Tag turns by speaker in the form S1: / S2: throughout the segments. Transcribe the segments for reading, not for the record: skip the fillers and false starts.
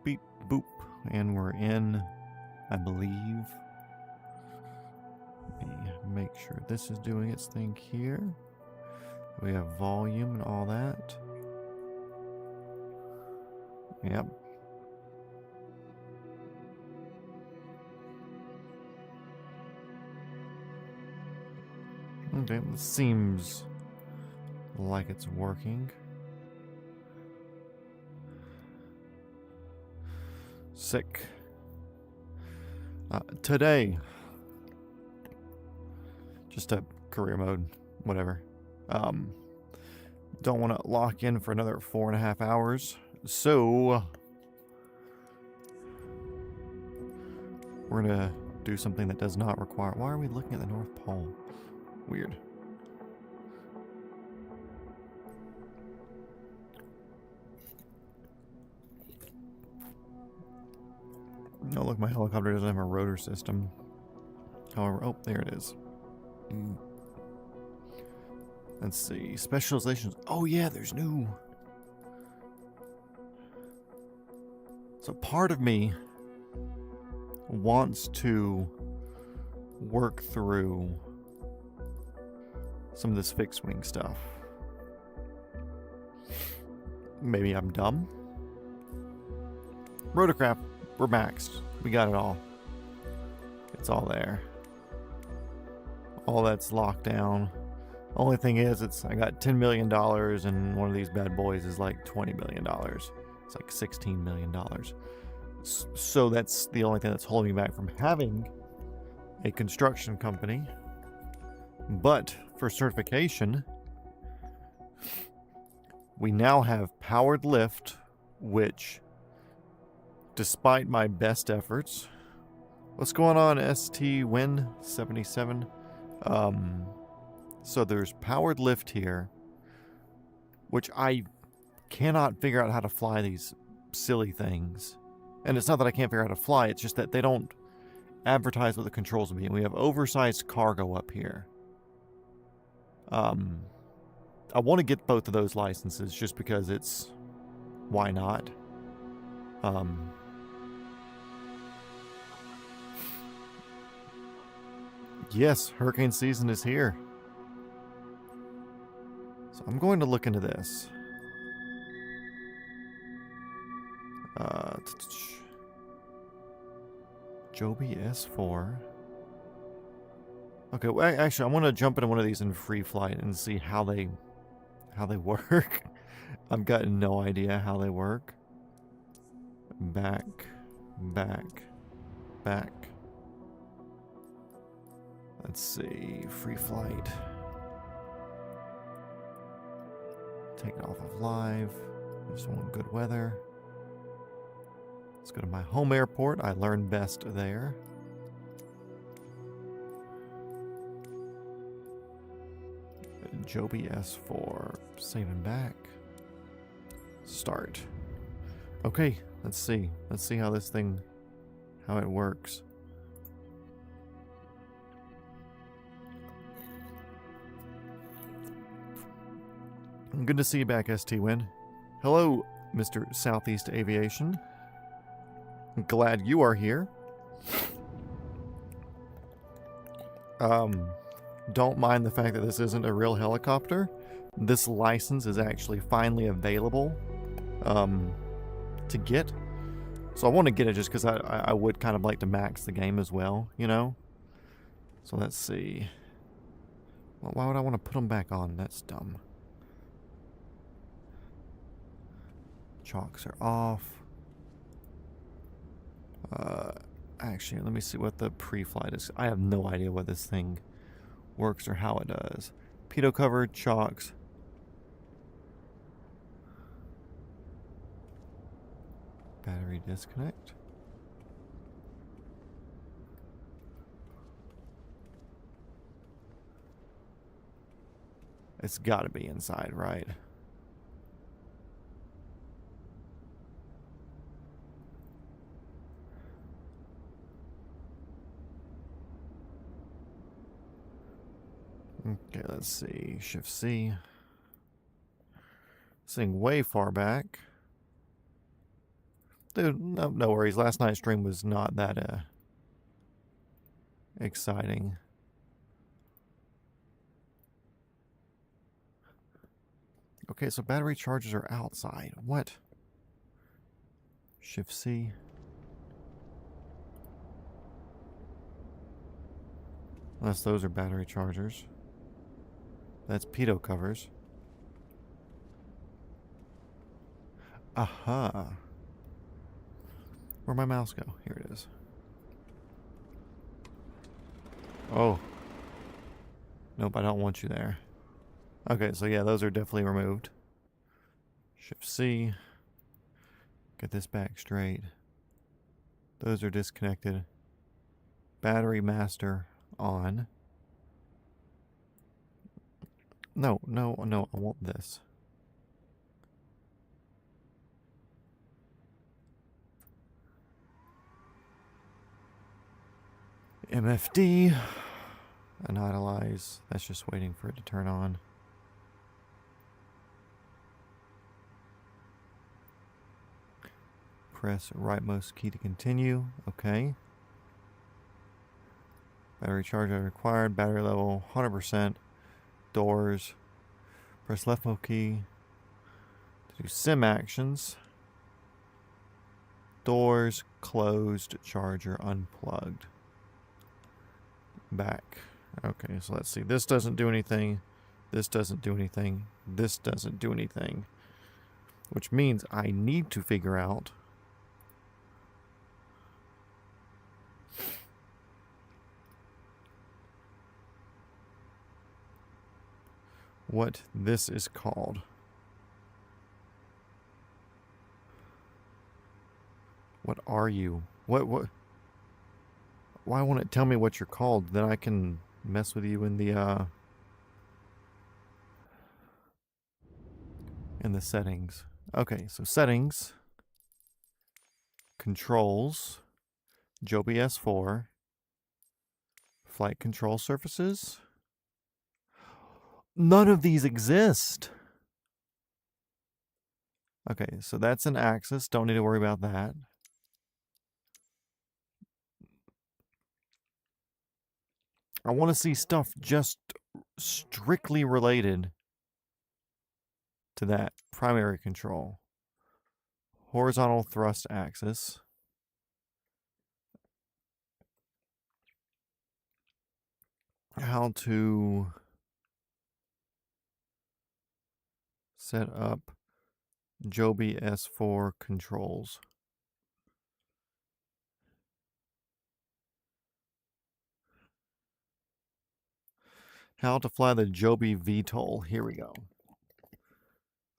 S1: beep, boop. And we're in, I believe. Let me make sure this is doing its thing here. We have volume and all that. Yep. Okay, this seems like it's working. Sick. Today, just a career mode, whatever. Don't want to lock in for another 4.5 hours, so we're gonna do something that does not require. Why are we looking at the North Pole? Weird. Oh, look, my helicopter doesn't have a rotor system. However, oh, there it is. Let's see. Specializations. Oh, yeah, there's new. So part of me wants to work through some of this fixed wing stuff. Maybe I'm dumb. Rotorcraft, we're maxed. We got it all. It's all there. All that's locked down. Only thing is, I got $10 million and one of these bad boys is like $20 million. It's like $16 million. So that's the only thing that's holding me back from having a construction company. But for certification, we now have powered lift, which, despite my best efforts, what's going on, ST-Win77? So there's powered lift here, which I cannot figure out how to fly these silly things. And it's not that I can't figure out how to fly, it's just that they don't advertise what the controls will be. And we have oversized cargo up here. I want to get both of those licenses just because it's... why not? Yes, hurricane season is here. So I'm going to look into this. Joby S4. Okay, well, actually, I want to jump into one of these in free flight and see how they work. I've got no idea how they work. Back. Let's see, free flight. Take it off of live. Just want good weather. Let's go to my home airport. I learn best there. Joby S4. Save and back. Start. Okay, let's see. Let's see how this thing, how it works. Good to see you back, ST-Win. Hello, Mr. Southeast Aviation. Glad you are here. Don't mind the fact that this isn't a real helicopter. This license is actually finally available to get. So I want to get it just because I would kind of like to max the game as well, you know? So let's see. Well, why would I want to put them back on? That's dumb. Chocks are off. Actually, let me see what the pre-flight is. I have no idea what this thing works or how it does. Pitot covered, chocks. Battery disconnect. It's got to be inside, right? Okay, let's see. Shift C. This thing way far back. Dude, no worries. Last night's stream was not that exciting. Okay, so battery chargers are outside. What? Shift C. Unless those are battery chargers. That's pitot covers. Aha. Where'd my mouse go? Here it is. Oh. Nope, I don't want you there. Okay, so yeah, those are definitely removed. Shift C. Get this back straight. Those are disconnected. Battery master on. No, I want this. MFD. Initialize. That's just waiting for it to turn on. Press rightmost key to continue. Okay. Battery charger required. Battery level 100%. Doors. Press leftmost key to do sim actions. Doors closed. Charger unplugged. Back. Okay, so let's see. This doesn't do anything. This doesn't do anything. This doesn't do anything. Which means I need to figure out what this is called. What are you? What? Why won't it tell me what you're called? Then I can mess with you in the settings. Okay, so settings, controls, Joby S4, flight control surfaces. None of these exist. Okay, so that's an axis. Don't need to worry about that. I want to see stuff just strictly related to that primary control. Horizontal thrust axis. How to set up Joby S4 controls. How to fly the Joby VTOL. Here we go.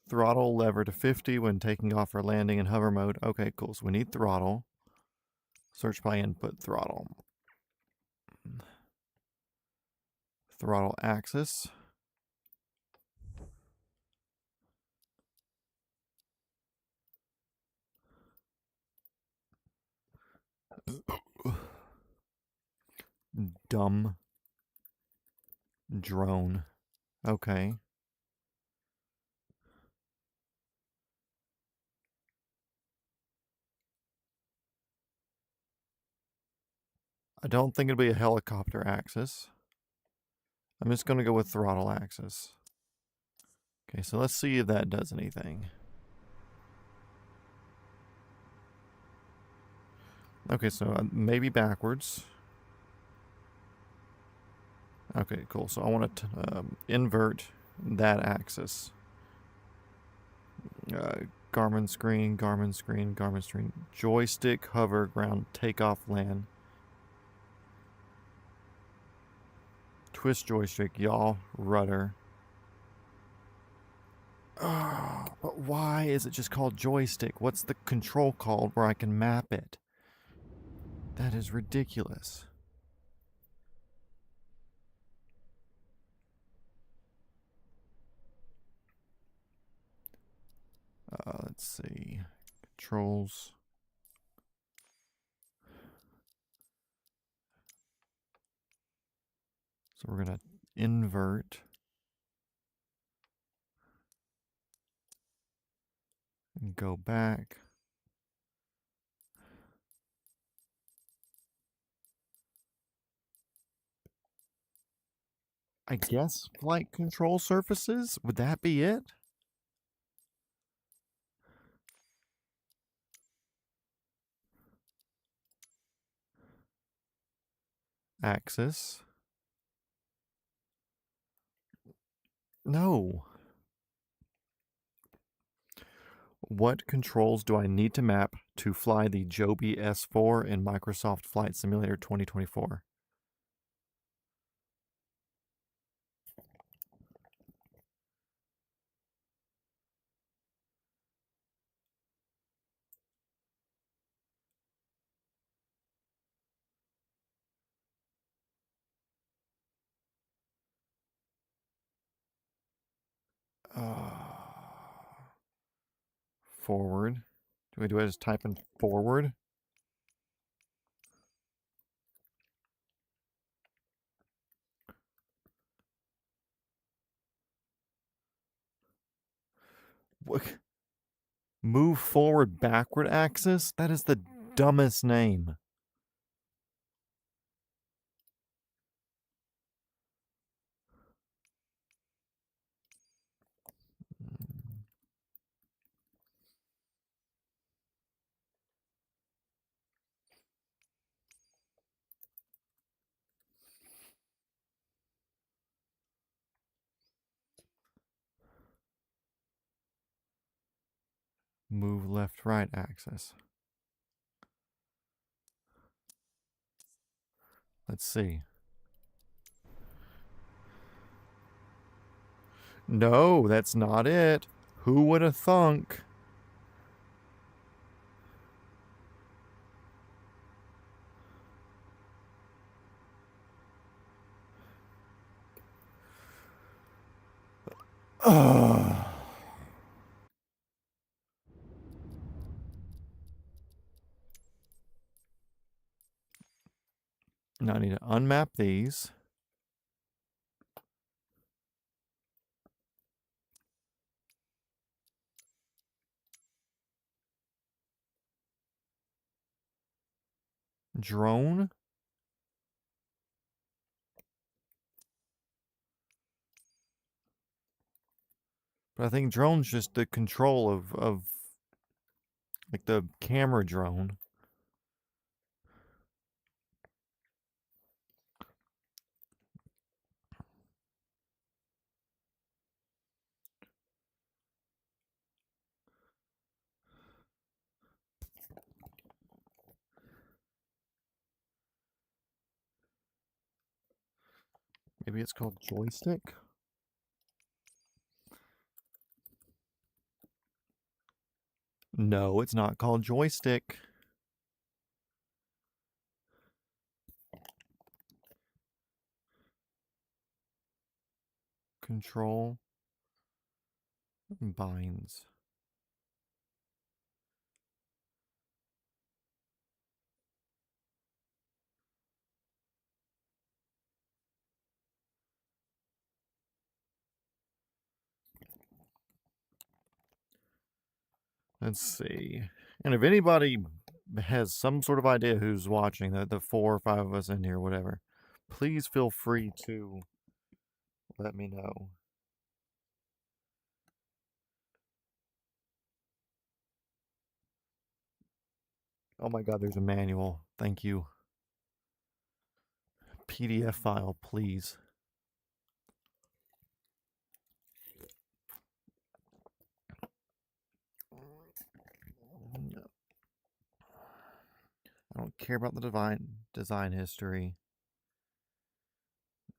S1: Throttle lever to 50 when taking off or landing in hover mode. Okay, cool. So we need throttle. Search by input throttle. Throttle axis. Dumb drone. Okay. I don't think it'll be a helicopter axis. I'm just going to go with throttle axis. Okay, so let's see if that does anything. Okay, so maybe backwards. Okay, cool. So I want to invert that axis. Garmin screen, Garmin screen, Garmin screen. Joystick, hover, ground, takeoff, land. Twist joystick, yaw, rudder. Oh, but why is it just called joystick? What's the control called where I can map it? That is ridiculous. Let's see. Controls. So we're going to invert. And go back. I guess flight control surfaces? Would that be it? Axis. No. What controls do I need to map to fly the Joby S4 in Microsoft Flight Simulator 2024? Forward. Do I just type in forward? What? Move forward backward axis? That is the dumbest name. Move left right axis. Let's see. No, that's not it. Who would have thunk? Ugh. Now I need to unmap these. Drone? But I think drone's just the control of like the camera drone. Maybe it's called joystick? No, it's not called joystick. Control binds. Let's see. And if anybody has some sort of idea who's watching, the 4 or 5 of us in here, whatever, please feel free to let me know. Oh my god, there's a manual. Thank you. PDF file, please. I don't care about the design history.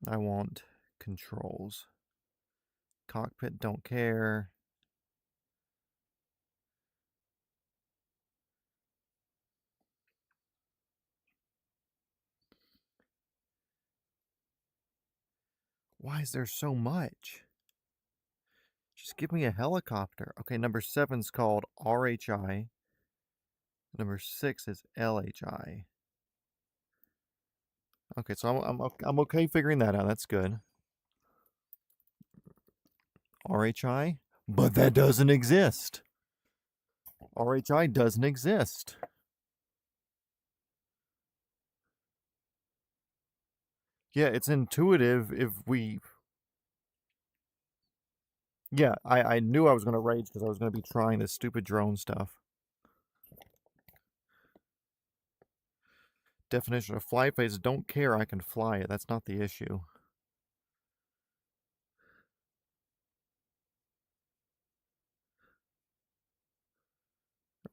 S1: I want controls. Cockpit, don't care. Why is there so much? Just give me a helicopter. Okay, number 7's called RHI. Number 6 is LHI. Okay, so I'm okay figuring that out. That's good. RHI, but that doesn't exist. RHI doesn't exist. Yeah, it's intuitive if we Yeah, I knew I was going to rage because I was going to be trying this stupid drone stuff. Definition of flight phase, don't care, I can fly it. That's not the issue.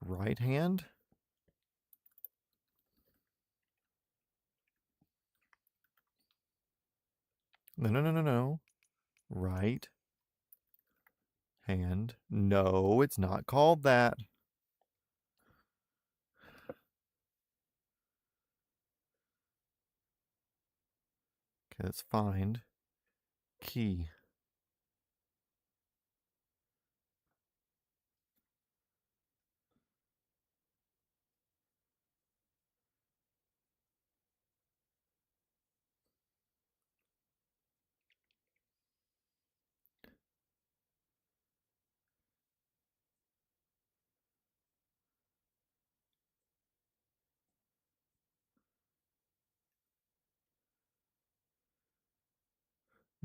S1: Right hand? No, no, no, no, no. Right hand. No, it's not called that. Okay, let's find key.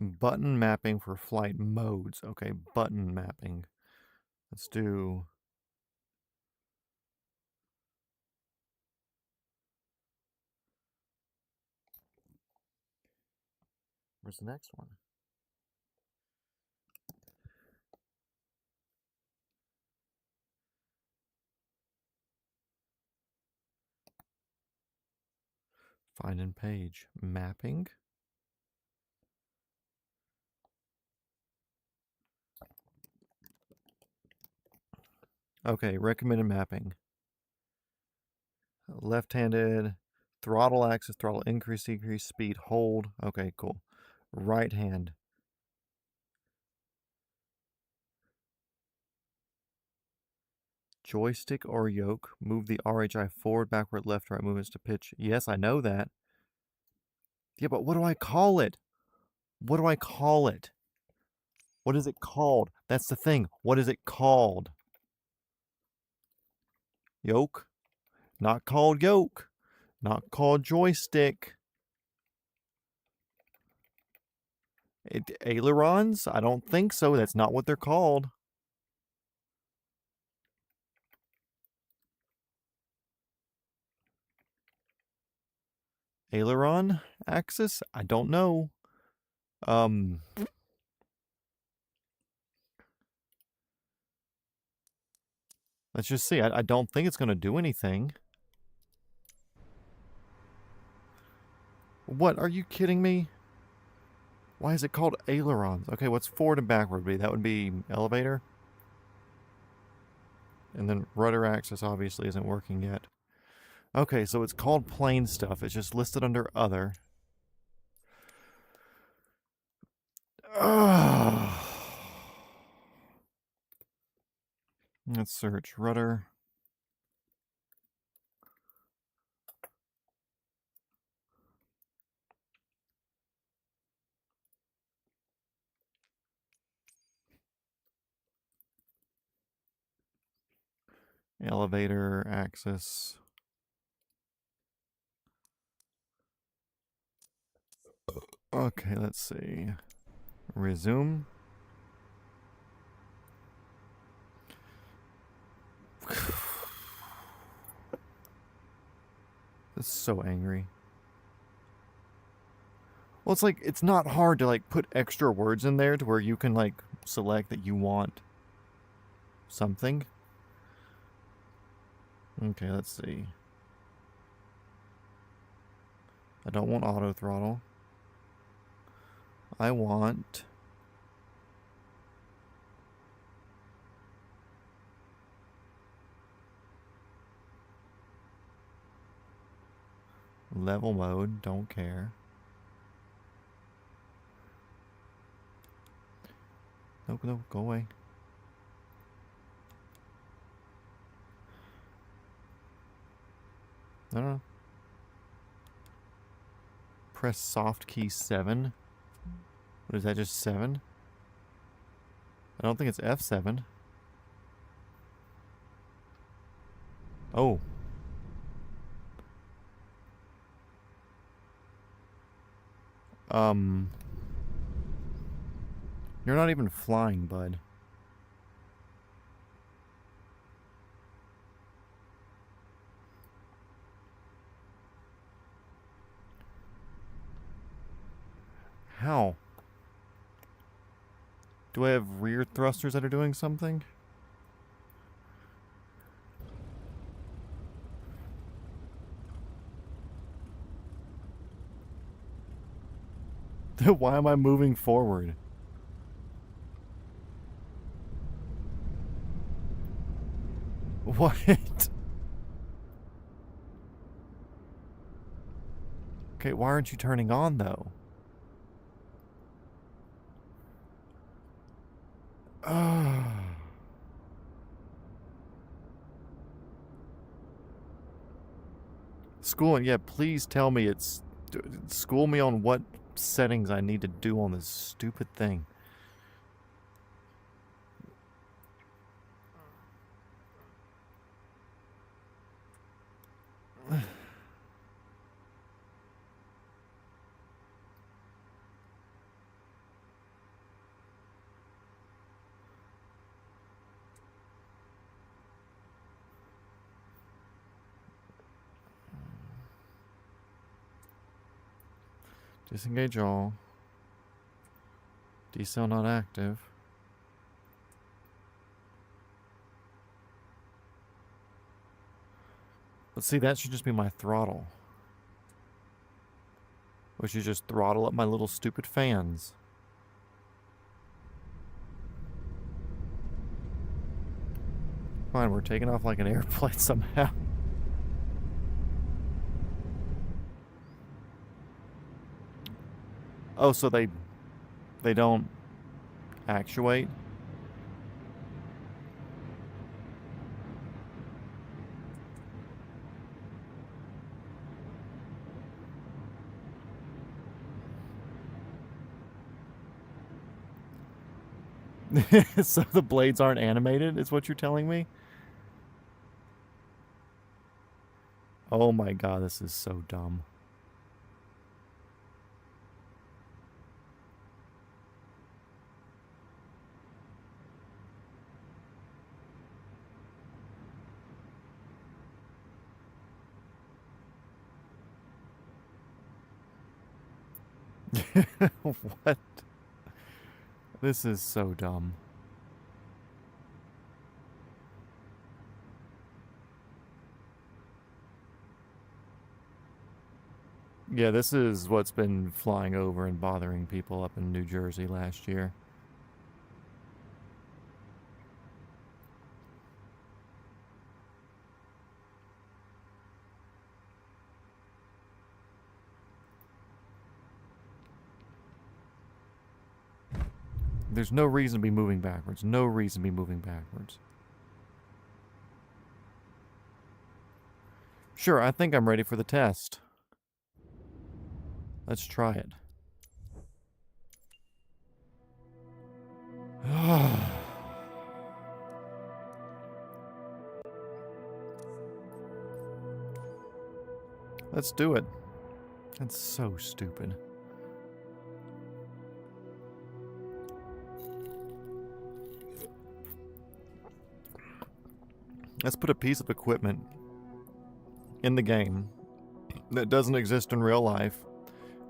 S1: Button mapping for flight modes. Okay, button mapping. Let's do... Where's the next one? Find in page. Mapping. Okay, recommended mapping. Left-handed, throttle axis, throttle increase, decrease, speed, hold. Okay, cool. Right hand. Joystick or yoke. Move the RHI forward, backward, left, right movements to pitch. Yes, I know that. Yeah, but what do I call it? What do I call it? What is it called? That's the thing. What is it called? Yoke? Not called yoke. Not called joystick. Ailerons? I don't think so. That's not what they're called. Aileron axis? I don't know. Let's just see. I don't think it's going to do anything. What? Are you kidding me? Why is it called ailerons? Okay, what's forward and backward be? That would be elevator. And then rudder axis obviously isn't working yet. Okay, so it's called plane stuff. It's just listed under other. Let's search rudder. Elevator axis. Okay, let's see. Resume. That's so angry. Well, it's like, it's not hard to like put extra words in there to where you can like select that you want something. Okay, let's see. I don't want auto throttle. I want level mode, don't care. Nope, nope, go away. No. Press soft key 7. What is that, just 7? I don't think it's F7. Oh. You're not even flying, bud. How? Do I have rear thrusters that are doing something? Why am I moving forward? What? Okay, why aren't you turning on, though? Schooling, yeah, please tell me it's... School me on what settings I need to do on this stupid thing. Disengage all. Decel not active. Let's see, that should just be my throttle. Which is just throttle up my little stupid fans. Fine, we're taking off like an airplane somehow. Oh, so they don't actuate? So the blades aren't animated, is what you're telling me? Oh my god, this is so dumb. What? This is so dumb. Yeah, this is what's been flying over and bothering people up in New Jersey last year. There's no reason to be moving backwards. No reason to be moving backwards. Sure, I think I'm ready for the test. Let's try it. Let's do it. That's so stupid. Let's put a piece of equipment in the game that doesn't exist in real life.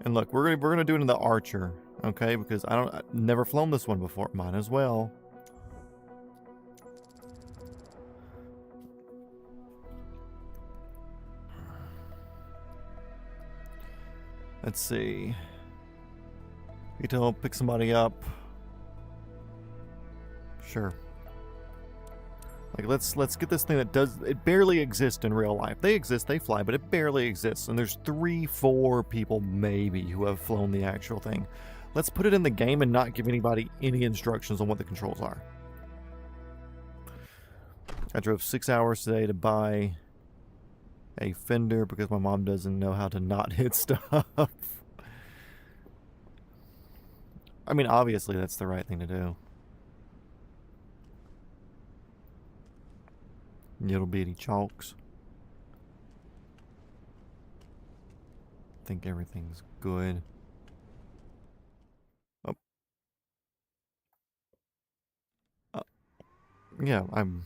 S1: And look, we're gonna do it in the Archer, okay? Because I've never flown this one before. Might as well. Let's see. Vito, pick somebody up. Sure. Like, let's get this thing that it barely exists in real life. They exist, they fly, but it barely exists. And there's 3-4 people maybe who have flown the actual thing. Let's put it in the game and not give anybody any instructions on what the controls are. I drove 6 hours today to buy a fender because my mom doesn't know how to not hit stuff. I mean, obviously that's the right thing to do. Little bitty chalks. Think everything's good. Oh. Yeah, I'm...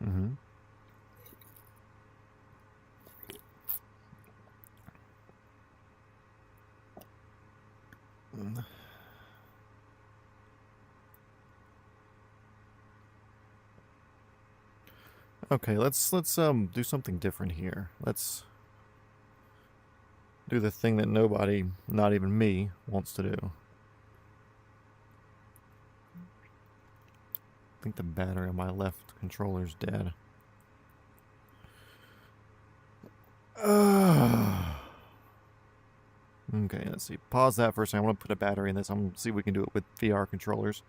S1: Mm-hmm. Okay, let's do something different here. Let's do the thing that nobody, not even me, wants to do. I think the battery on my left controller's dead. Okay, let's see. Pause that for a second. I want to put a battery in this. I'm going to see if we can do it with VR controllers.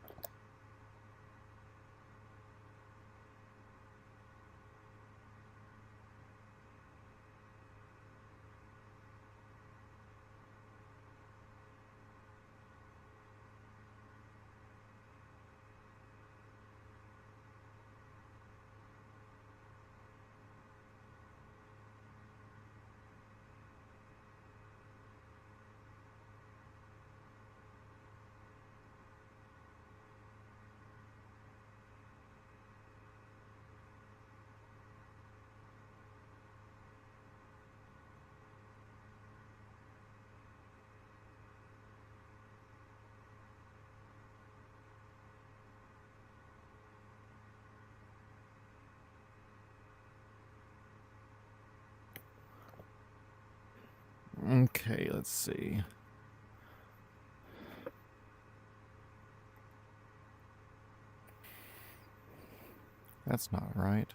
S1: Okay, let's see. That's not right.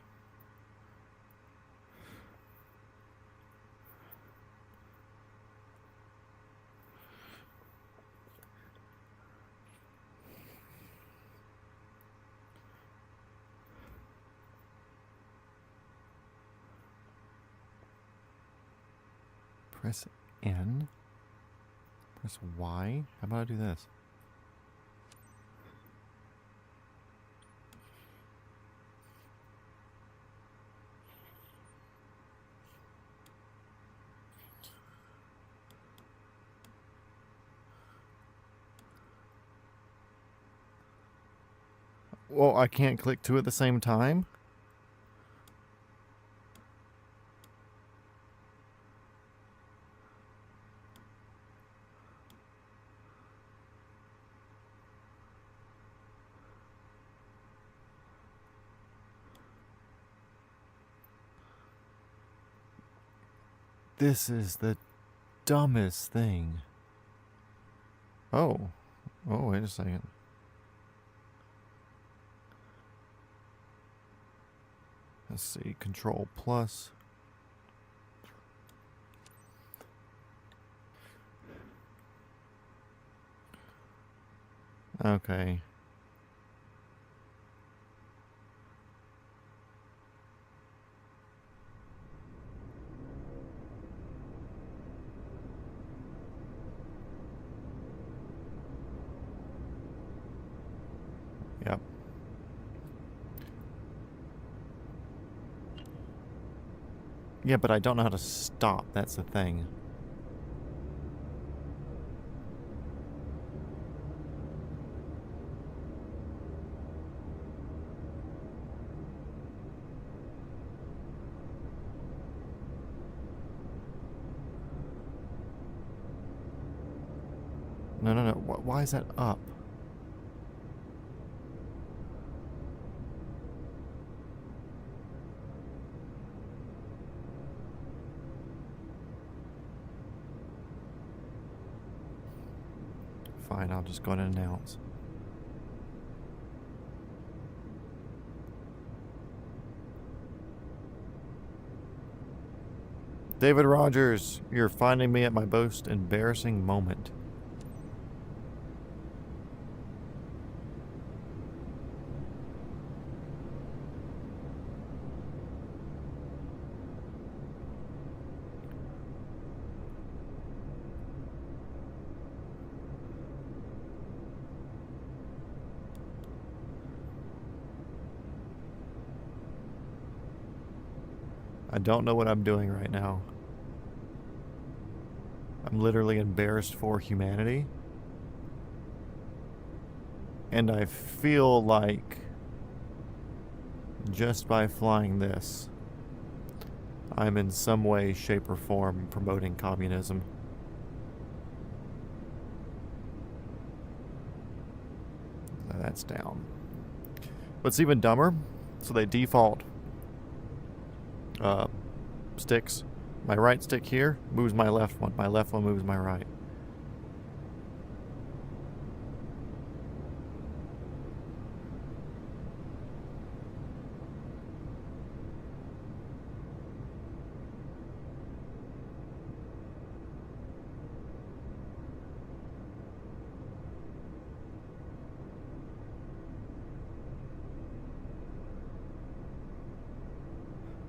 S1: Press N. Press Y. How about I do this? Well, I can't click two at the same time? This is the dumbest thing. Oh. Oh, wait a second. Let's see. Control plus. Okay. Yep. Yeah, but I don't know how to stop. That's the thing. No, no, no. Why is that up? Fine, I'll just go ahead and announce. David Rogers, you're finding me at my most embarrassing moment. I don't know what I'm doing right now. I'm literally embarrassed for humanity. And I feel like just by flying this, I'm in some way, shape, or form promoting communism. That's down. What's even dumber, so they default sticks. My right stick here moves my left one. My left one moves my right.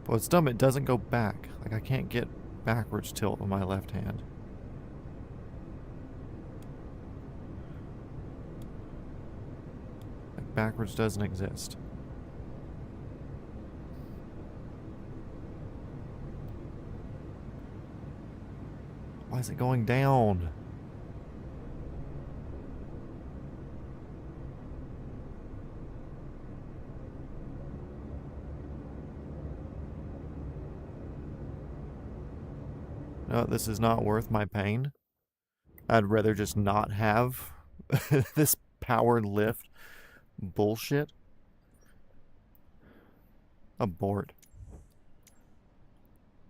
S1: Well, it's dumb, it doesn't go back. Like, I can't get backwards tilt with my left hand. Like, backwards doesn't exist. Why is it going down? No, this is not worth my pain. I'd rather just not have this powered lift bullshit. Abort.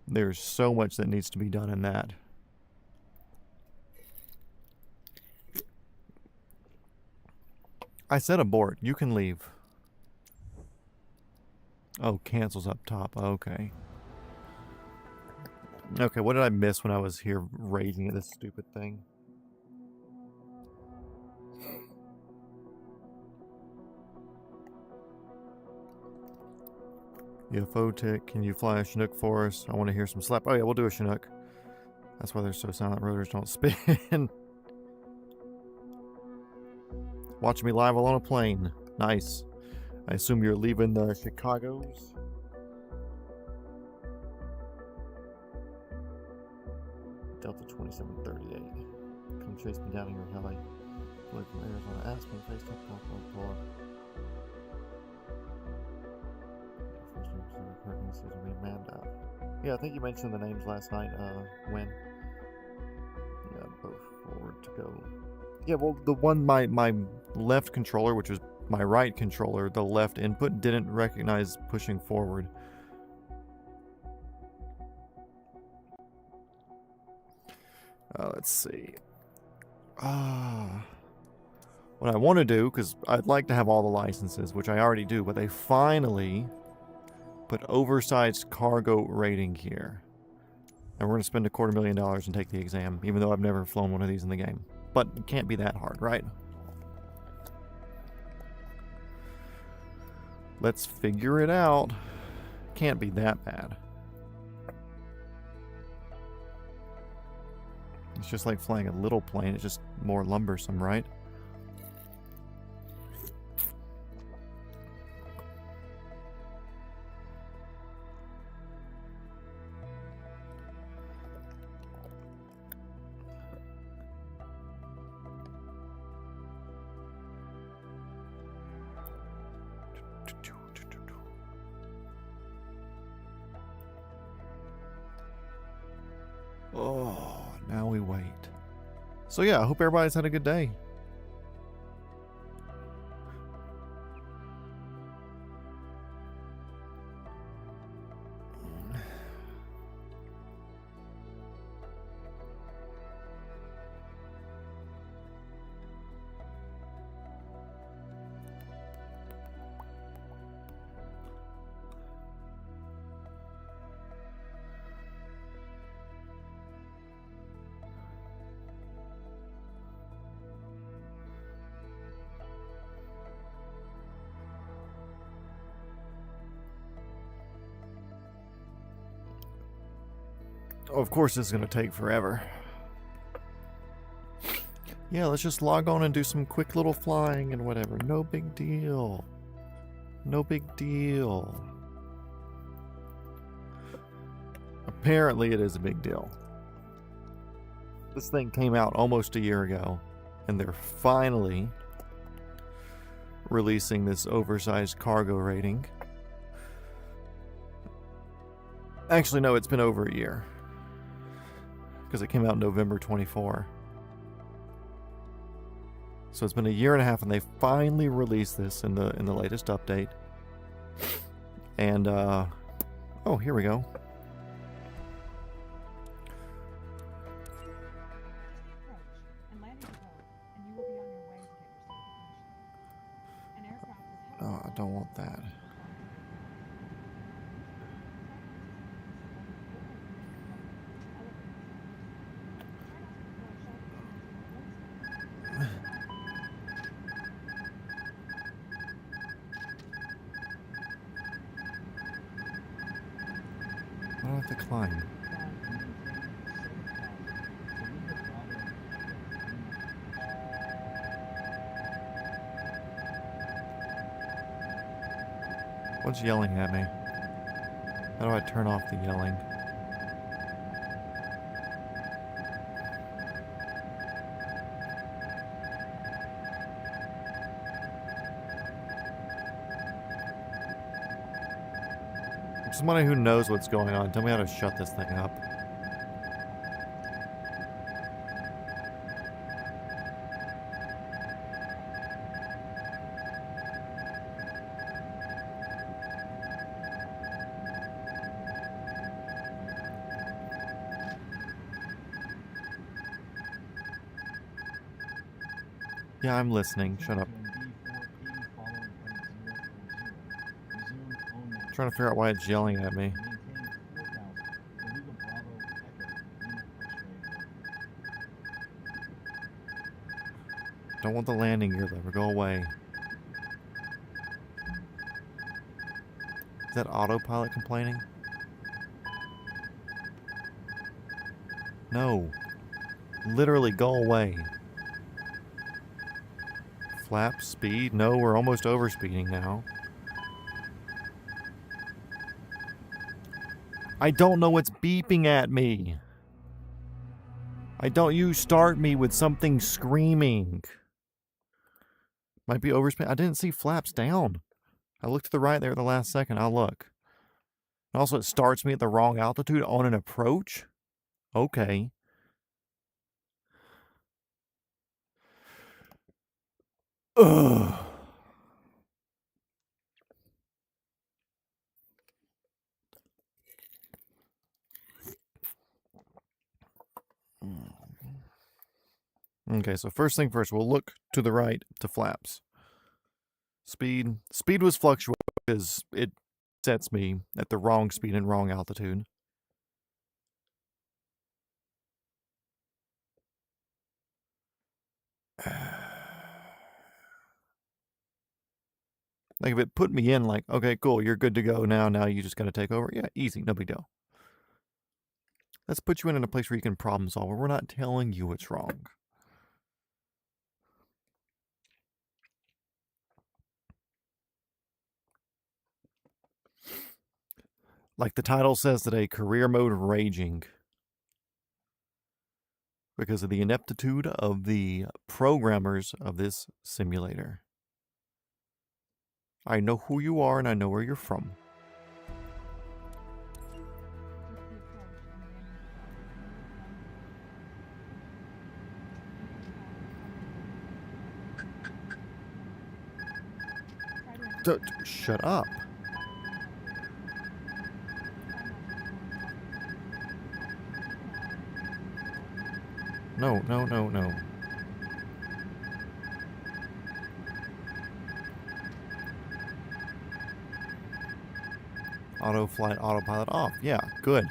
S1: There's so much that needs to be done in that. I said abort. You can leave. Oh, cancels up top. Okay. Okay, what did I miss when I was here raging at this stupid thing? UFO tick, can you fly a Chinook for us? I want to hear some slap. Oh yeah, we'll do a Chinook. That's why they're so silent. Rotors don't spin. Watch me live while on a plane. Nice. I assume you're leaving the Chicago's? Delta 2738. Come chase me down in your heli. Flew from Arizona. Aspen, FaceTime, blah, blah, blah. First name, current says we Amanda. Yeah, I think you mentioned the names last night, when. Yeah, both forward to go. Yeah, well, the one, my left controller, which was my right controller, the left input, didn't recognize pushing forward. Let's see. What I want to do, because I'd like to have all the licenses, which I already do, but they finally put oversized cargo rating here. And we're going to spend $250,000 and take the exam, even though I've never flown one of these in the game. But it can't be that hard, right? Let's figure it out. Can't be that bad. It's just like flying a little plane. It's just more lumbersome, right? Oh, now we wait. So yeah, I hope everybody's had a good day. Oh, of course, this is going to take forever. Yeah, let's just log on and do some quick little flying and whatever. No big deal. No big deal. Apparently it is a big deal. This thing came out almost a year ago, and they're finally releasing this oversized cargo rating. Actually, no, it's been over a year, because it came out in November 24. So it's been a year and a half, and they finally released this in the latest update. And oh, here we go. Oh, I don't want that. I don't have to climb. What's yelling at me? How do I turn off the yelling? Somebody who knows what's going on, tell me how to shut this thing up. Yeah, I'm listening. Shut up. I'm trying to figure out why it's yelling at me. Don't want the landing gear lever. Go away. Is that autopilot complaining? No. Literally, go away. Flap speed? No, we're almost overspeeding now. I don't know what's beeping at me. You start me with something screaming. Might be overspeed. I didn't see flaps down. I looked to the right there at the last second. I'll look. Also, it starts me at the wrong altitude on an approach? Okay. Ugh. Okay, so first thing first, we'll look to the right to flaps. Speed was fluctuating because it sets me at the wrong speed and wrong altitude. Like if it put me in like, okay, cool, you're good to go now you just gotta take over. Yeah, easy, no big deal. Let's put you in a place where you can problem solve, where we're not telling you what's wrong. Like the title says today, career mode raging. Because of the ineptitude of the programmers of this simulator. I know who you are and I know where you're from. Shut up. No. Auto flight, autopilot off. Yeah, good.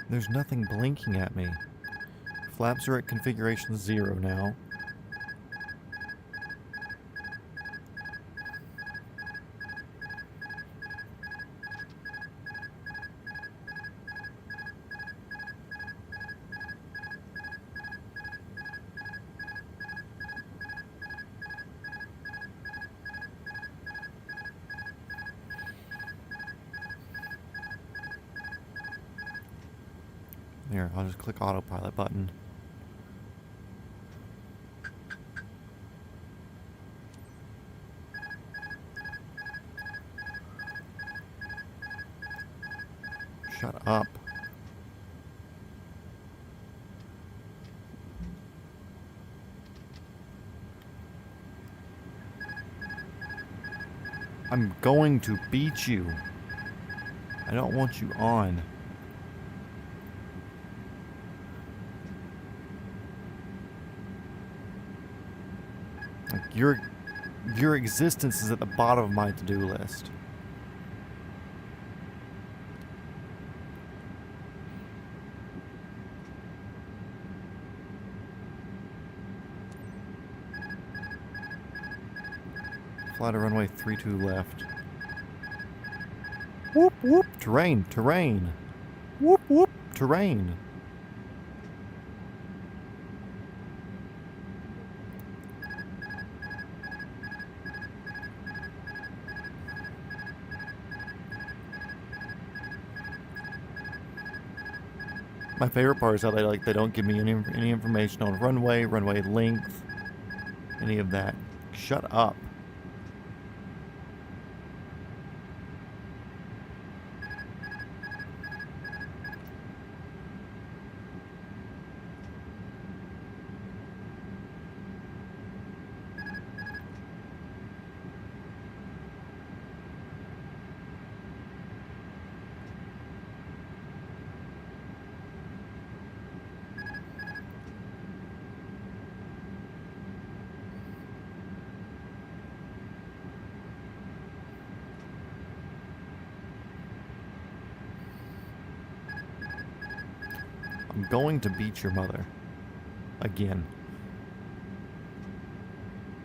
S1: There's nothing blinking at me. Flaps are at configuration 0 now. Here, I'll just click autopilot button. Shut up. I'm going to beat you. I don't want you on. Like your existence is at the bottom of my to-do list. Fly to runway 32 left. Whoop whoop. Terrain, terrain. Whoop whoop. Terrain. My favorite part is how they don't give me any information on runway length, any of that. Shut up. I'm going to beat your mother. Again.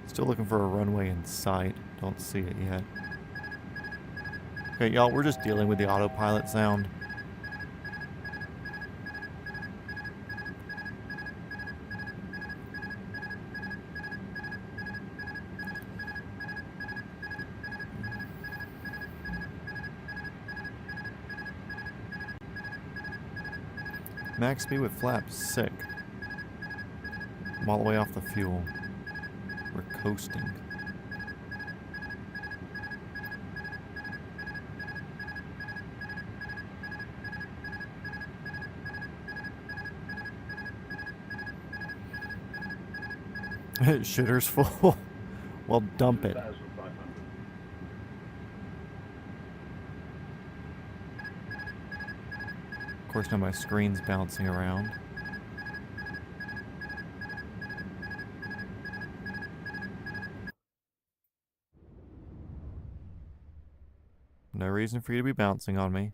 S1: Still looking for a runway in sight. Don't see it yet. Okay, y'all, we're just dealing with the autopilot sound. Max speed with flaps, sick. I'm all the way off the fuel. We're coasting. Shitter's full. Well, dump it. Of course, now my screen's bouncing around. No reason for you to be bouncing on me.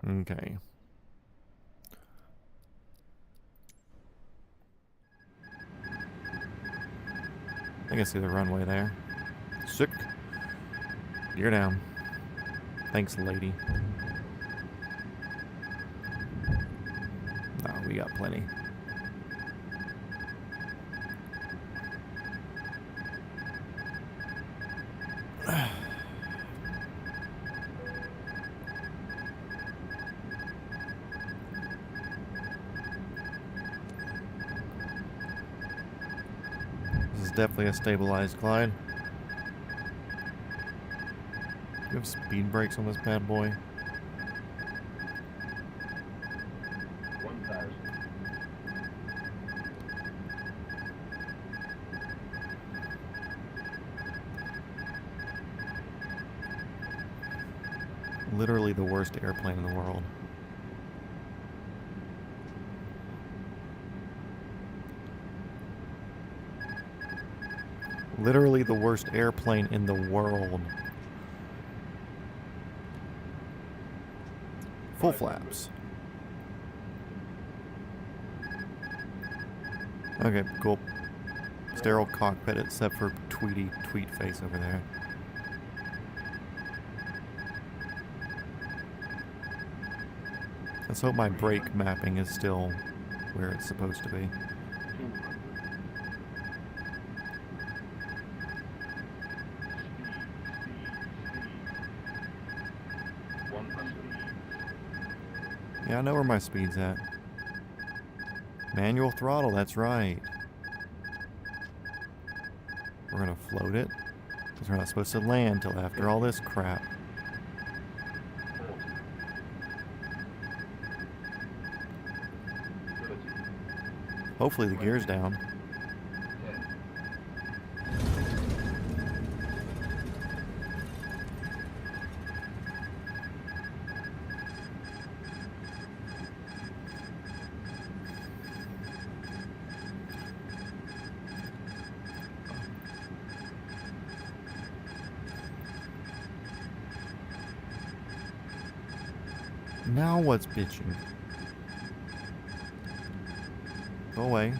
S1: Okay. I can see the runway there. Sick. Gear down. Thanks, lady. No, we got plenty. This is definitely a stabilized glide. Do you have speed brakes on this bad boy?
S2: 1,000.
S1: Literally the worst airplane in the world. Literally the worst airplane in the world. Full flaps. Okay, cool. Sterile cockpit except for tweet face over there. Let's hope my brake mapping is still where it's supposed to be.
S2: 200.
S1: Yeah, I know where my speed's at. Manual throttle, that's right. We're gonna float it, because we're not supposed to land till after all this crap. Hopefully the gear's down. Now what's bitching? Go away.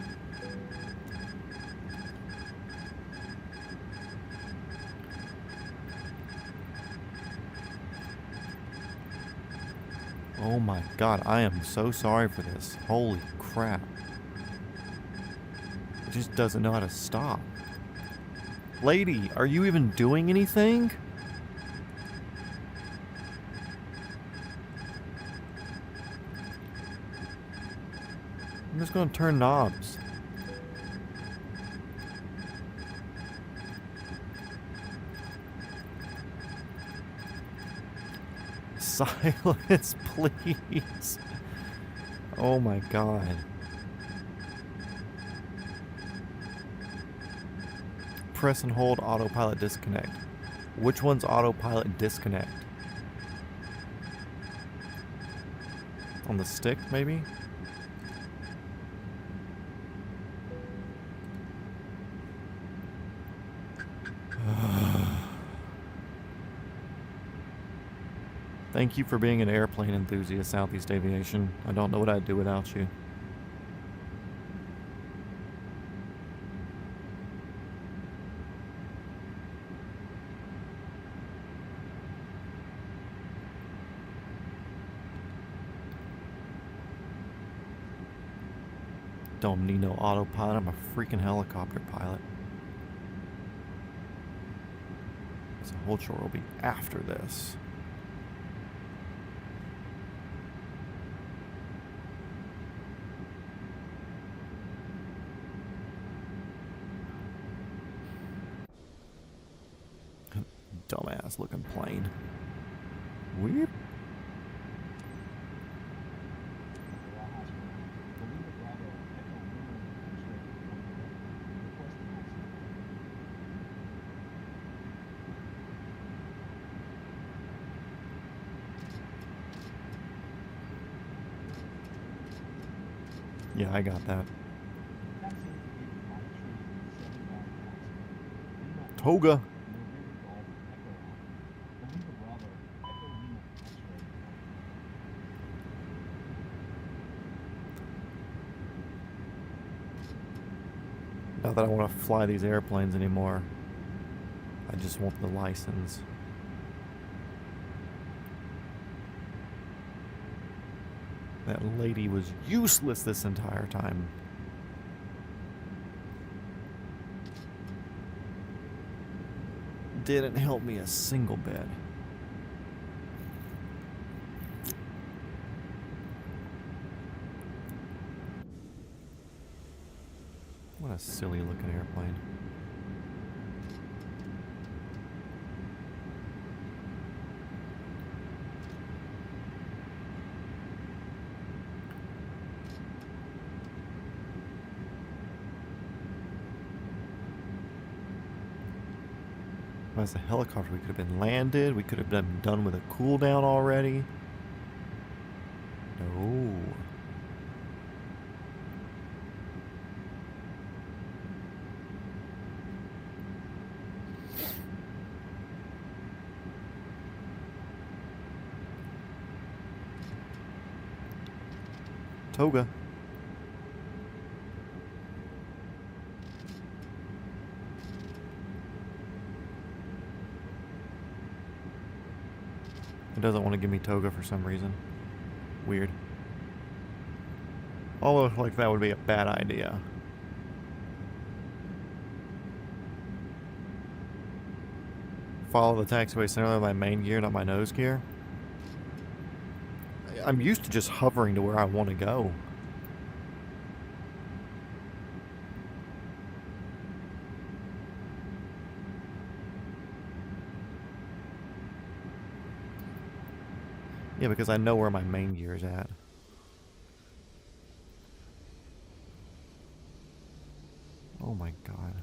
S1: Oh my god, I am so sorry for this. Holy crap. It just doesn't know how to stop. Lady, are you even doing anything? I'm just gonna turn knobs. Silence, please. Oh my god. Press and hold autopilot disconnect. Which one's autopilot disconnect? On the stick, maybe? Thank you for being an airplane enthusiast, Southeast Aviation. I don't know what I'd do without you. Don't need no autopilot. I'm a freaking helicopter pilot. So hold short will be after this. Dumbass looking plane. Weird. Yeah, I got that. Toga. Not that I want to fly these airplanes anymore. I just want the license. That lady was useless this entire time. Didn't help me a single bit. What a silly looking airplane. As a helicopter, we could have been landed. We could have been done with a cooldown already. No. Toga. It doesn't want to give me Toga for some reason. Weird. Almost like that would be a bad idea. Follow the taxiway center with my main gear, not my nose gear. I'm used to just hovering to where I want to go. Yeah, because I know where my main gear is at. Oh my god.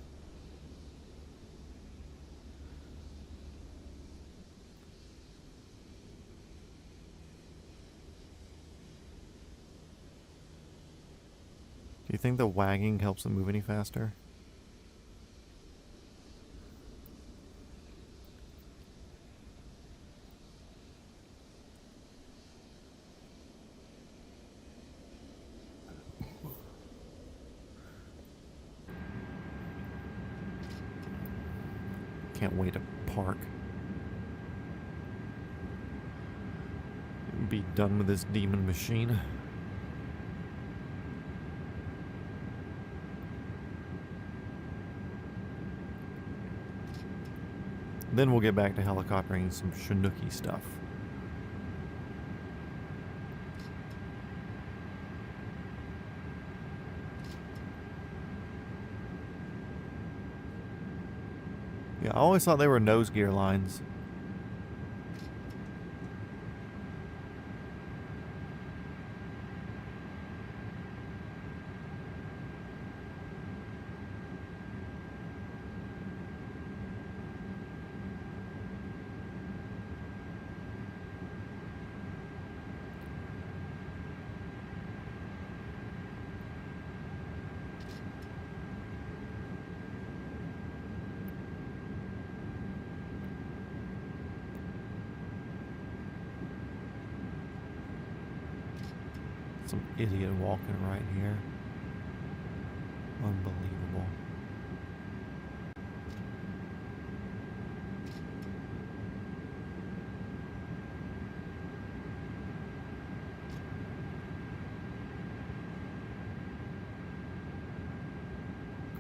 S1: Do you think the wagging helps it move any faster? Can't wait to park. Be done with this demon machine. Then we'll get back to helicoptering some Chinooki stuff. Yeah, I always thought they were nose gear lines. Some idiot walking right here. Unbelievable.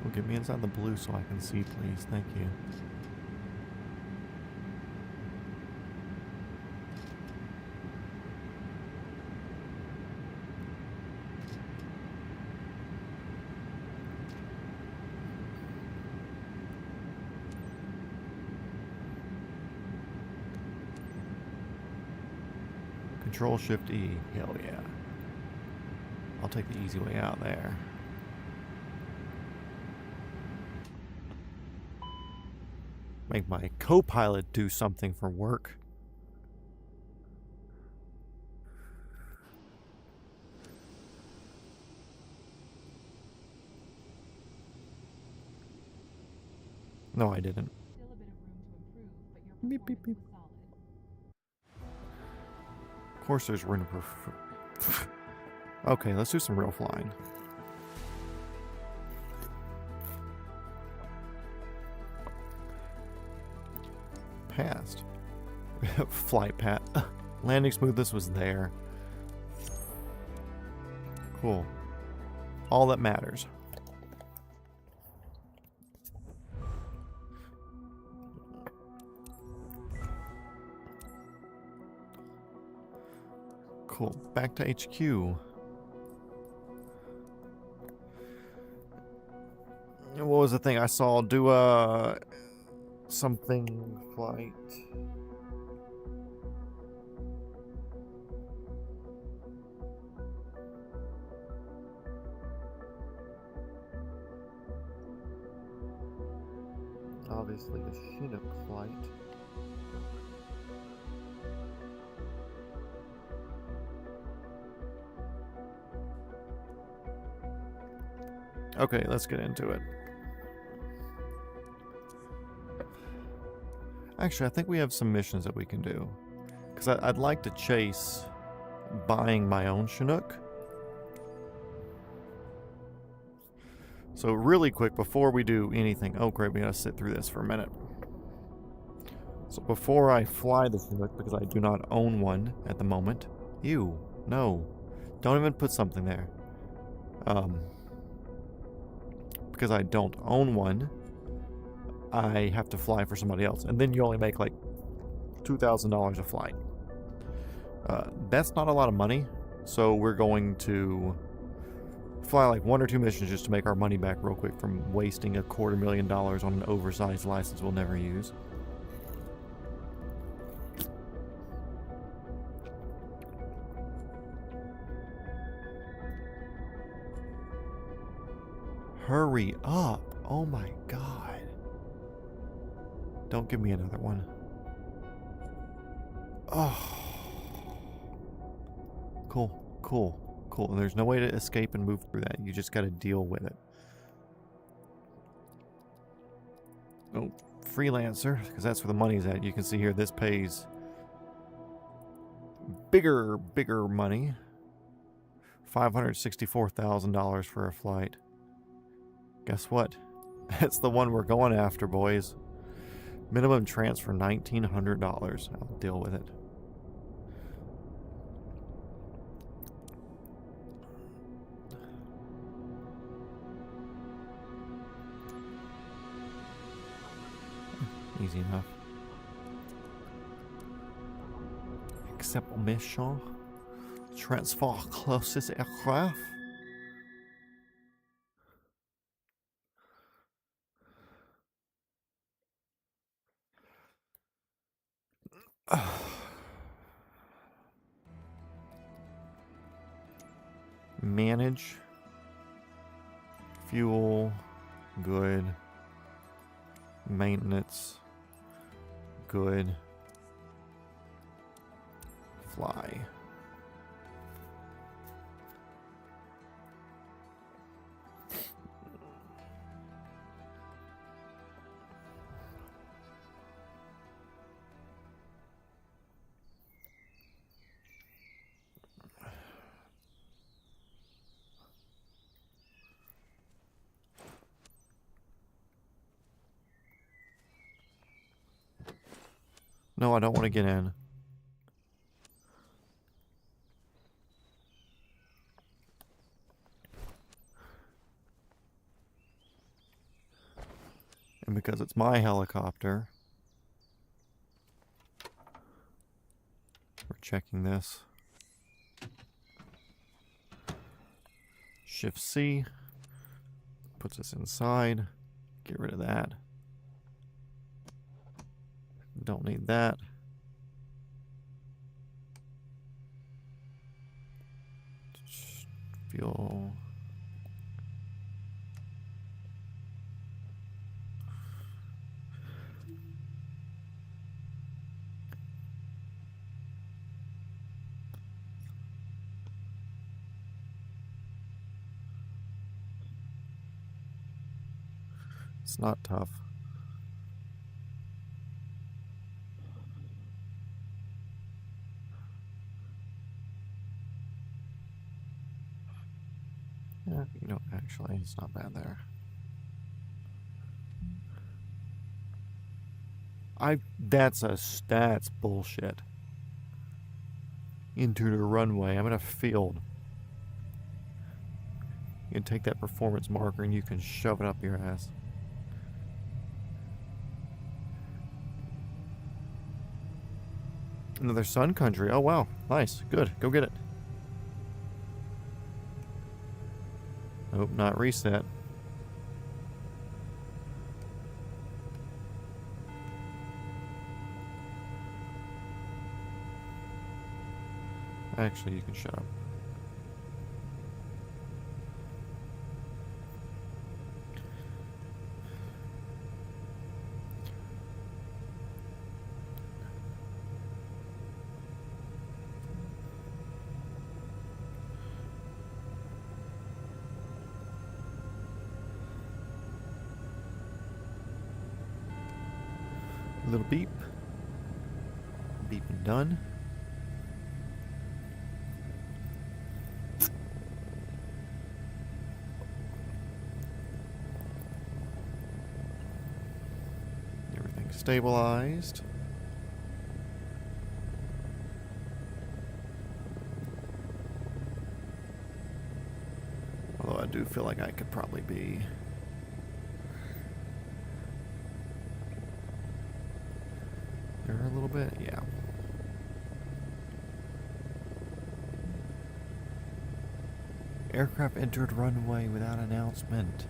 S1: Go get me inside the blue so I can see, please. Thank you. Control Shift E. Hell yeah. I'll take the easy way out there. Make my co-pilot do something for work. No, I didn't. Beep, beep, beep. Of course there's room for... Okay, let's do some real flying. Passed. Flight path. Landing smoothness was there. Cool. All that matters. Cool. Back to HQ. What was the thing I saw? Do something flight. Obviously a Chinook flight. Okay, let's get into it. Actually, I think we have some missions that we can do. Because I'd like to chase buying my own Chinook. So really quick, before we do anything... Oh great, we gotta sit through this for a minute. So before I fly the Chinook, because I do not own one at the moment... Ew, no. Don't even put something there. Because I don't own one, I have to fly for somebody else. And then you only make like $2,000 a flight. That's not a lot of money, so we're going to fly like 1 or 2 missions just to make our money back real quick from wasting $250,000 on an oversized license we'll never use. Hurry up. Oh my god. Don't give me another one. Oh. Cool, cool, cool. And there's no way to escape and move through that. You just got to deal with it. Oh, freelancer, because that's where the money's at. You can see here this pays bigger money. $564,000 for a flight. Guess what? That's the one we're going after, boys. Minimum transfer $1,900. I'll deal with it. Easy enough. Accept mission. Transfer closest aircraft. Manage. Fuel. Good. Maintenance. Good. Fly. No, I don't want to get in. And because it's my helicopter, we're checking this. Shift C puts us inside. Get rid of that. Don't need that. Fuel. It's not tough. Yeah, you know, actually, it's not bad there. That's bullshit. Into the runway. I'm in a field. You can take that performance marker and you can shove it up your ass. Another sun country. Oh wow, nice, good. Go get it. Nope, not reset. Actually, you can shut up. A little beep. Beep and done. Everything stabilized. Although I do feel like I could probably be there a little bit, yeah. Aircraft entered runway without announcement.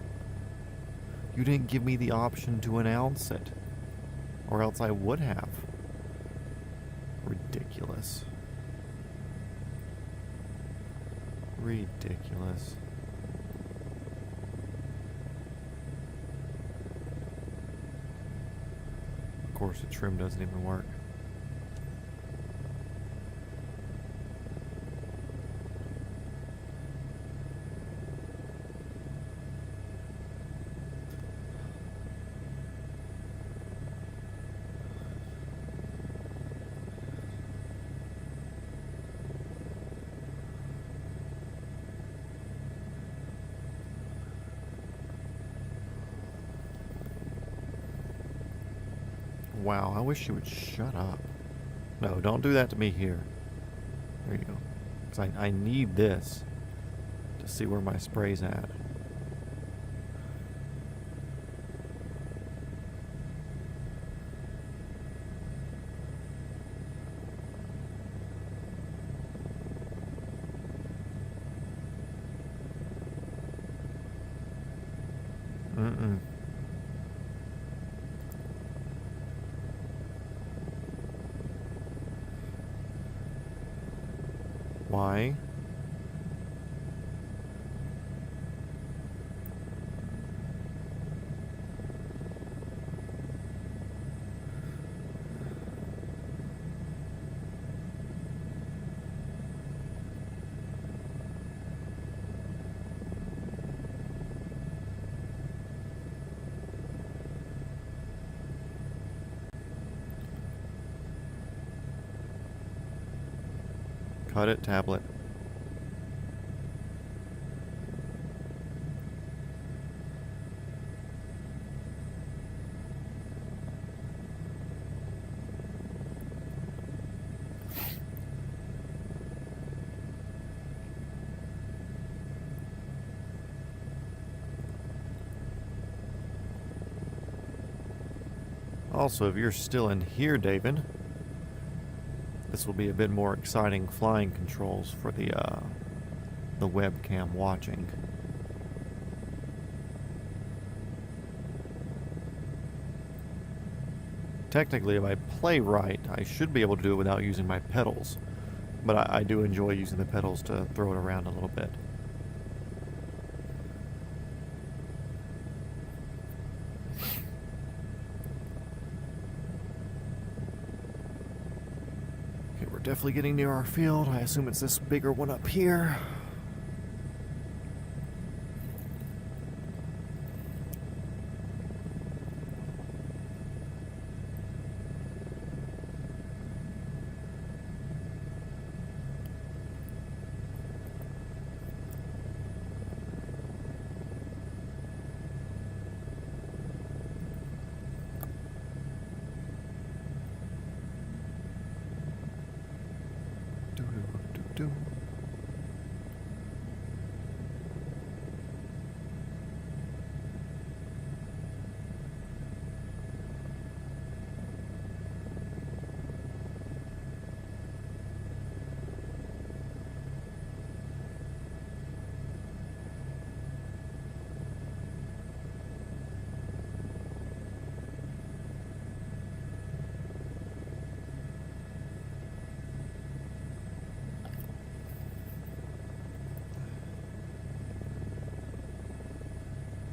S1: You didn't give me the option to announce it. Or else I would have. Ridiculous. Ridiculous. Of course, the trim doesn't even work. Wow, I wish you would shut up. No, don't do that to me here. There you go. Because I need this to see where my spray's at. Mm-mm. Why? Cut it, tablet. Also, if you're still in here, David, this will be a bit more exciting flying controls for the webcam watching. Technically, if I play right, I should be able to do it without using my pedals. But I do enjoy using the pedals to throw it around a little bit. We're definitely getting near our field. I assume it's this bigger one up here.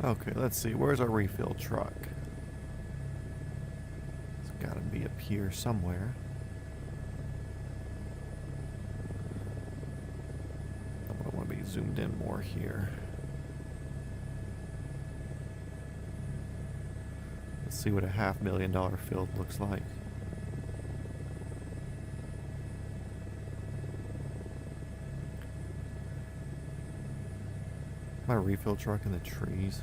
S1: Okay, let's see. Where's our refill truck? It's gotta be up here somewhere. I want to be zoomed in more here. Let's see what a $500,000 field looks like. My refill truck in the trees.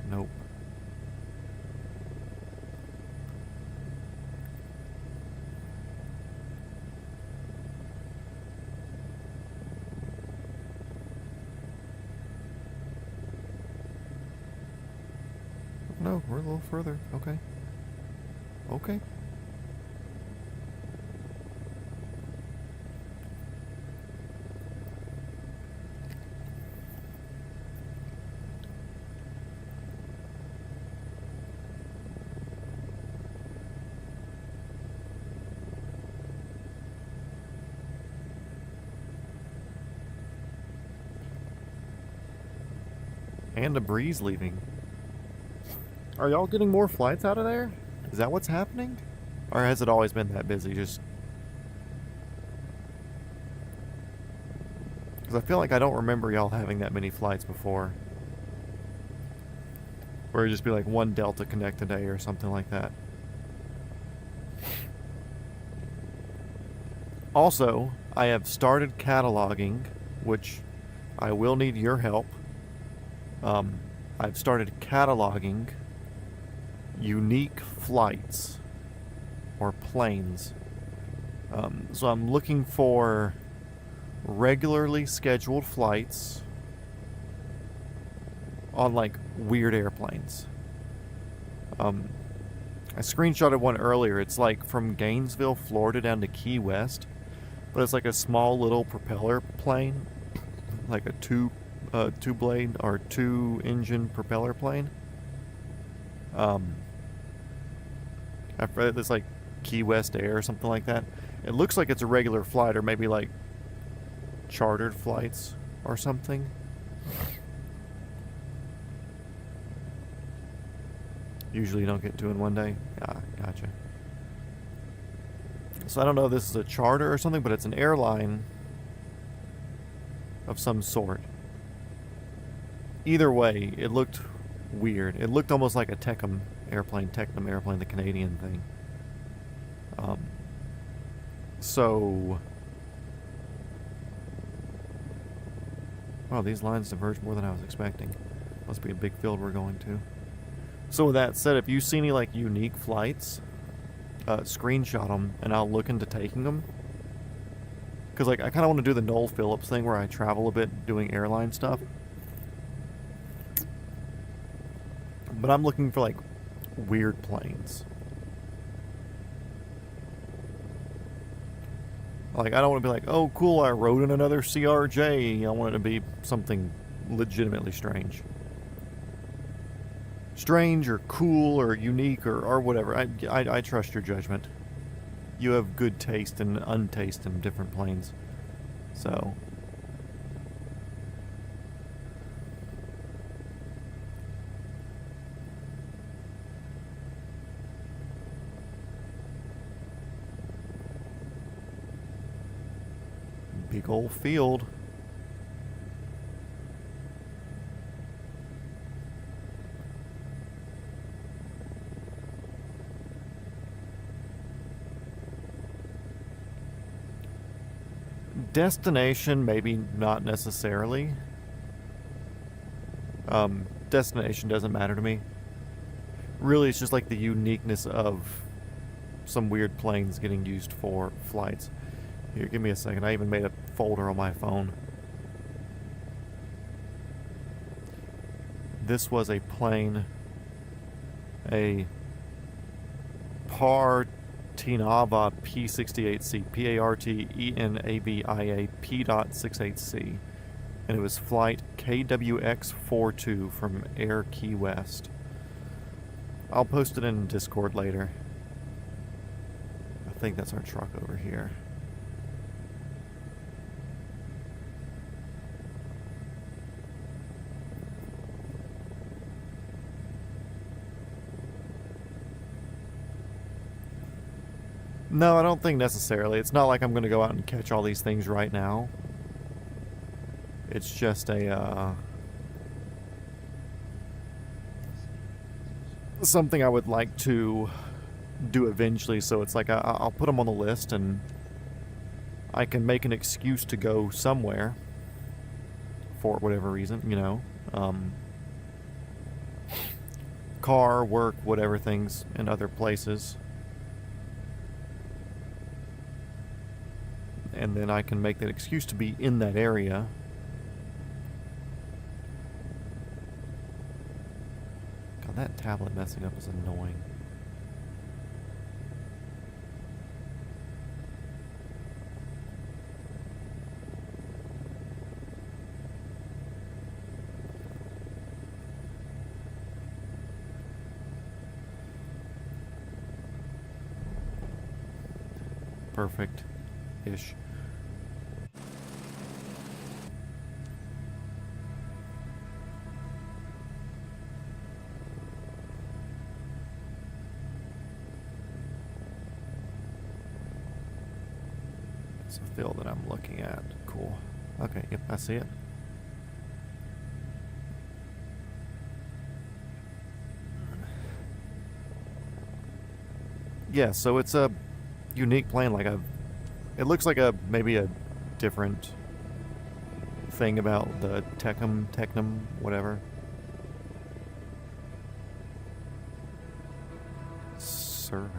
S1: Nope. No, we're a little further. Okay. Okay. And a breeze leaving. Are y'all getting more flights out of there? Is that what's happening? Or has it always been that busy? Just... because I feel like I don't remember y'all having that many flights before. Where it'd just be like one Delta Connect a day or something like that. Also, I have started cataloging, which I will need your help. I've started cataloging unique flights or planes. So I'm looking for regularly scheduled flights on like weird airplanes. I screenshotted one earlier. It's like from Gainesville, Florida down to Key West, but it's like a small little propeller plane, like a two-blade or two-engine propeller plane. I've read it's like Key West Air or something like that. It looks like it's a regular flight, or maybe like chartered flights or something. Usually you don't get two in one day. Ah, gotcha. So I don't know if this is a charter or something, but it's an airline of some sort. Either way, it looked weird. It looked almost like a Tecum airplane, the Canadian thing. So... wow, these lines diverge more than I was expecting. Must be a big field we're going to. So with that said, if you see any like unique flights, screenshot them and I'll look into taking them. Because like I kind of want to do the Noel Phillips thing where I travel a bit doing airline stuff. But I'm looking for like weird planes. Like I don't want to be like, oh cool, I rode in another CRJ. I want it to be something legitimately strange. Strange or cool or unique or whatever. I trust your judgment. You have good taste and untaste in different planes. So... big old field. Destination, maybe not necessarily. Destination doesn't matter to me. Really, it's just like the uniqueness of some weird planes getting used for flights. Here, give me a second. I even made a folder on my phone. This was a plane, a Partenava P68C, P-A-R-T-E-N-A-V-I-A P.68C, and it was flight KWX42 from Air Key West. I'll post it in Discord later. I think that's our truck over here. No, I don't think necessarily. It's not like I'm going to go out and catch all these things right now. It's just a, something I would like to do eventually, so it's like I'll put them on the list and I can make an excuse to go somewhere for whatever reason, you know. Car, work, whatever things, in other places. And then I can make that excuse to be in that area. God, that tablet messing up is annoying. Perfect-ish. It's a field that I'm looking at. Cool. Okay, yep, I see it. Yeah, so it's a unique plane. Like it looks like maybe a different thing about the Technum, whatever. Survey.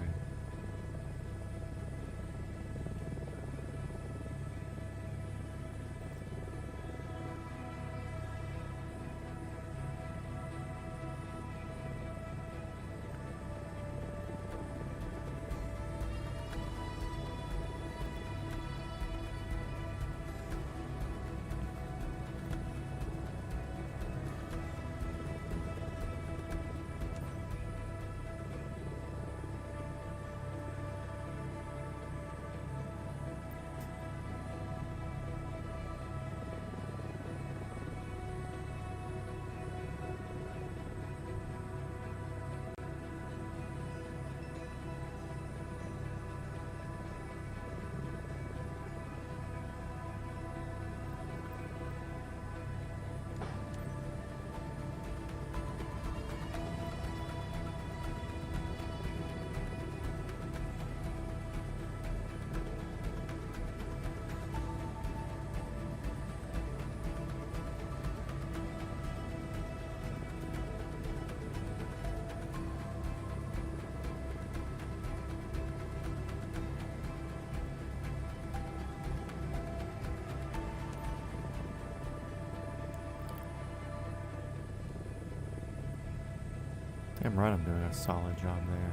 S1: Damn right I'm doing a solid job there.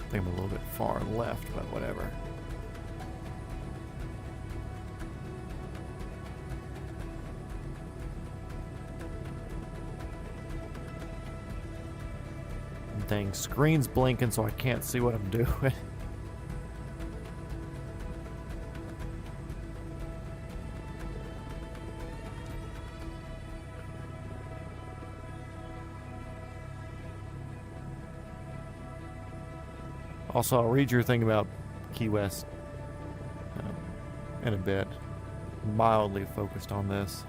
S1: I think I'm a little bit far left, but whatever. Dang, screen's blinking so I can't see what I'm doing. Also, I'll read your thing about Key West in a bit. Mildly focused on this.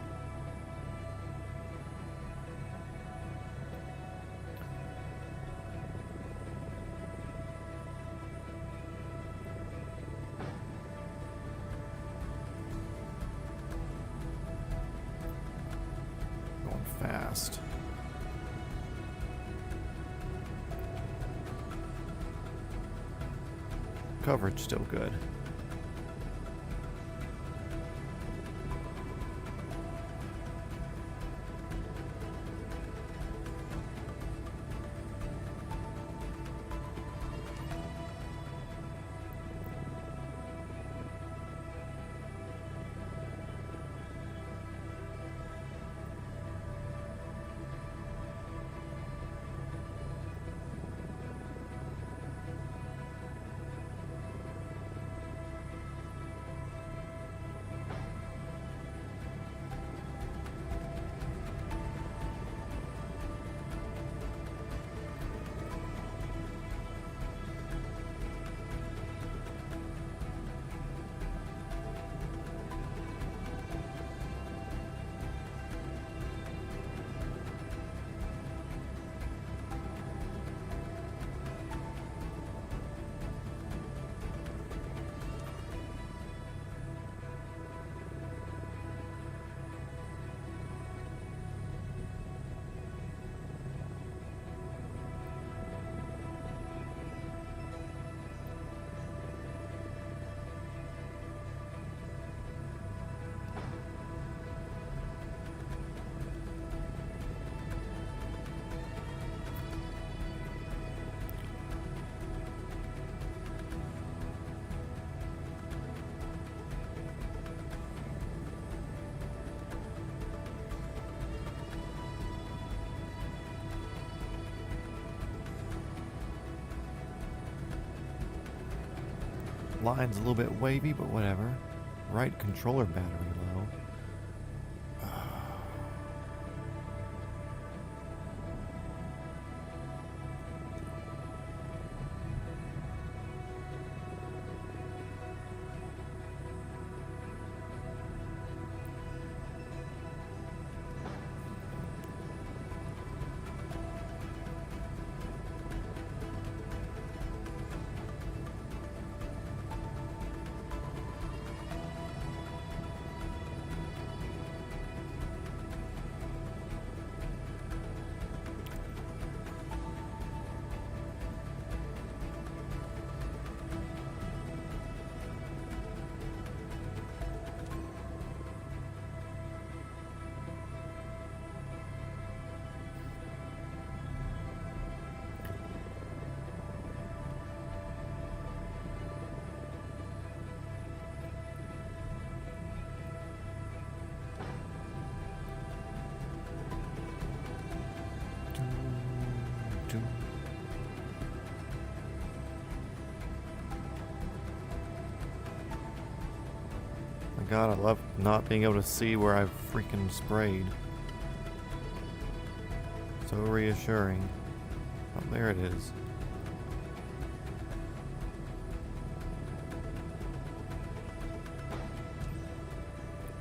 S1: Going fast. Coverage still good. Line's a little bit wavy, but whatever. Right controller battery low. God, I love not being able to see where I've freaking sprayed. So reassuring. Oh, there it is.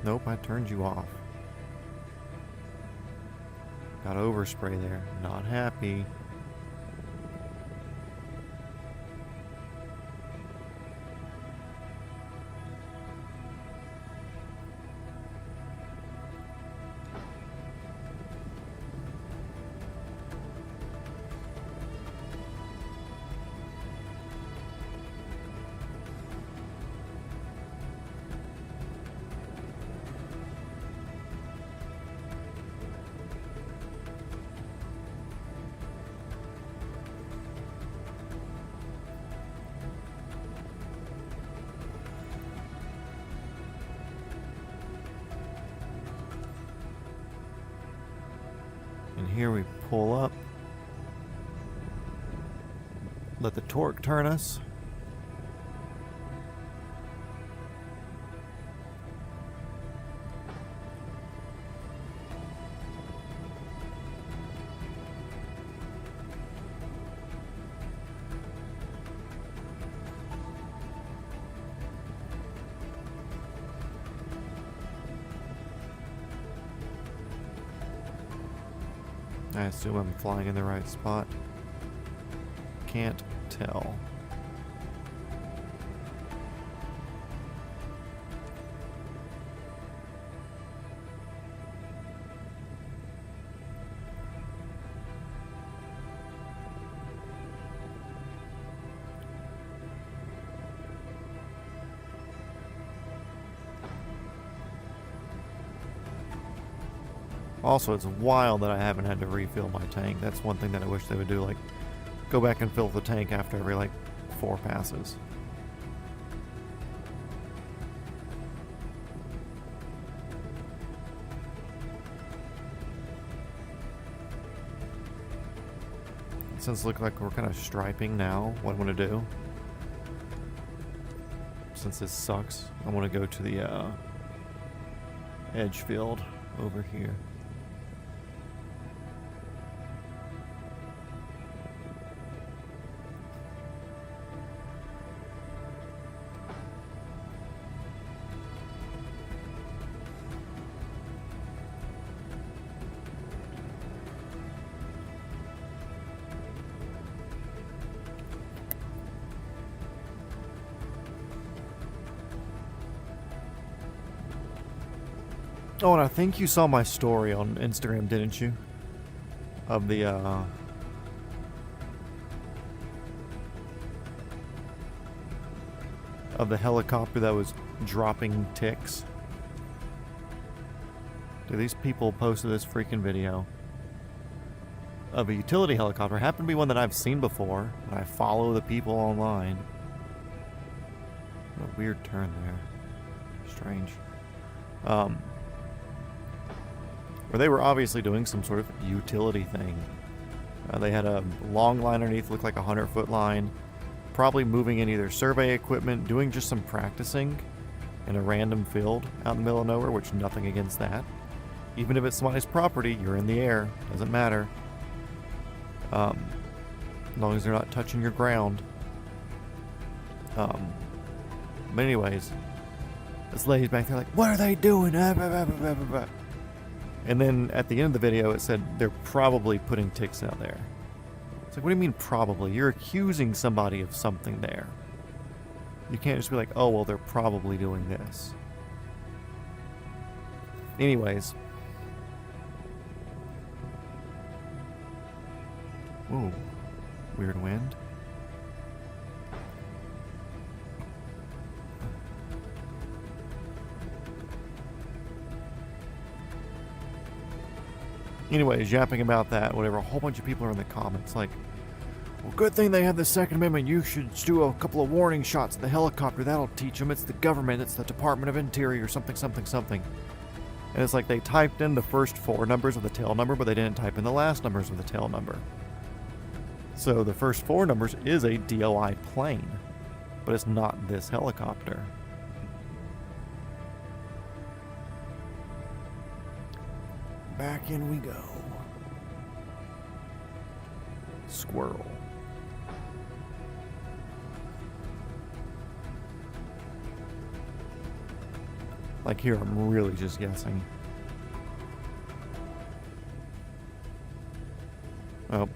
S1: Nope, I turned you off. Got overspray there. Not happy. And here we pull up. Let the torque turn us. I assume I'm flying in the right spot. Can't tell. Also, it's wild that I haven't had to refill my tank. That's one thing that I wish they would do, like, go back and fill the tank after every, like, 4 passes. Since it looks like we're kind of striping now, what I'm going to do, since this sucks, I want to go to the edge field over here. Oh, and I think you saw my story on Instagram, didn't you? Of the, helicopter that was dropping ticks. Dude, these people posted this freaking video of a utility helicopter. Happened to be one that I've seen before, and I follow the people online. What a weird turn there. Strange. Where they were obviously doing some sort of utility thing. They had a long line underneath, looked like a 100-foot line, probably moving in either survey equipment, doing just some practicing in a random field out in the middle of nowhere, which nothing against that. Even if it's somebody's property, you're in the air. Doesn't matter. As long as they're not touching your ground. But anyways, this lady's back there like, what are they doing? And then at the end of the video, it said they're probably putting ticks out there. It's like, what do you mean probably? You're accusing somebody of something there. You can't just be like, oh, well, they're probably doing this. Anyways. Ooh, weird wind. Anyways, yapping about that, whatever, a whole bunch of people are in the comments like, well, good thing they have the Second Amendment. You should do a couple of warning shots at the helicopter. That'll teach them. It's the government. It's the Department of Interior, something, something, something. And it's like they typed in the first 4 numbers of the tail number, but they didn't type in the last numbers of the tail number. So the first 4 numbers is a DOI plane, but it's not this helicopter. Back in we go. Squirrel. Like here, I'm really just guessing. Oh.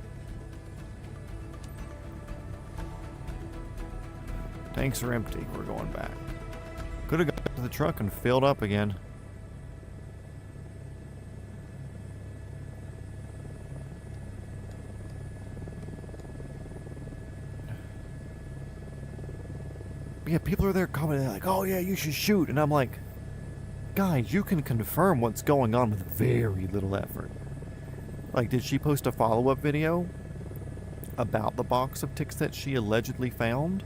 S1: Tanks are empty. We're going back. Could have got to the truck and filled up again. Yeah, people are there commenting like, oh yeah, you should shoot. And I'm like, guys, you can confirm what's going on with very little effort. Like, did she post a follow-up video about the box of ticks that she allegedly found?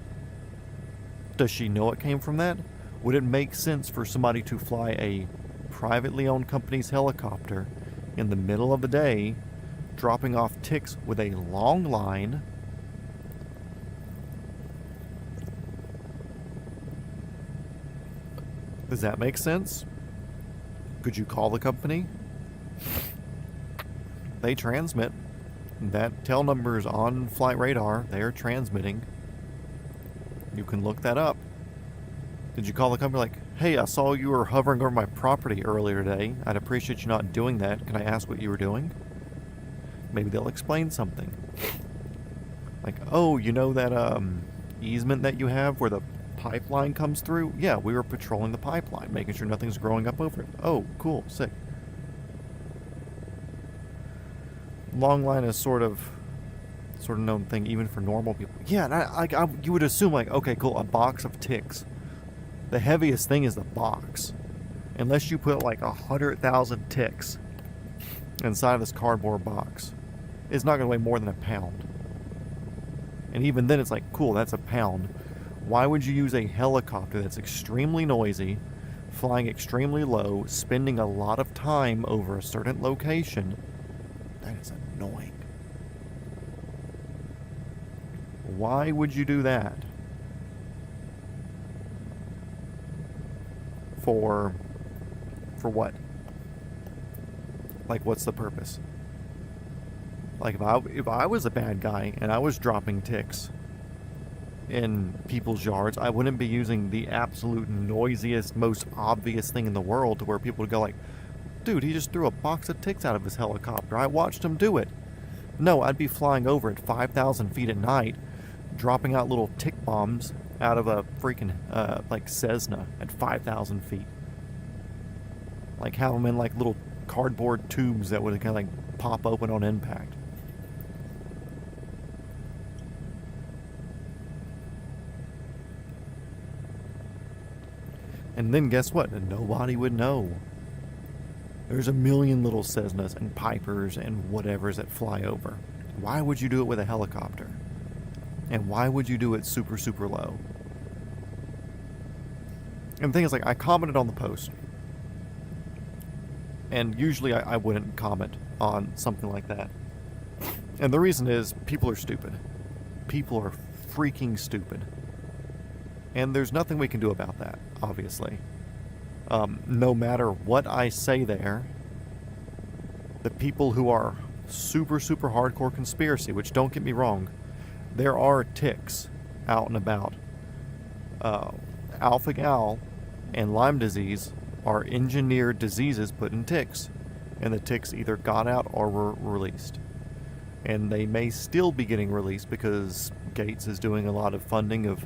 S1: Does she know it came from that? Would it make sense for somebody to fly a privately owned company's helicopter in the middle of the day, dropping off ticks with a long line? Does that make sense? Could you call the company? They transmit. That tail number is on flight radar. They are transmitting. You can look that up. Did you call the company like, hey, I saw you were hovering over my property earlier today. I'd appreciate you not doing that. Can I ask what you were doing? Maybe they'll explain something. Like, oh, you know that easement that you have where the pipeline comes through? Yeah, we were patrolling the pipeline, making sure nothing's growing up over it. Oh, cool, sick. Long line is sort of known thing even for normal people. Yeah, and you would assume like, okay, cool, a box of ticks. The heaviest thing is the box. Unless you put like 100,000 ticks inside of this cardboard box, it's not going to weigh more than a pound. And even then it's like, cool, that's a pound. Why would you use a helicopter that's extremely noisy, flying extremely low, spending a lot of time over a certain location? That is annoying. Why would you do that? For what? Like, what's the purpose? Like, if I was a bad guy and I was dropping ticks in people's yards, I wouldn't be using the absolute noisiest, most obvious thing in the world to where people would go like, dude, he just threw a box of ticks out of his helicopter. I watched him do it. No, I'd be flying over at 5,000 feet at night, dropping out little tick bombs out of a freaking, like Cessna at 5,000 feet. Like, have them in like little cardboard tubes that would kind of like pop open on impact. And then guess what? Nobody would know. There's a million little Cessnas and Pipers and whatevers that fly over. Why would you do it with a helicopter? And why would you do it super, super low? And the thing is, like, I commented on the post. And usually I wouldn't comment on something like that. And the reason is, people are stupid. People are freaking stupid. And there's nothing we can do about that, obviously. No matter what I say there, the people who are super, super hardcore conspiracy, which don't get me wrong, there are ticks out and about. Alpha-gal and Lyme disease are engineered diseases put in ticks, and the ticks either got out or were released. And they may still be getting released because Gates is doing a lot of funding of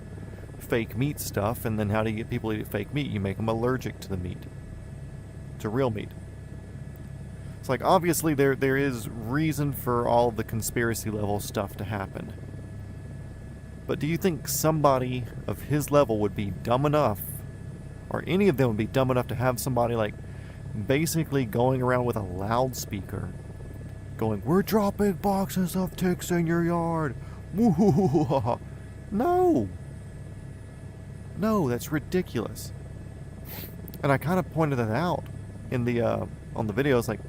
S1: fake meat stuff, and then how do you get people to eat fake meat? You make them allergic to the meat, to real meat. It's like, obviously there is reason for all the conspiracy level stuff to happen. But do you think somebody of his level would be dumb enough, or any of them would be dumb enough to have somebody like basically going around with a loudspeaker going, "We're dropping boxes of ticks in your yard"? No. No, that's ridiculous. And I kind of pointed that out in the on the video. It's like,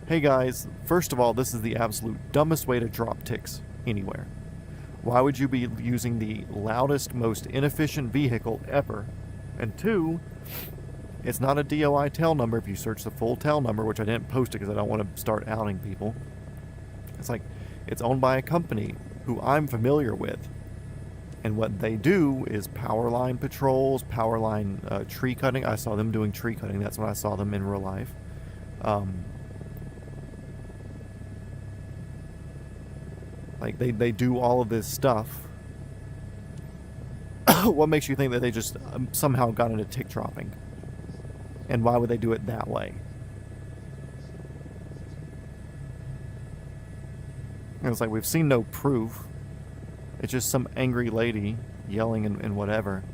S1: hey guys, first of all, this is the absolute dumbest way to drop ticks anywhere. Why would you be using the loudest, most inefficient vehicle ever? And two, it's not a DOI tail number if you search the full tail number, which I didn't post it because I don't want to start outing people. It's like, it's owned by a company who I'm familiar with. And what they do is power line patrols, power line tree cutting. I saw them doing tree cutting. That's when I saw them in real life. Like, they do all of this stuff. What makes you think that they just somehow got into tick dropping? And why would they do it that way? And it's like, we've seen no proof. It's just some angry lady yelling and whatever.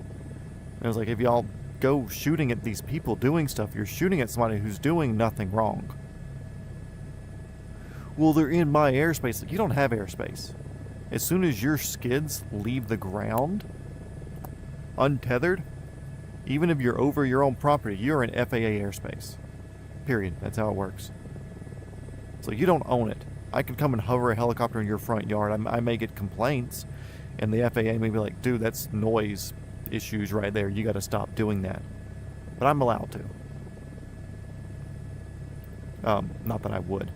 S1: And it was like, if y'all go shooting at these people doing stuff, you're shooting at somebody who's doing nothing wrong. Well, they're in my airspace. Like, you don't have airspace. As soon as your skids leave the ground, untethered, even if you're over your own property, you're in FAA airspace. Period. That's how it works. So you don't own it. I could come and hover a helicopter in your front yard. I may get complaints, and the FAA may be like, dude, that's noise issues right there. You got to stop doing that. But I'm allowed to. Not that I would.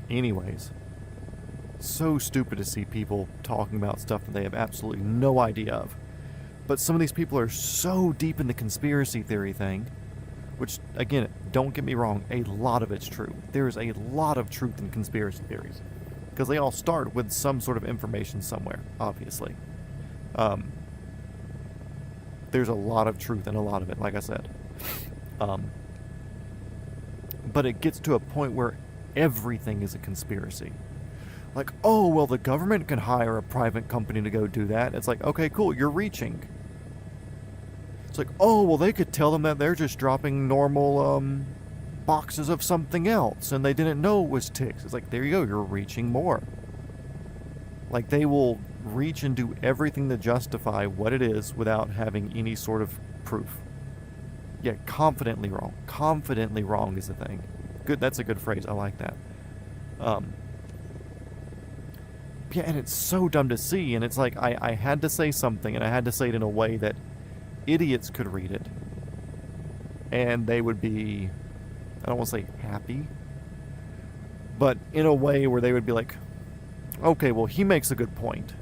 S1: Anyways, so stupid to see people talking about stuff that they have absolutely no idea of. But some of these people are so deep in the conspiracy theory thing, which, again, don't get me wrong, a lot of it's true. There is a lot of truth in conspiracy theories, because they all start with some sort of information somewhere, obviously. There's a lot of truth in a lot of it, like I said. But it gets to a point where everything is a conspiracy. Like, oh, well, the government can hire a private company to go do that. It's like, okay, cool, you're reaching. It's like, oh, well, they could tell them that they're just dropping normal boxes of something else, and they didn't know it was ticks. It's like, there you go, you're reaching more. Like, they will reach and do everything to justify what it is without having any sort of proof. Yeah, confidently wrong. Confidently wrong is the thing. Good, that's a good phrase. I like that. Yeah, and it's so dumb to see, and it's like, I had to say something, and I had to say it in a way that idiots could read it, and they would be, I don't want to say happy, but in a way where they would be like, okay, well, he makes a good point.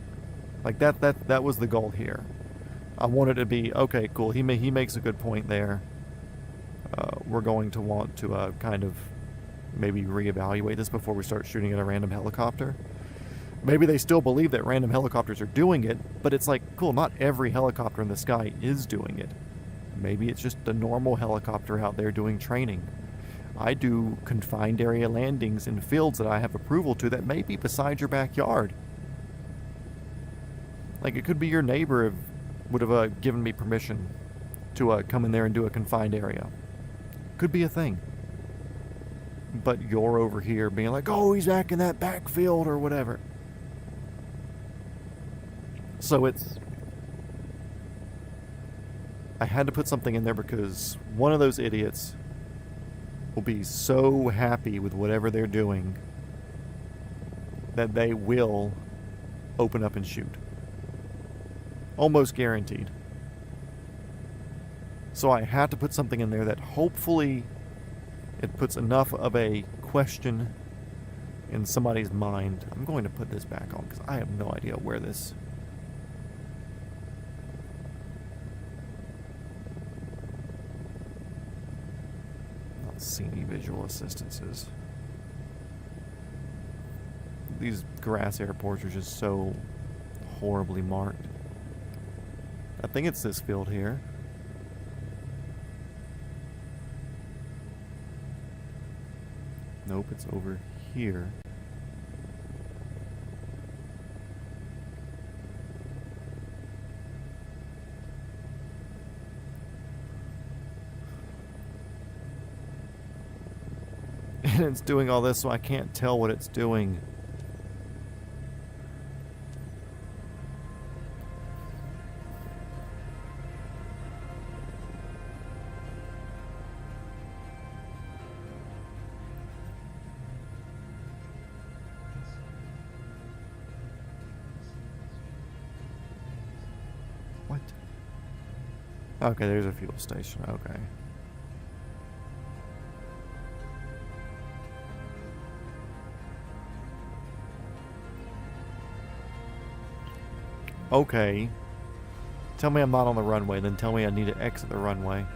S1: Like, that was the goal here. I wanted to be, okay, cool, he makes a good point there. We're going to want to kind of maybe reevaluate this before we start shooting at a random helicopter. Maybe they still believe that random helicopters are doing it, but it's like, cool, not every helicopter in the sky is doing it. Maybe it's just a normal helicopter out there doing training. I do confined area landings in fields that I have approval to that may be beside your backyard. Like, it could be your neighbor would have given me permission to come in there and do a confined area. Could be a thing. But you're over here being like, oh, he's back in that backfield or whatever. So I had to put something in there because one of those idiots will be so happy with whatever they're doing that they will open up and shoot. Almost guaranteed. So I had to put something in there that hopefully it puts enough of a question in somebody's mind. I'm going to put this back on because I have no idea where this... Not see any visual assistances. These grass airports are just so horribly marked. I think it's this field here. Nope, it's over here. And it's doing all this so I can't tell what it's doing. What? Okay, there's a fuel station. Okay. Okay. Tell me I'm not on the runway, then tell me I need to exit the runway.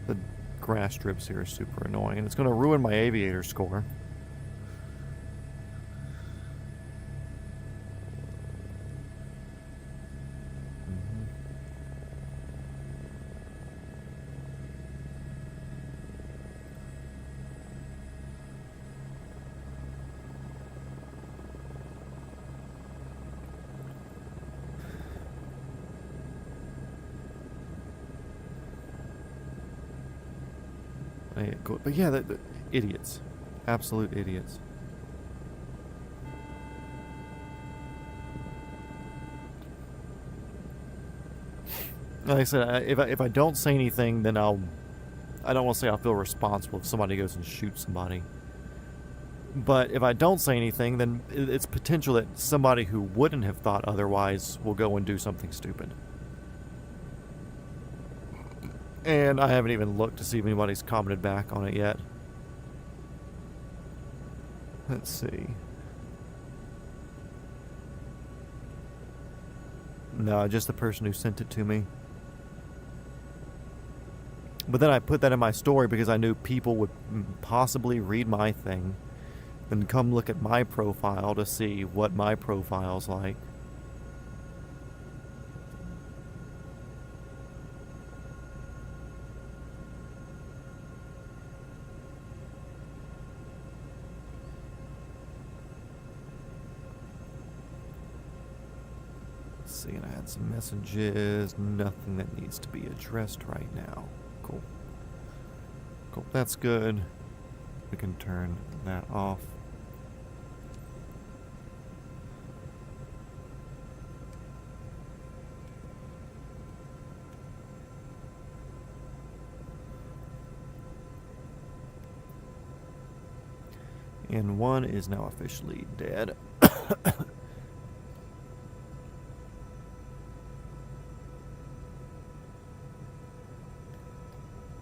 S1: The grass strips here are super annoying, and it's going to ruin my aviator score. But yeah, the idiots. Absolute idiots. Like I said, if I don't say anything, then I don't want to say I'll feel responsible if somebody goes and shoots somebody. But if I don't say anything, then it's potential that somebody who wouldn't have thought otherwise will go and do something stupid. And I haven't even looked to see if anybody's commented back on it yet. Let's see. No, just the person who sent it to me. But then I put that in my story because I knew people would possibly read my thing and come look at my profile to see what my profile's like. See, and I had some messages, nothing that needs to be addressed right now. Cool. Cool, that's good. We can turn that off. And one is now officially dead.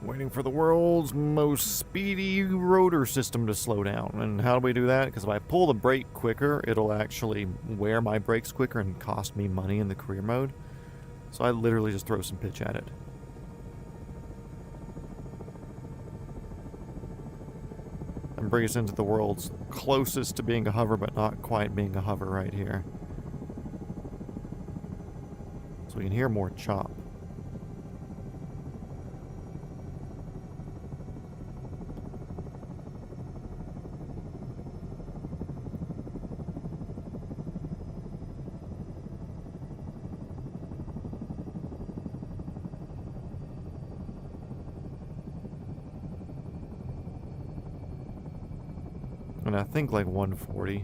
S1: Waiting for the world's most speedy rotor system to slow down. And how do we do that? Because if I pull the brake quicker, it'll actually wear my brakes quicker and cost me money in the career mode. So I literally just throw some pitch at it. And bring us into the world's closest to being a hover, but not quite being a hover right here. So we can hear more chop. And I think like 140.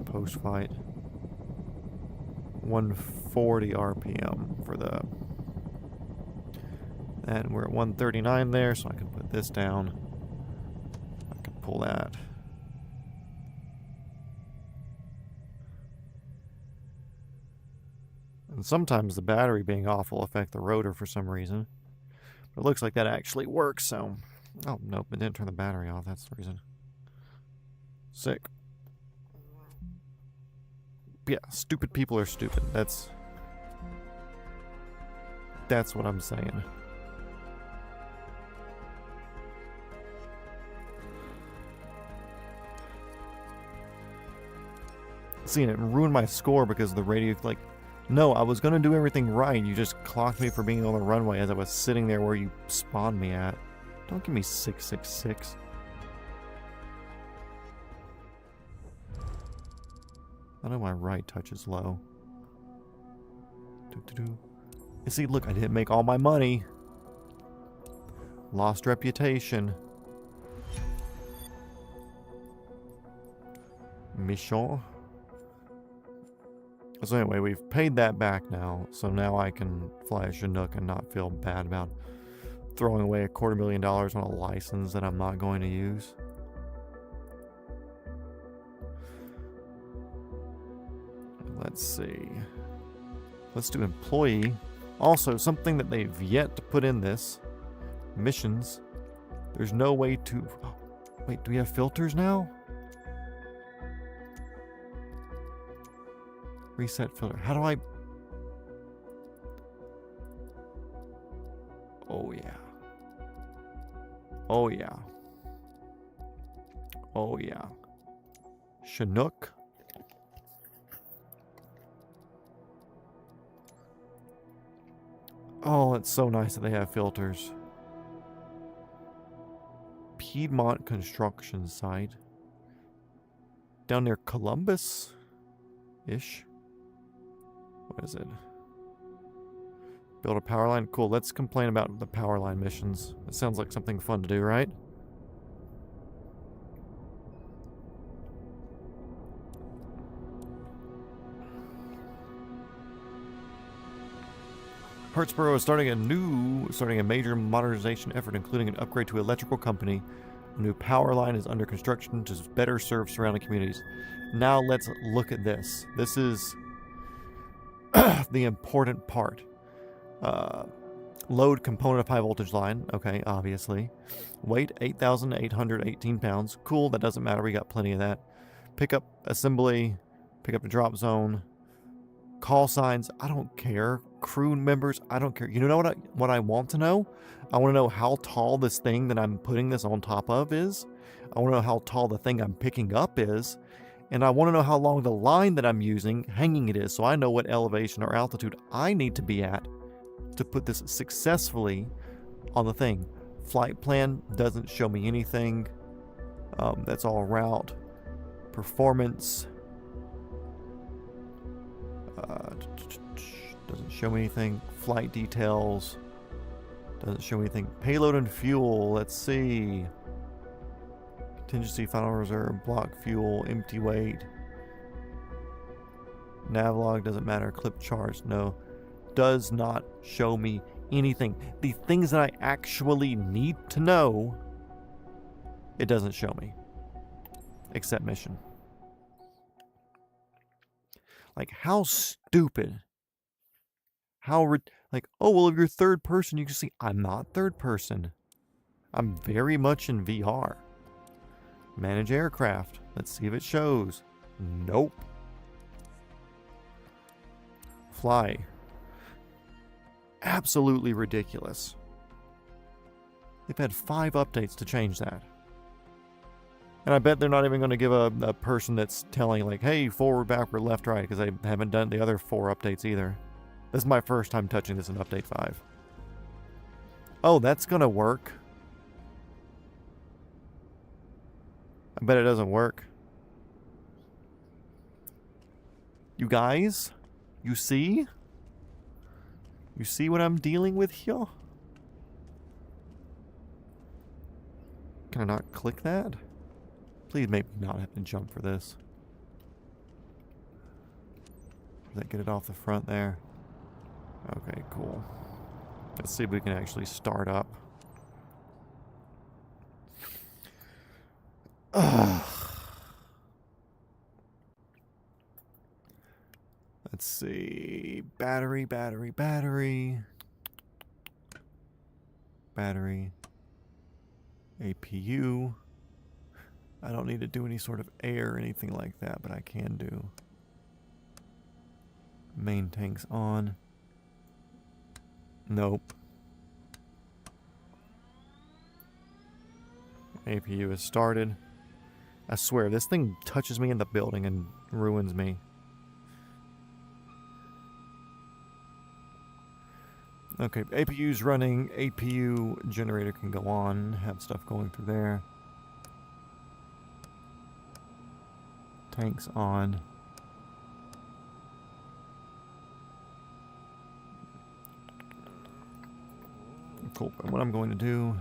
S1: Post-fight. 140 RPM for the... And we're at 139 there, so I can put this down. I can pull that. And sometimes the battery being off will affect the rotor for some reason. But it looks like that actually works, so... Oh, nope, it didn't turn the battery off, that's the reason. Sick. Yeah, stupid people are stupid. That's what I'm saying. See, it ruined my score because of the radio, like... No, I was gonna do everything right. You just clocked me for being on the runway as I was sitting there where you spawned me at. Don't give me 666. I know my right touch is low. You see, look, I didn't make all my money. Lost reputation. Mission. So anyway, we've paid that back now, so now I can fly a Chinook and not feel bad about throwing away $250,000 on a license that I'm not going to use. Let's see. Let's do employee. Also, something that they've yet to put in this. Missions. There's no way to... Wait, do we have filters now? Reset filter. How do I... Oh, yeah. Oh, yeah. Oh, yeah. Chinook. Oh, it's so nice that they have filters. Piedmont construction site. Down near Columbus-ish. What is it? Build a power line? Cool, let's complain about the power line missions. It sounds like something fun to do, right? Hartsboro is starting a major modernization effort, including an upgrade to electrical company. A new power line is under construction to better serve surrounding communities. Now let's look at this. This is the important part. Load component of high voltage line. Okay, obviously. Weight 8,818 pounds. Cool, that doesn't matter. We got plenty of that. Pickup assembly. Pick up the drop zone. Call signs. I don't care. Crew members. I don't care. You know what I want to know? I want to know how tall this thing that I'm putting this on top of is. I want to know how tall the thing I'm picking up is. And I want to know how long the line that I'm using, hanging it is, so I know what elevation or altitude I need to be at to put this successfully on the thing. Flight plan doesn't show me anything. That's all route. Performance. Doesn't show me anything. Flight details. Doesn't show me anything. Payload and fuel. Let's see. Contingency, final reserve, block fuel, empty weight. Navlog doesn't matter. Clip charts, no. Does not show me anything. The things that I actually need to know, it doesn't show me. Except mission. Like, how stupid. How, like, oh, well, if you're third person, you can see, I'm not third person. I'm very much in VR. Manage aircraft. Let's see if it shows. Nope. Fly. Absolutely ridiculous. They've had 5 updates to change that. And I bet they're not even going to give a person that's telling, like, hey, forward, backward, left, right, because they haven't done the other 4 updates either. This is my first time touching this in Update 5. Oh, that's going to work. I bet it doesn't work. You guys? You see? You see what I'm dealing with here? Can I not click that? Please maybe not have to jump for this. Does that get it off the front there? Okay, cool. Let's see if we can actually start up. Ugh. Let's see. Battery. APU. I don't need to do any sort of air or anything like that, but I can do. Main tank's on. Nope. APU is started. I swear, this thing touches me in the building and ruins me. Okay, APU's running. APU generator can go on. Have stuff going through there. Tank's on. Cool. And what I'm going to do...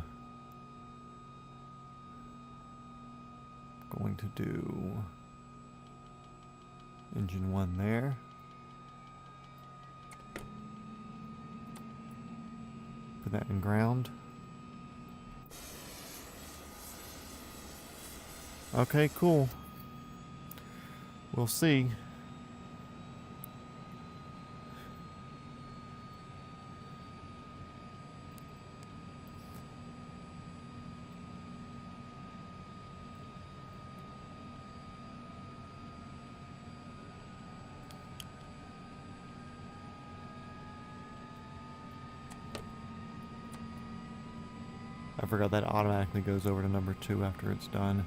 S1: going to do... engine 1 there. Put that in ground. Okay, cool. We'll see. I forgot that automatically goes over to number 2 after it's done.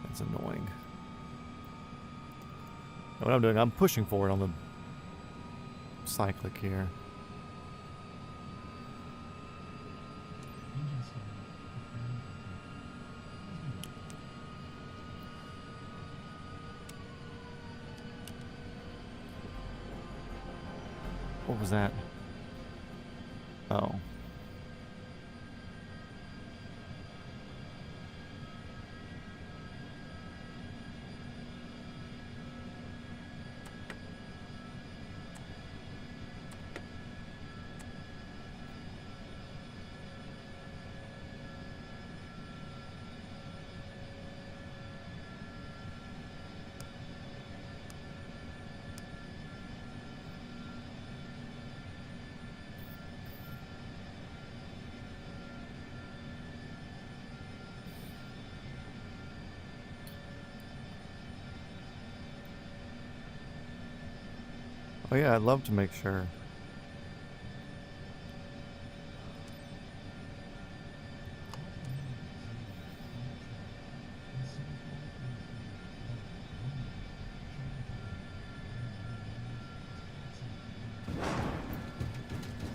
S1: That's annoying. What I'm doing, I'm pushing forward on the cyclic here. What was that? Oh. Oh yeah, I'd love to make sure.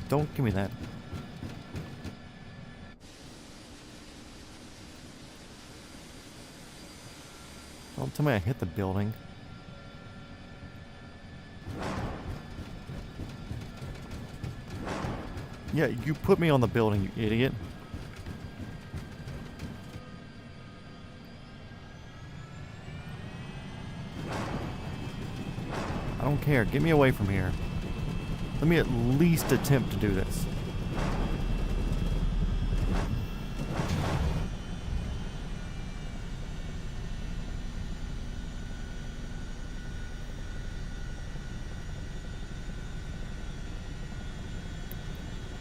S1: Don't give me that. Don't tell me I hit the building. Yeah, you put me on the building, you idiot. I don't care. Get me away from here. Let me at least attempt to do this.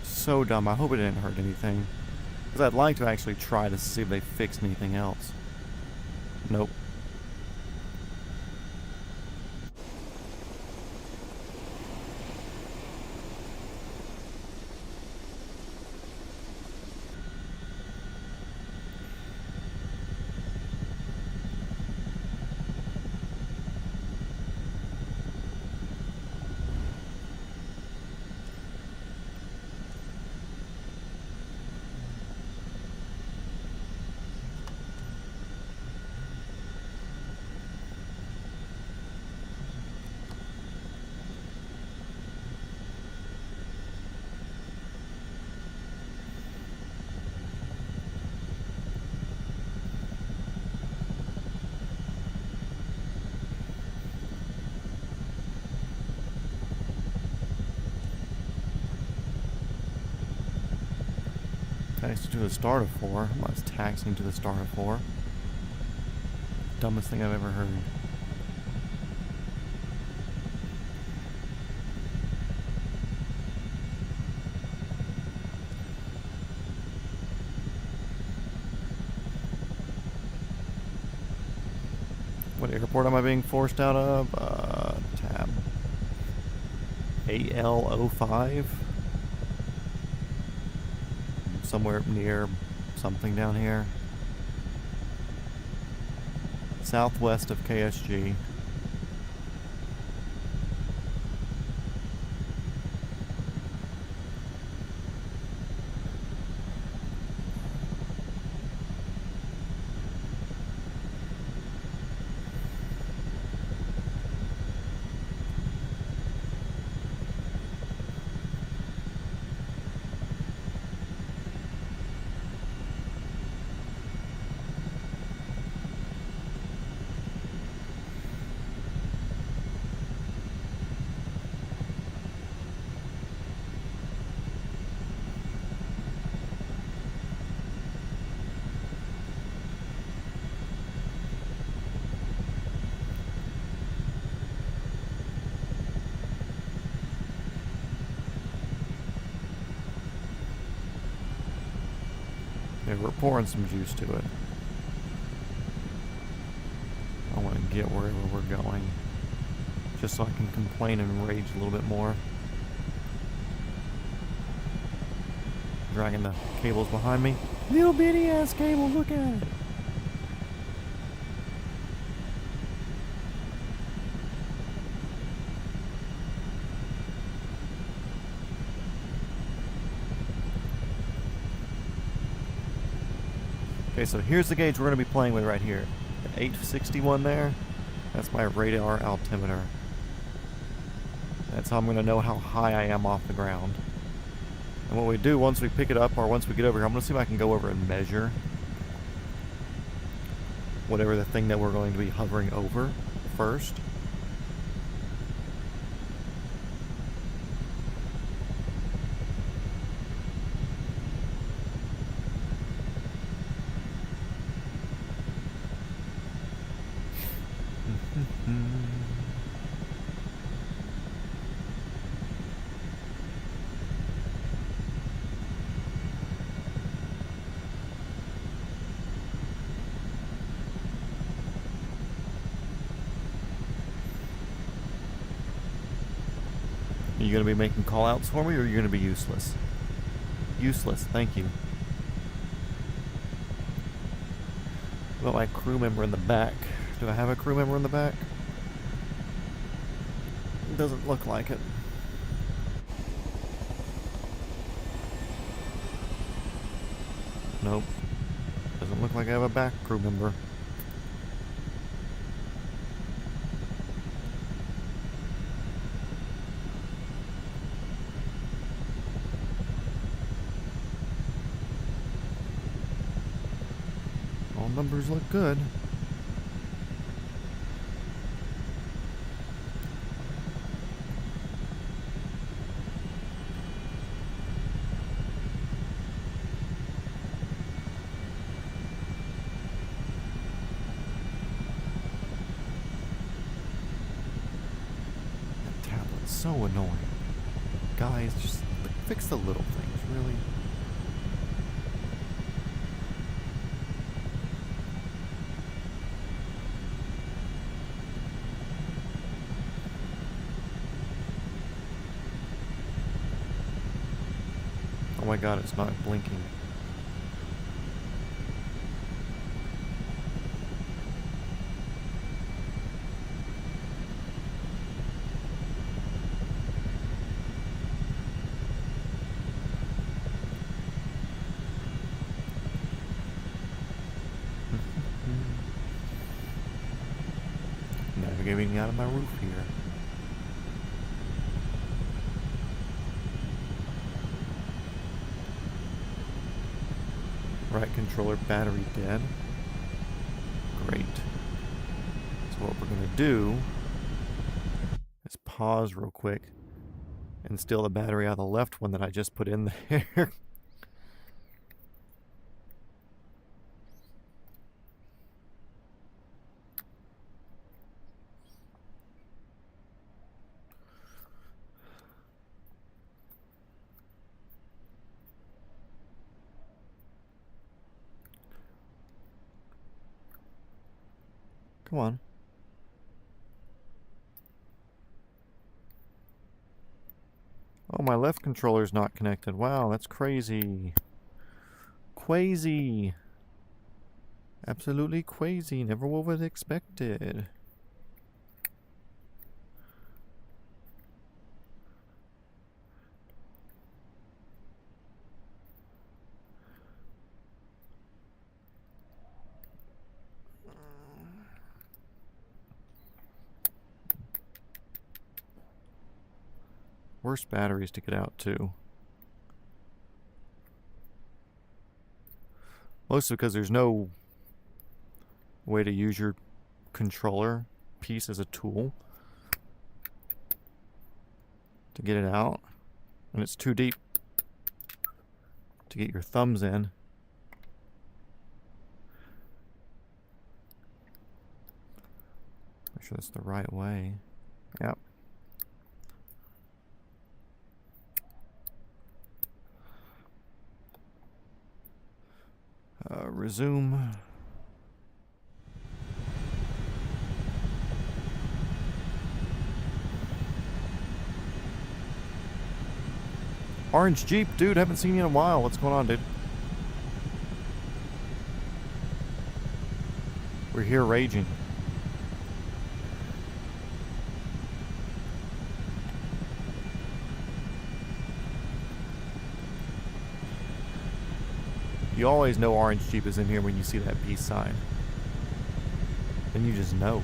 S1: So dumb. I hope it didn't hurt anything. Because I'd like to actually try to see if they fixed anything else. Nope. Taxing to the start of 4. What's taxing to the start of 4? Dumbest thing I've ever heard. What airport am I being forced out of? Tab. AL05? Somewhere near something down here. Southwest of KSG. Yeah, we're pouring some juice to it. I want to get wherever we're going, just so I can complain and rage a little bit more. Dragging the cables behind me. Little bitty ass cable, look at it. Okay, so here's the gauge we're going to be playing with right here. The 861 there, that's my radar altimeter. That's how I'm going to know how high I am off the ground. And what we do once we pick it up, or once we get over here, I'm going to see if I can go over and measure whatever the thing that we're going to be hovering over first. Are you going to be making call-outs for me, or are you going to be useless? Useless, thank you. What about my crew member in the back? Do I have a crew member in the back? It doesn't look like it. Nope. Doesn't look like I have a back crew member. All numbers look good. So annoying. Guys, just fix the little things, really. Oh my god, it's not blinking. Navigating out of my roof here. Right controller battery dead. Great. So what we're going to do is pause real quick and steal the battery out of the left one that I just put in there. Come on. Oh, my left controller's not connected. Wow, that's crazy. Crazy. Absolutely crazy. Never what was expected. Worse batteries to get out, too. Mostly because there's no way to use your controller piece as a tool to get it out. And it's too deep to get your thumbs in. Make sure that's the right way. Yep. Resume. Orange Jeep, dude, haven't seen you in a while. What's going on, dude? We're here raging. You always know Orange Jeep is in here when you see that peace sign. And you just know.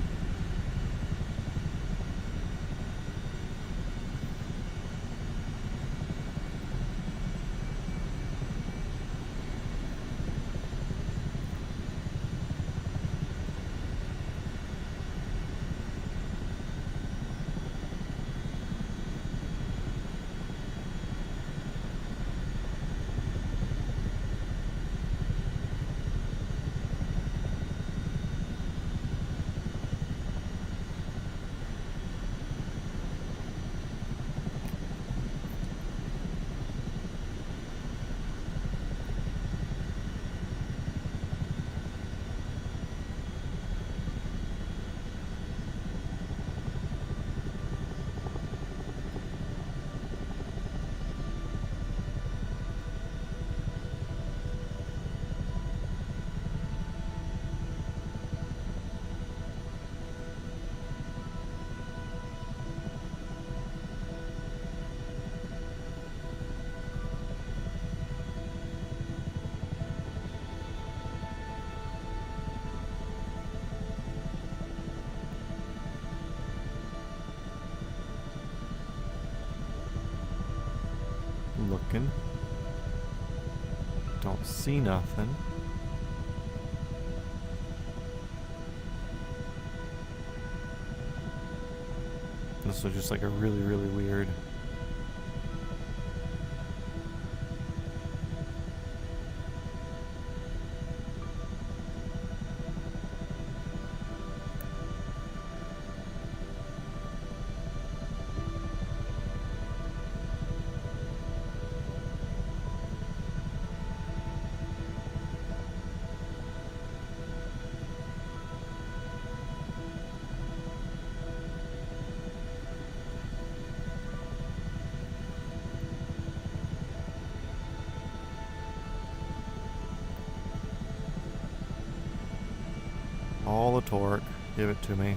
S1: Looking. Don't see nothing. This was just like a really, really weird. All the torque. Give it to me.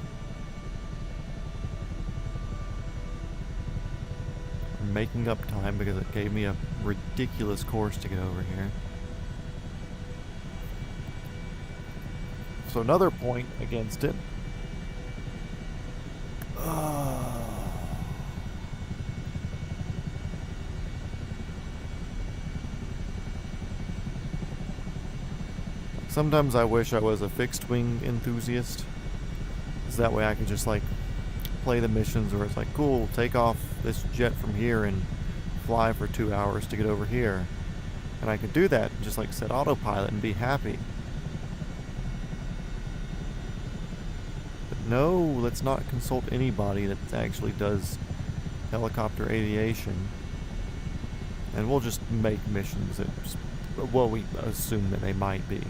S1: I'm making up time because it gave me a ridiculous course to get over here. So another point against it. Sometimes I wish I was a fixed wing enthusiast, so that way I could just like play the missions where it's like, cool, take off this jet from here and fly for 2 hours to get over here. And I could do that and just like set autopilot and be happy. But no, let's not consult anybody that actually does helicopter aviation. And we'll just make missions that, well, we assume that they might be.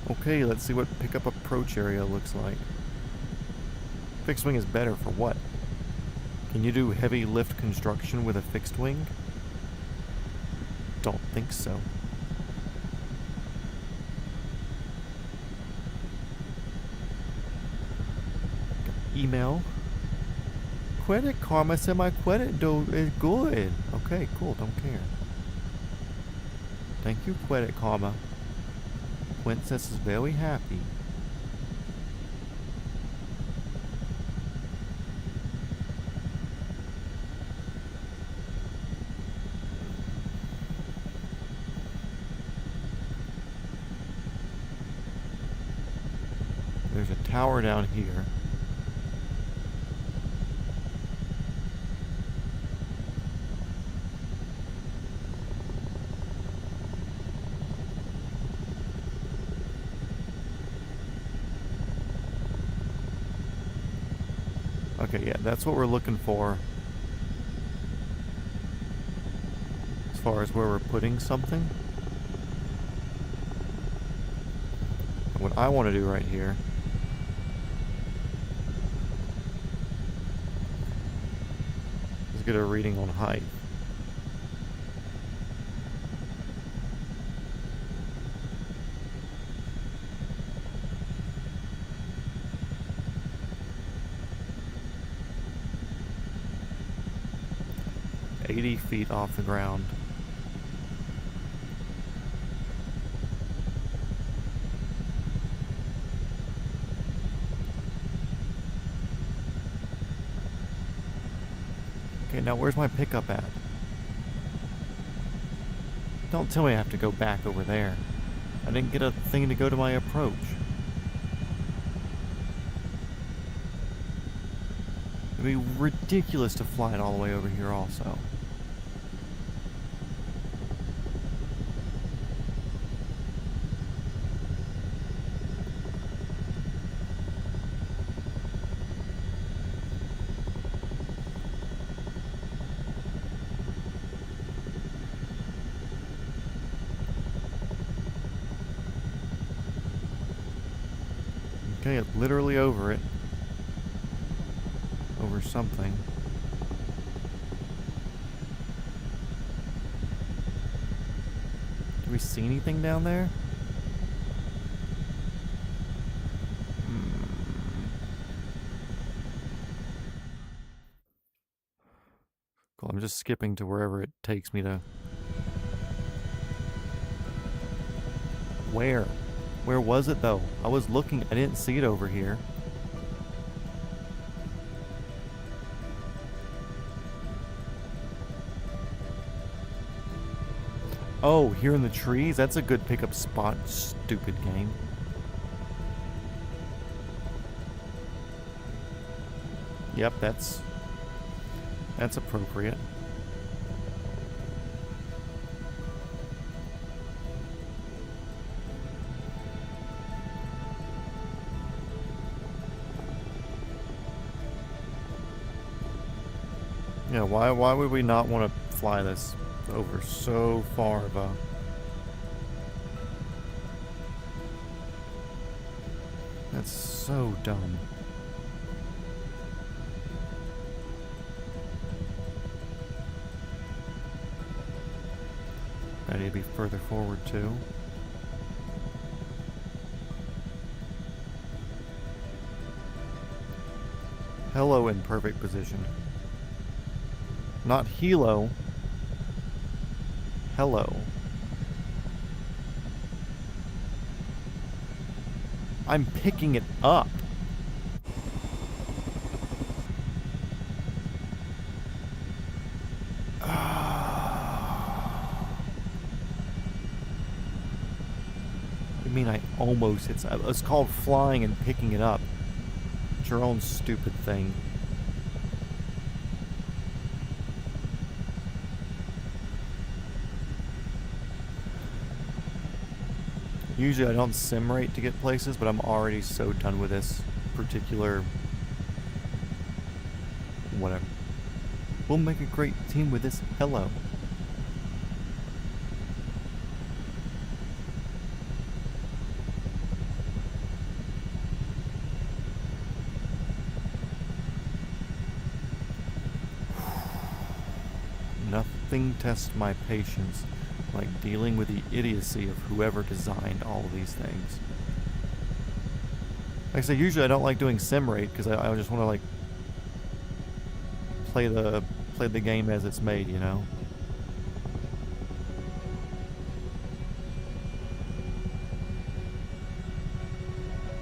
S1: Okay, let's see what pickup approach area looks like. Fixed wing is better for what? Can you do heavy lift construction with a fixed wing? Don't think so. Email. Credit karma said my credit is good. Okay, cool, don't care. Thank you, credit karma. Princess is very happy. There's a tower down here. Okay, yeah, that's what we're looking for. As far as where we're putting something. And what I want to do right here is get a reading on height. Feet off the ground. Okay, now where's my pickup at? Don't tell me I have to go back over there. I didn't get a thing to go to my approach. It'd be ridiculous to fly it all the way over here also. Okay, literally over it. Over something. Do we see anything down there? Cool, I'm just skipping to wherever it takes me to. Where? Where was it though? I was looking, I didn't see it over here. Oh, here in the trees? That's a good pickup spot, stupid game. Yep, that's appropriate. Yeah, why would we not want to fly this over so far of a... That's so dumb. I need to be further forward too. Hello in perfect position. Not helo. Hello. I'm picking it up. I mean, I almost... It's called flying and picking it up. It's your own stupid thing. Usually I don't sim rate to get places, but I'm already so done with this particular... whatever. We'll make a great team with this. Hello. nothing tests my patience like dealing with the idiocy of whoever designed all of these things. Like I say, usually I don't like doing sim rate because I just want to like play the game as it's made, you know.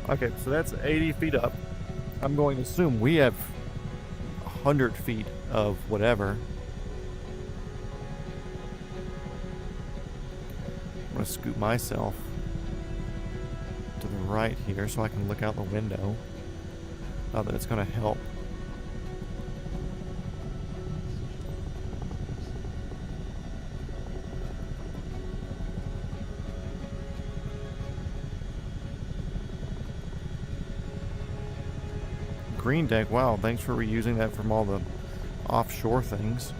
S1: Okay, so that's 80 feet up. I'm going to assume we have 100 feet of whatever. I'm going to scoot myself to the right here so I can look out the window. Not that it's going to help. Green deck, wow, thanks for reusing that from all the offshore things.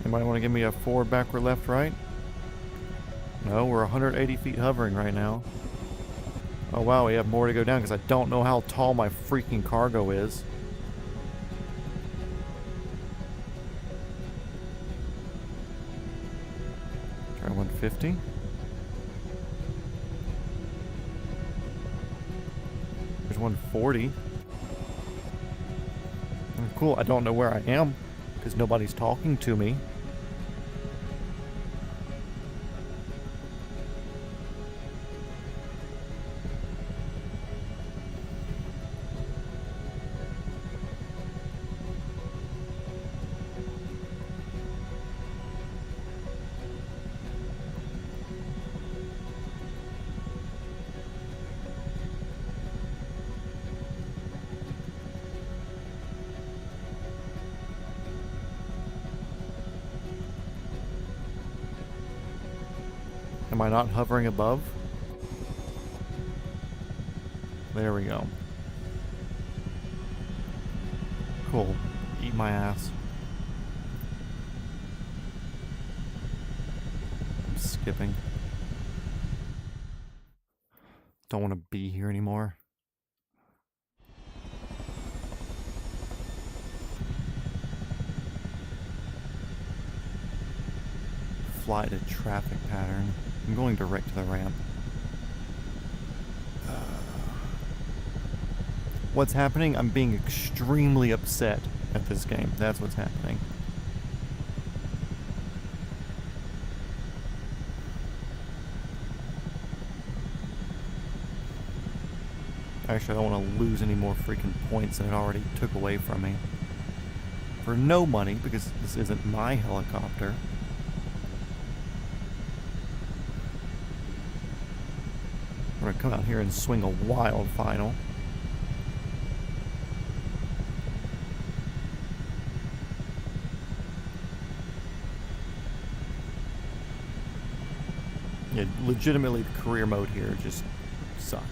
S1: Anybody want to give me a forward, backward, left, right? No, we're 180 feet hovering right now. Oh wow, we have more to go down because I don't know how tall my freaking cargo is. Try 150. There's 140. Cool, I don't know where I am because nobody's talking to me. Am I not hovering above? There we go. Cool. Eat my ass. I'm skipping. Don't want to be here anymore. Fly to traffic pattern. I'm going direct to the ramp. What's happening? I'm being extremely upset at this game. That's what's happening. Actually, I don't want to lose any more freaking points than it already took away from me. For no money, because this isn't my helicopter. I'm going to come out here and swing a wild final. Yeah, legitimately the career mode here just sucks.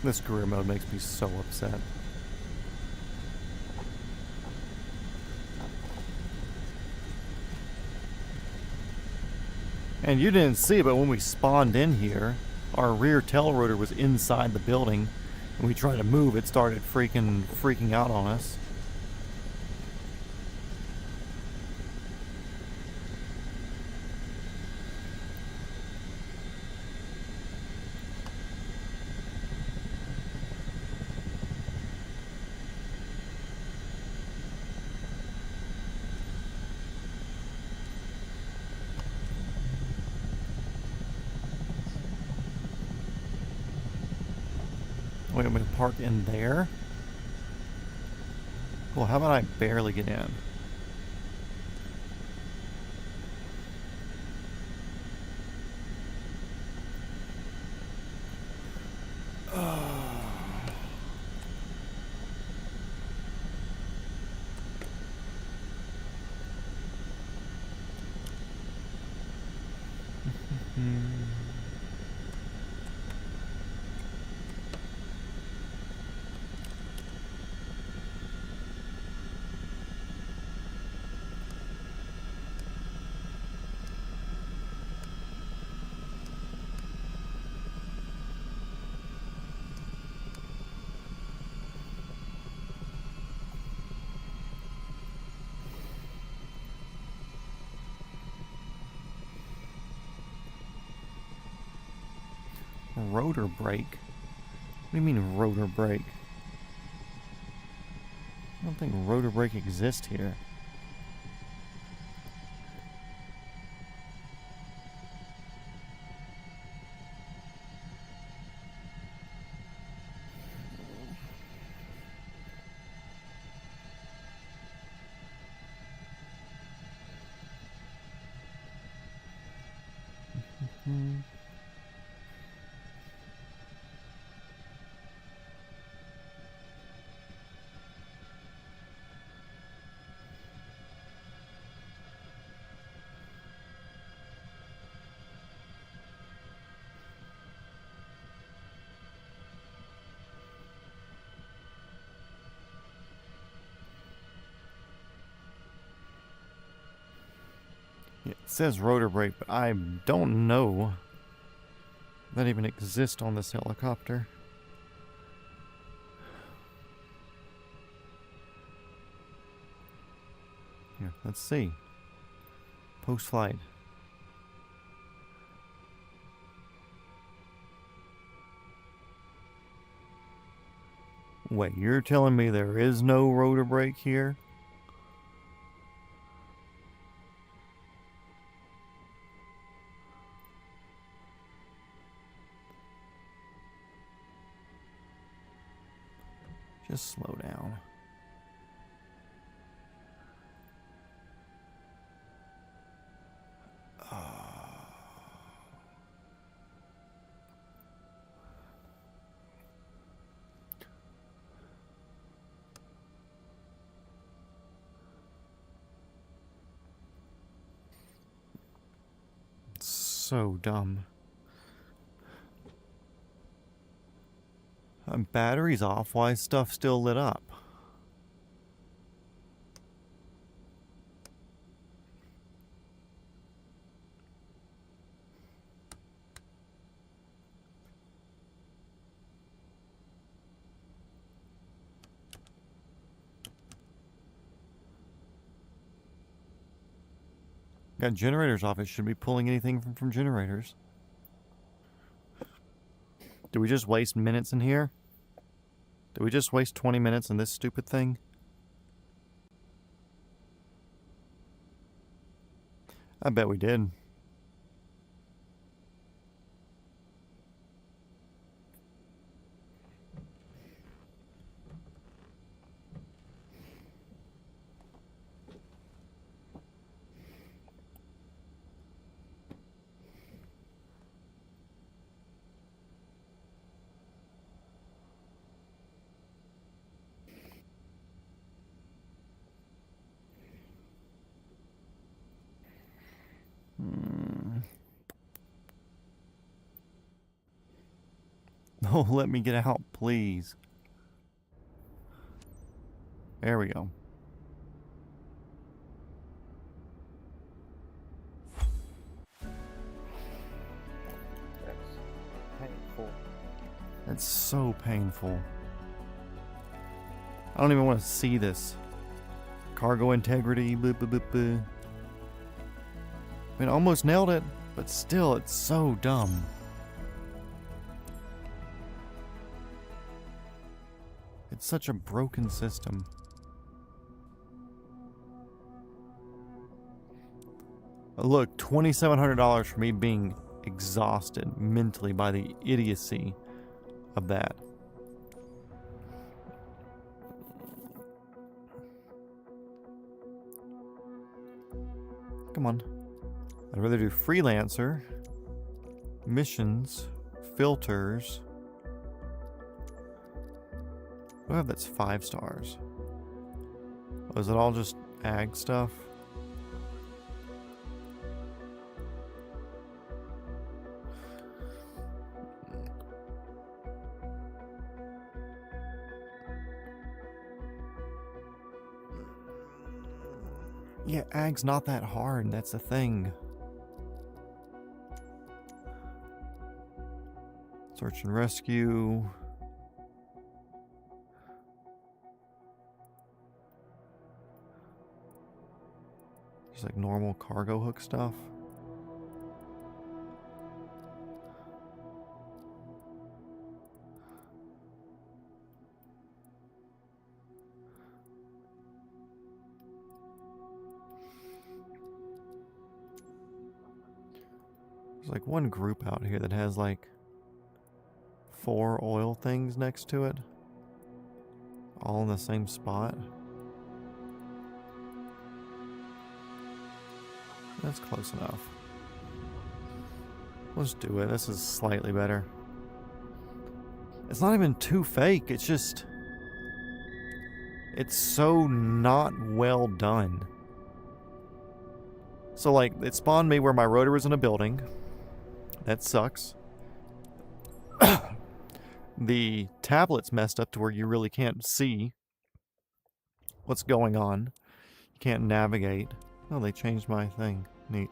S1: This career mode makes me so upset. And you didn't see it, but when we spawned in here, our rear tail rotor was inside the building. And we tried to move, it started freaking out on us. Wait, I'm gonna park in there? Well, how about I barely get in? Rotor brake? What do you mean rotor brake? I don't think rotor brake exists here. It says rotor brake, but I don't know that even exists on this helicopter. Here, let's see. Post-flight. Wait, you're telling me there is no rotor brake here? Just slow down. So dumb. Battery's off. Why is stuff still lit up? Got generators off. It should be pulling anything from generators. Did we just waste minutes in here? Did we just waste 20 minutes in this stupid thing? I bet we did. Oh, let me get out, please. There we go. That's so painful. I don't even want to see this. Cargo integrity, blah, blah, blah, blah. I mean, almost nailed it, but still, it's so dumb. It's such a broken system. Look, $2,700 for me being exhausted mentally by the idiocy of that. Come on. I'd rather do freelancer, missions, filters. What do I have that's 5 stars? Oh, is it all just ag stuff? Yeah, ag's not that hard, that's the thing. Search and rescue. Just like normal cargo hook stuff. There's like one group out here that has like 4 oil things next to it. All in the same spot. That's close enough. Let's do it. This is slightly better. It's not even too fake. It's just... it's so not well done. So like, it spawned me where my rotor was in a building. That sucks. The tablet's messed up to where you really can't see what's going on. You can't navigate. Oh, they changed my thing. Neat.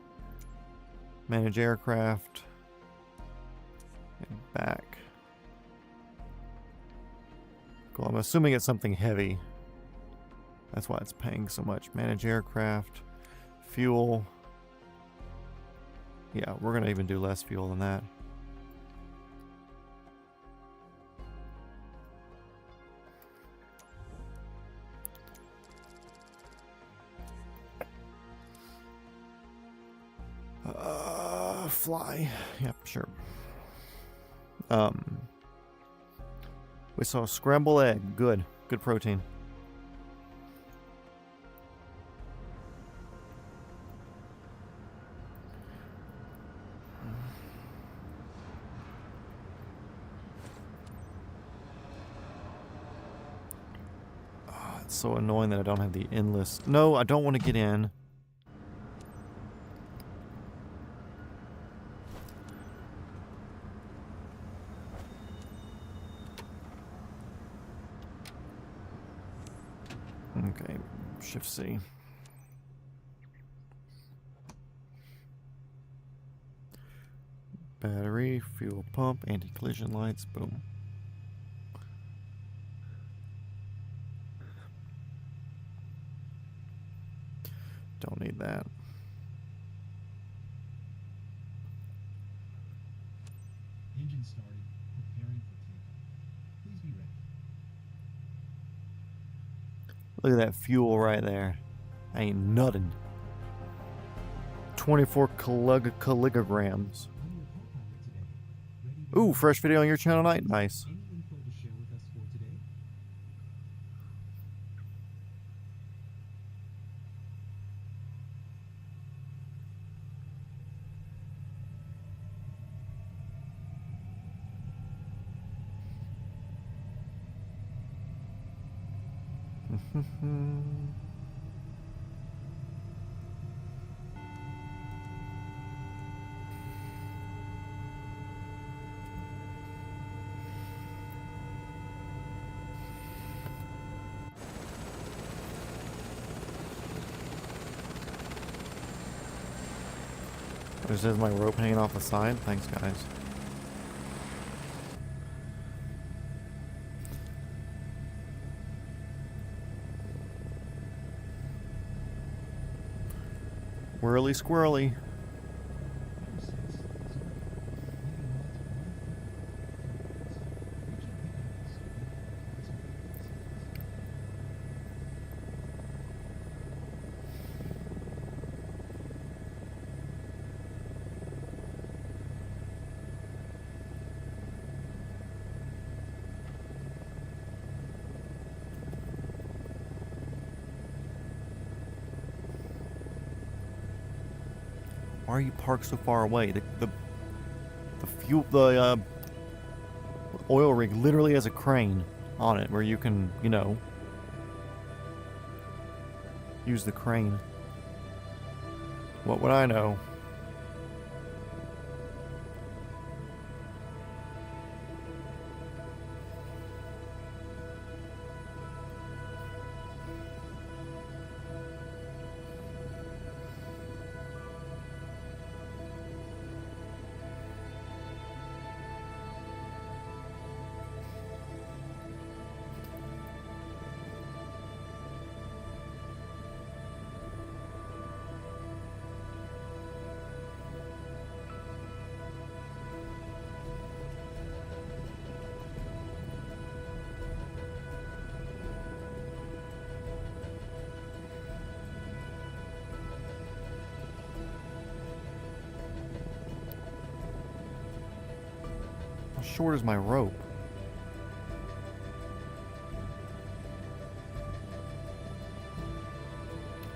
S1: Manage aircraft. And back. Cool. I'm assuming it's something heavy. That's why it's paying so much. Manage aircraft. Fuel. Yeah, we're going to even do less fuel than that. Fly. Yep, sure. We saw scrambled egg. Good. Good protein. Oh, it's so annoying that I don't have the endless. No, I don't want to get in. Okay, Shift C. Battery, fuel pump, anti-collision lights, boom. Don't need that.
S2: Engine started, preparing for takeoff. Please be ready.
S1: Look at that fuel right there. Ain't nothing. 24 kilograms. Ooh, fresh video on your channel tonight? Nice.
S2: Any info to share with us for today?
S1: There's my rope hanging off the side. Thanks, guys. Squirrely, squirrely. Why are you parked so far away? The oil rig literally has a crane on it where you can, you know, use the crane. What would I know? How short is my rope?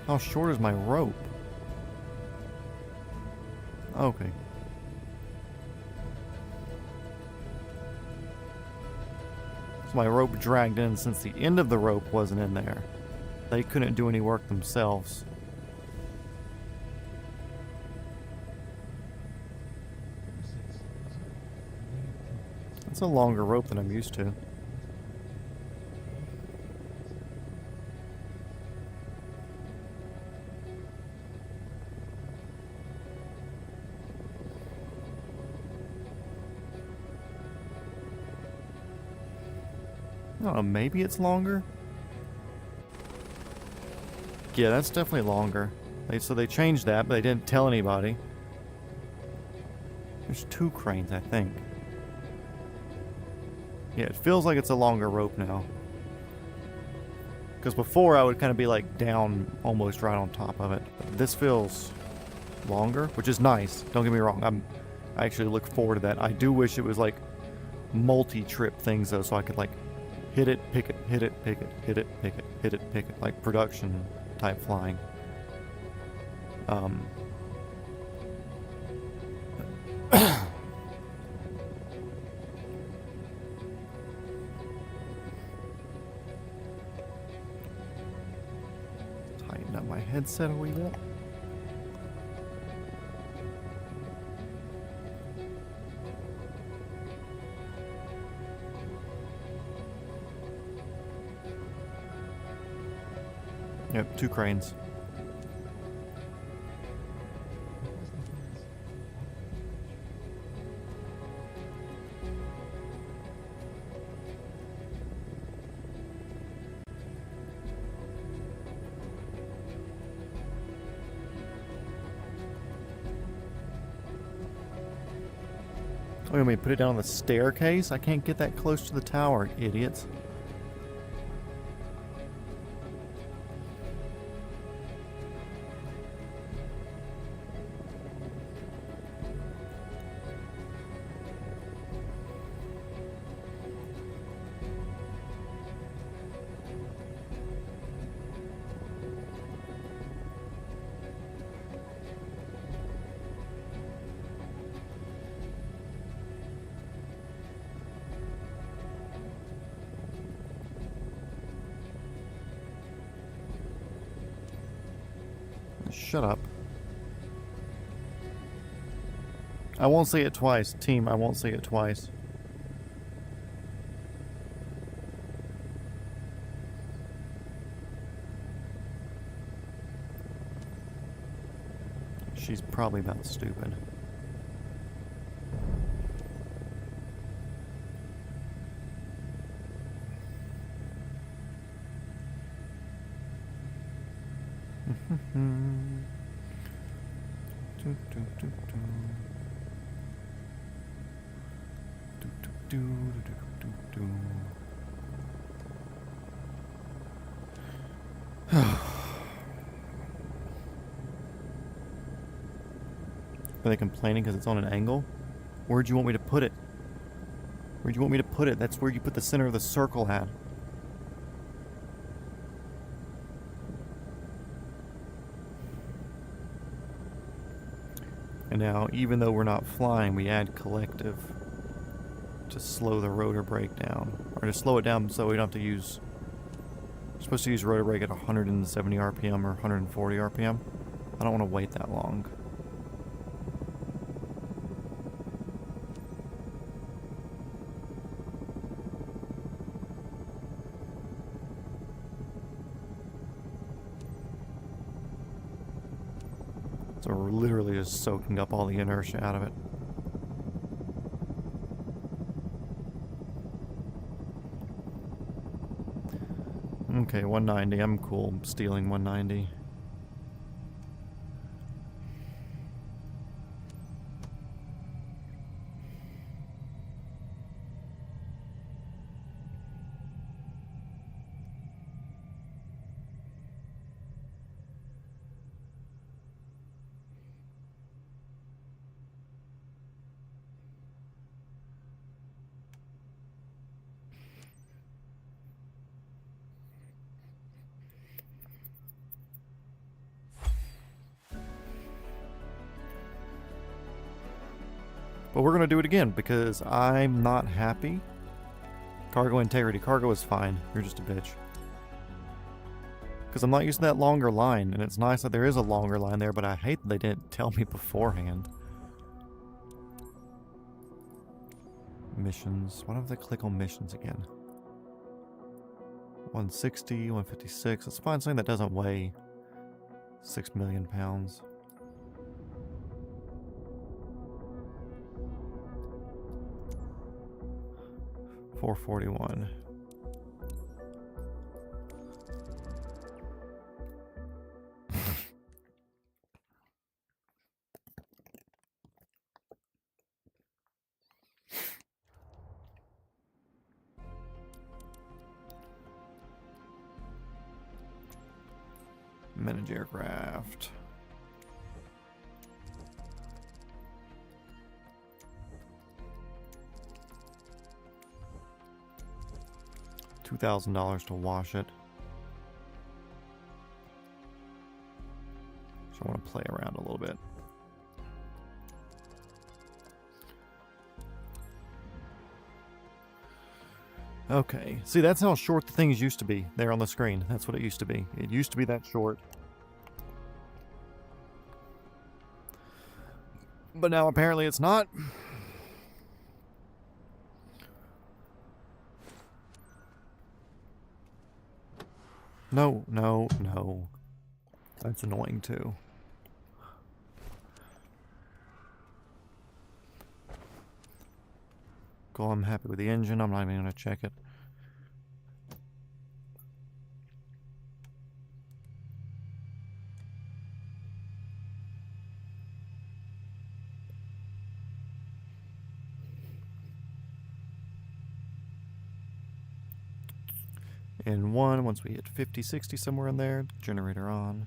S1: How short is my rope? Okay. So my rope dragged in since the end of the rope wasn't in there. They couldn't do any work themselves. That's a longer rope than I'm used to. I don't know, maybe it's longer? Yeah, that's definitely longer. So they changed that, but they didn't tell anybody. There's 2 cranes, I think. Yeah, it feels like it's a longer rope now. Because before I would kind of be like down almost right on top of it. But this feels longer, which is nice. Don't get me wrong. I actually look forward to that. I do wish it was like multi-trip things though, so I could like hit it, pick it, hit it, pick it, hit it, pick it, hit it, pick it, like production type flying. Tighten up my headset a wee bit. Yep, 2 cranes. Oh, you want me to put it down on the staircase? I can't get that close to the tower, idiots. Shut up. I won't say it twice. Team, I won't say it twice. She's probably about stupid. Are they complaining because it's on an angle? Where'd you want me to put it? Where'd you want me to put it? That's where you put the center of the circle at. And now, even though we're not flying, we add collective to slow the rotor brake down. Or to slow it down so we don't have to use... We're supposed to use rotor brake at 170 RPM or 140 RPM. I don't want to wait that long. So we're literally just soaking up all the inertia out of it. Okay, 190. I'm cool stealing 190. But we're going to do it again because I'm not happy. Cargo integrity. Cargo is fine. You're just a bitch. Because I'm not using that longer line, and it's nice that there is a longer line there, but I hate that they didn't tell me beforehand. Missions. Why don't they click on missions again? 160, 156. Let's find something that doesn't weigh 6 million pounds. $441. Manage aircraft. $2,000 to wash it. So I want to play around a little bit. Okay, see, that's how short the things used to be there on the screen. That's what it used to be. It used to be that short. But now apparently it's not. No, no, no. That's annoying too. Cool, I'm happy with the engine. I'm not even going to check it. In one, once we hit 50, 60, somewhere in there, generator on.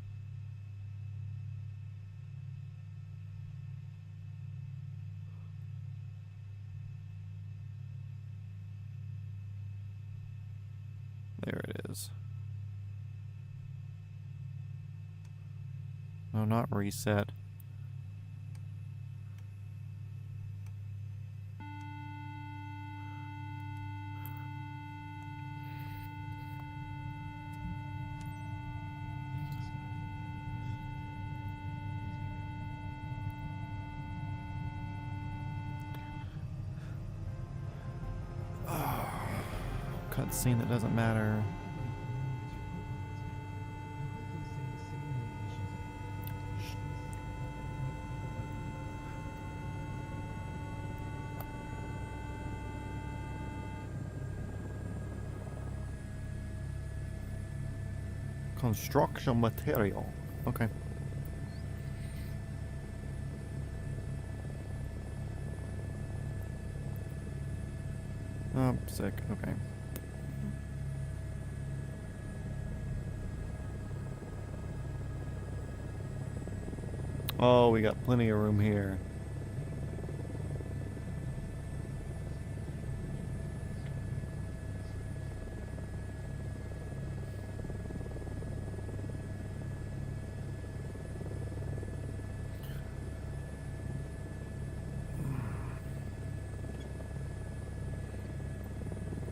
S1: There it is. No, not reset. Cutscene that doesn't matter. Construction material. Okay. Oh, sick. Okay. Oh, we got plenty of room here.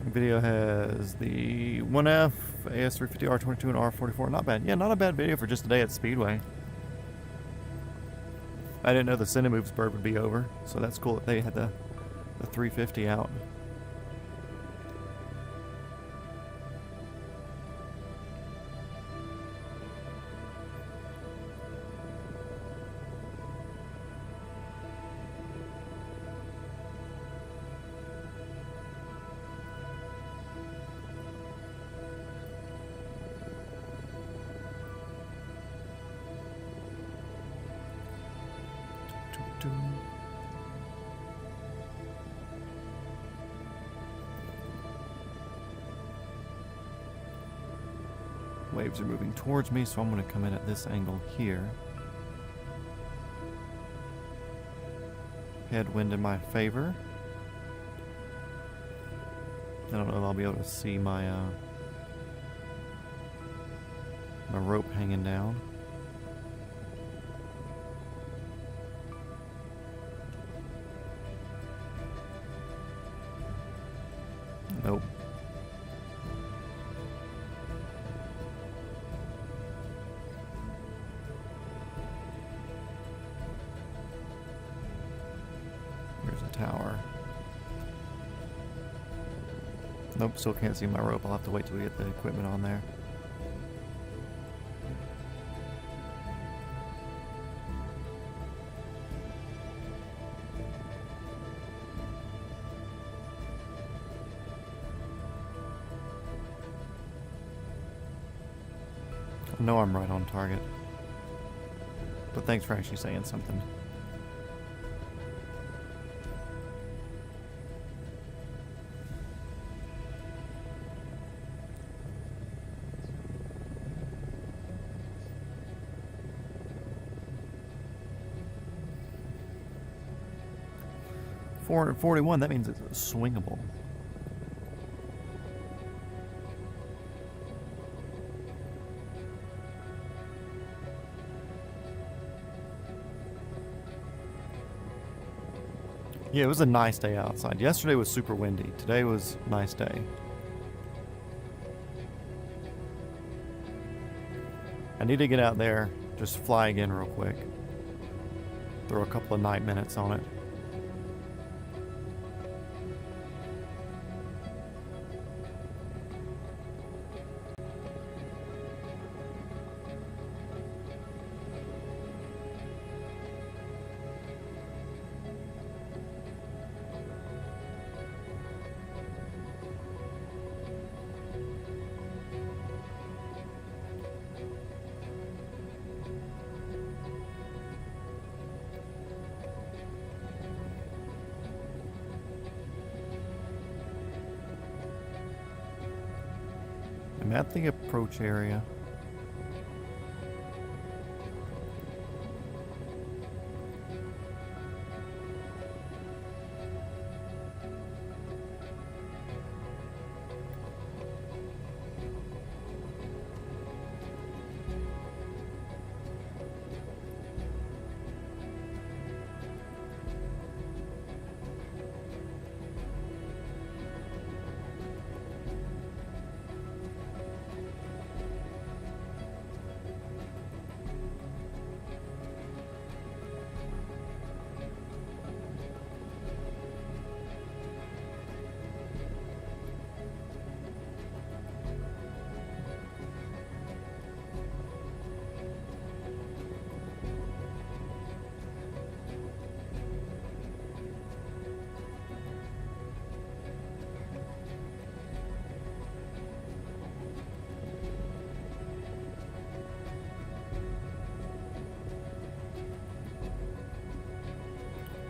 S1: Video has the 1F, AS350, R22, and R44. Not bad. Yeah, not a bad video for just a day at Speedway. I didn't know the Cinemoves bird would be over, so that's cool that they had the 350 out. Waves are moving towards me, so I'm going to come in at this angle here. Headwind in my favor. I don't know if I'll be able to see my my rope hanging down. Nope. Here's a tower. Nope, still can't see my rope. I'll have to wait till we get the equipment on there. I know I'm right on target. But thanks for actually saying something. $441, that means it's swingable. Yeah, it was a nice day outside. Yesterday was super windy. Today was a nice day. I need to get out there, just fly again real quick. Throw a couple of night minutes on it. I'm at the approach area.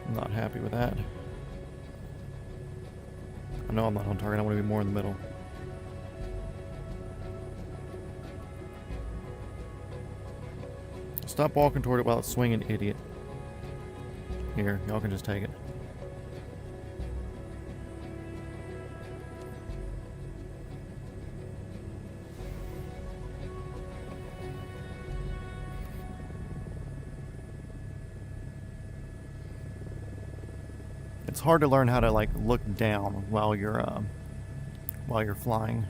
S1: I'm not happy with that. I know I'm not on target. I want to be more in the middle. Stop walking toward it while it's swinging, idiot. Here, y'all can just take it. It's hard to learn how to like look down while you're flying.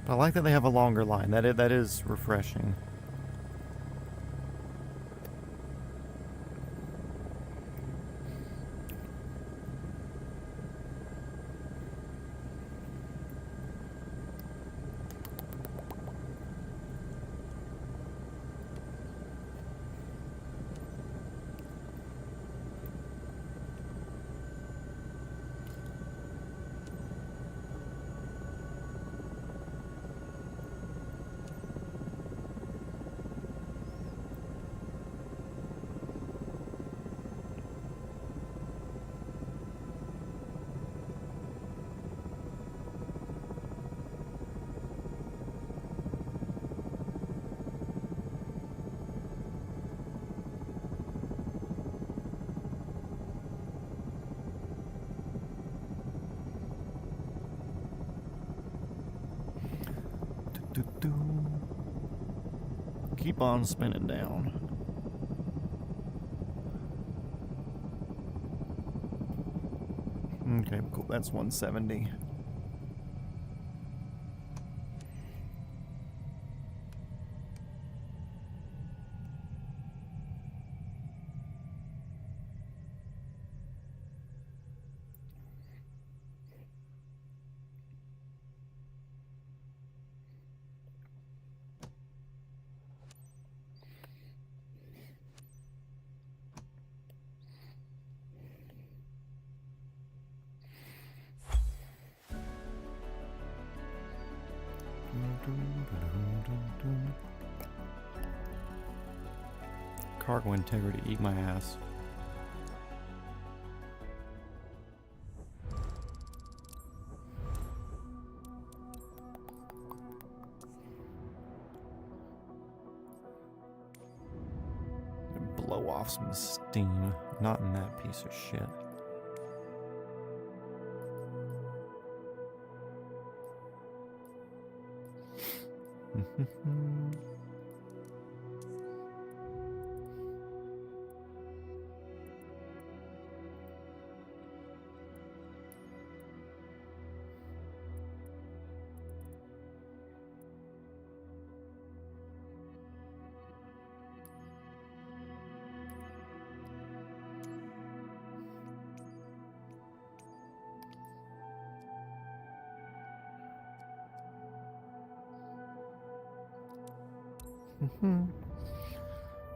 S1: But I like that they have a longer line. That is refreshing. Keep on spinning down. Okay, cool. That's 170. Cargo integrity, eat my ass. Blow off some steam, not in that piece of shit.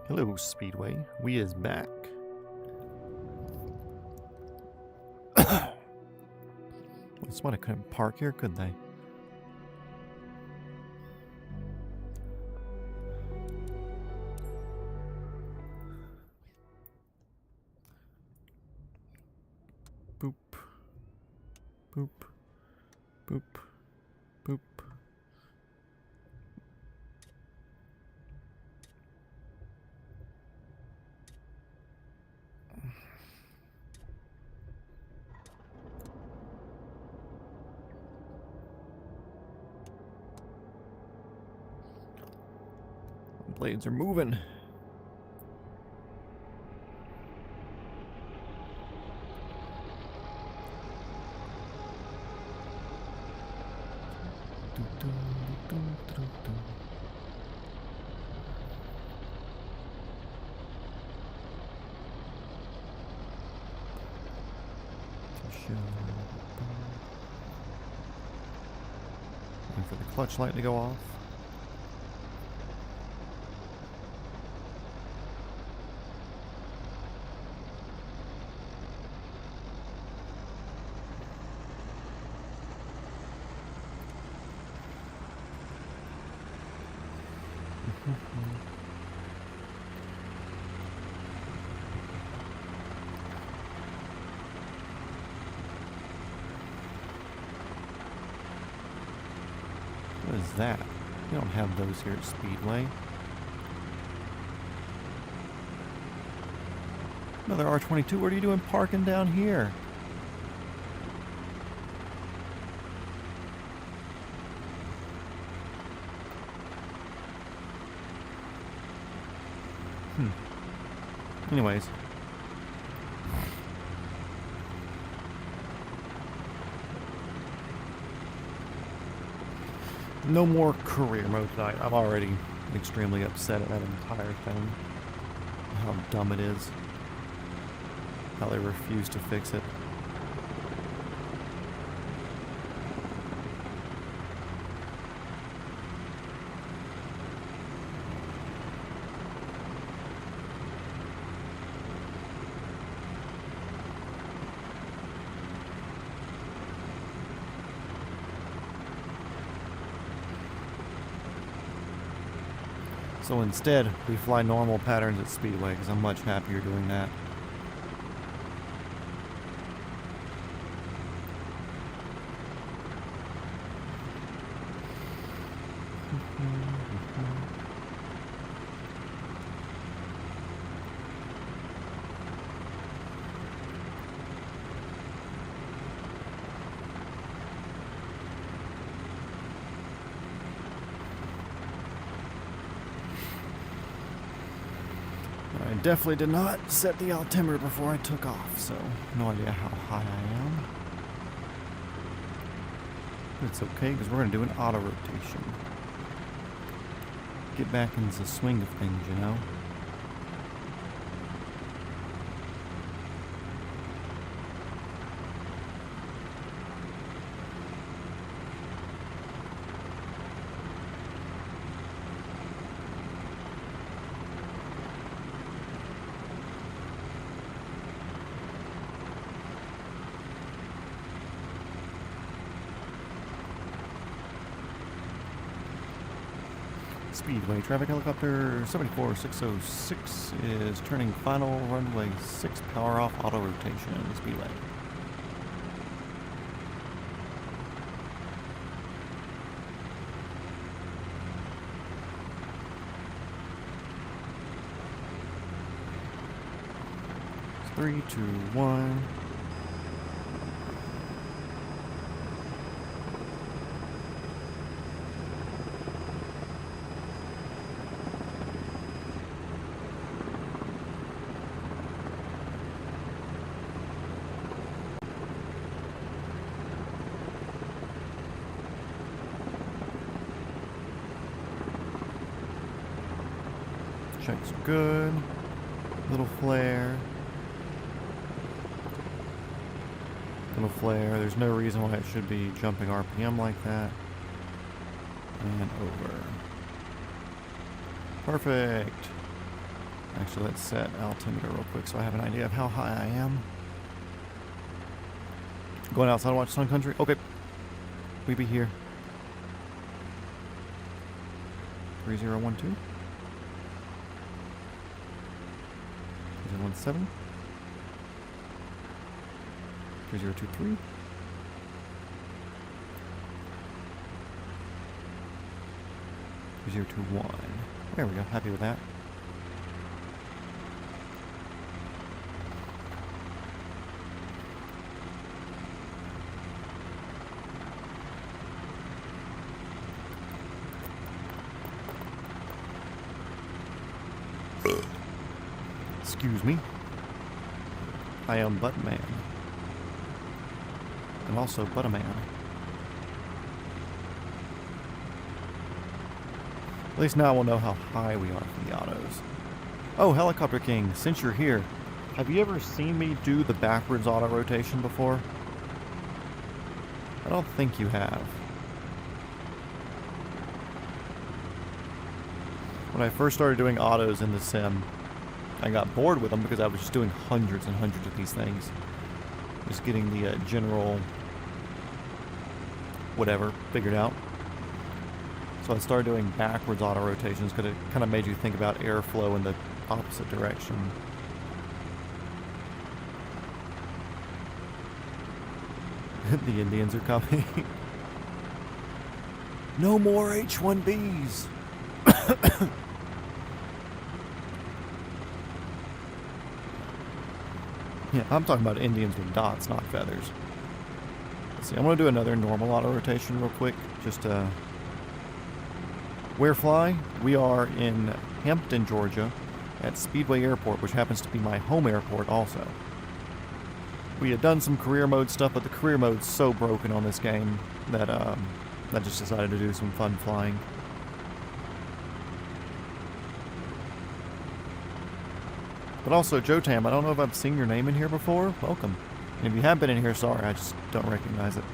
S1: Hello, Speedway. We is back. That's why I couldn't park here, could they? Boop. Boop. Boop. Boop. Blades are moving. Waiting for the clutch light to go off. that? We don't have those here at Speedway. Another R22. What are you doing parking down here? Anyways. No more career mode tonight. I'm already extremely upset at that entire thing. How dumb it is. How they refuse to fix it. So instead, we fly normal patterns at Speedway because I'm much happier doing that. I definitely did not set the altimeter before I took off, so no idea how high I am. But it's okay, because we're going to do an auto rotation. Get back into the swing of things, you know? Speedway traffic helicopter 74606 is turning final runway 6 power off auto rotation. Speedway. It's 3, 2, 1. Checks are good. Little flare. Little flare. There's no reason why it should be jumping RPM like that. And over. Perfect. Actually, let's set altimeter real quick so I have an idea of how high I am. Going outside to watch Sun Country? Okay. We be here. 3012. 3017. 3023. 3021. There we go. Happy with that. Excuse me. I am Buttman. And also Buttaman. At least now we'll know how high we are from the autos. Oh, Helicopter King, since you're here, have you ever seen me do the backwards auto rotation before? I don't think you have. When I first started doing autos in the sim, I got bored with them because I was just doing hundreds and hundreds of these things. Just getting the general whatever figured out. So I started doing backwards auto rotations because it kind of made you think about airflow in the opposite direction. The Indians are coming. No more H-1Bs. Yeah, I'm talking about Indians with dots, not feathers. Let's see, I'm going to do another normal auto rotation real quick. Just where fly? We are in Hampton, Georgia, at Speedway Airport, which happens to be my home airport also. We had done some career mode stuff, but the career mode's so broken on this game that I just decided to do some fun flying. But also, Jotam, I don't know if I've seen your name in here before. Welcome. And if you have been in here, sorry, I just don't recognize it.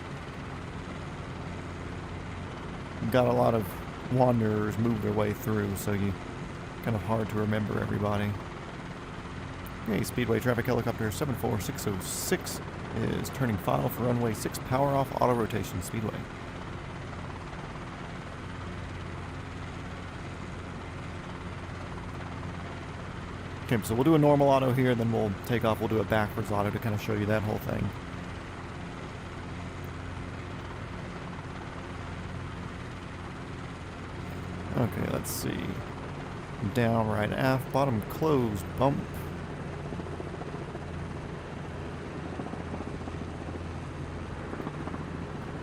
S1: Got a lot of wanderers move their way through, so you kind of hard to remember everybody. Okay, Speedway Traffic Helicopter 74606 is turning final for runway 6 power off auto rotation Speedway. Okay, so we'll do a normal auto here, then we'll take off, we'll do a backwards auto to kind of show you that whole thing. Okay, let's see. Down, right, aft, bottom, close, bump.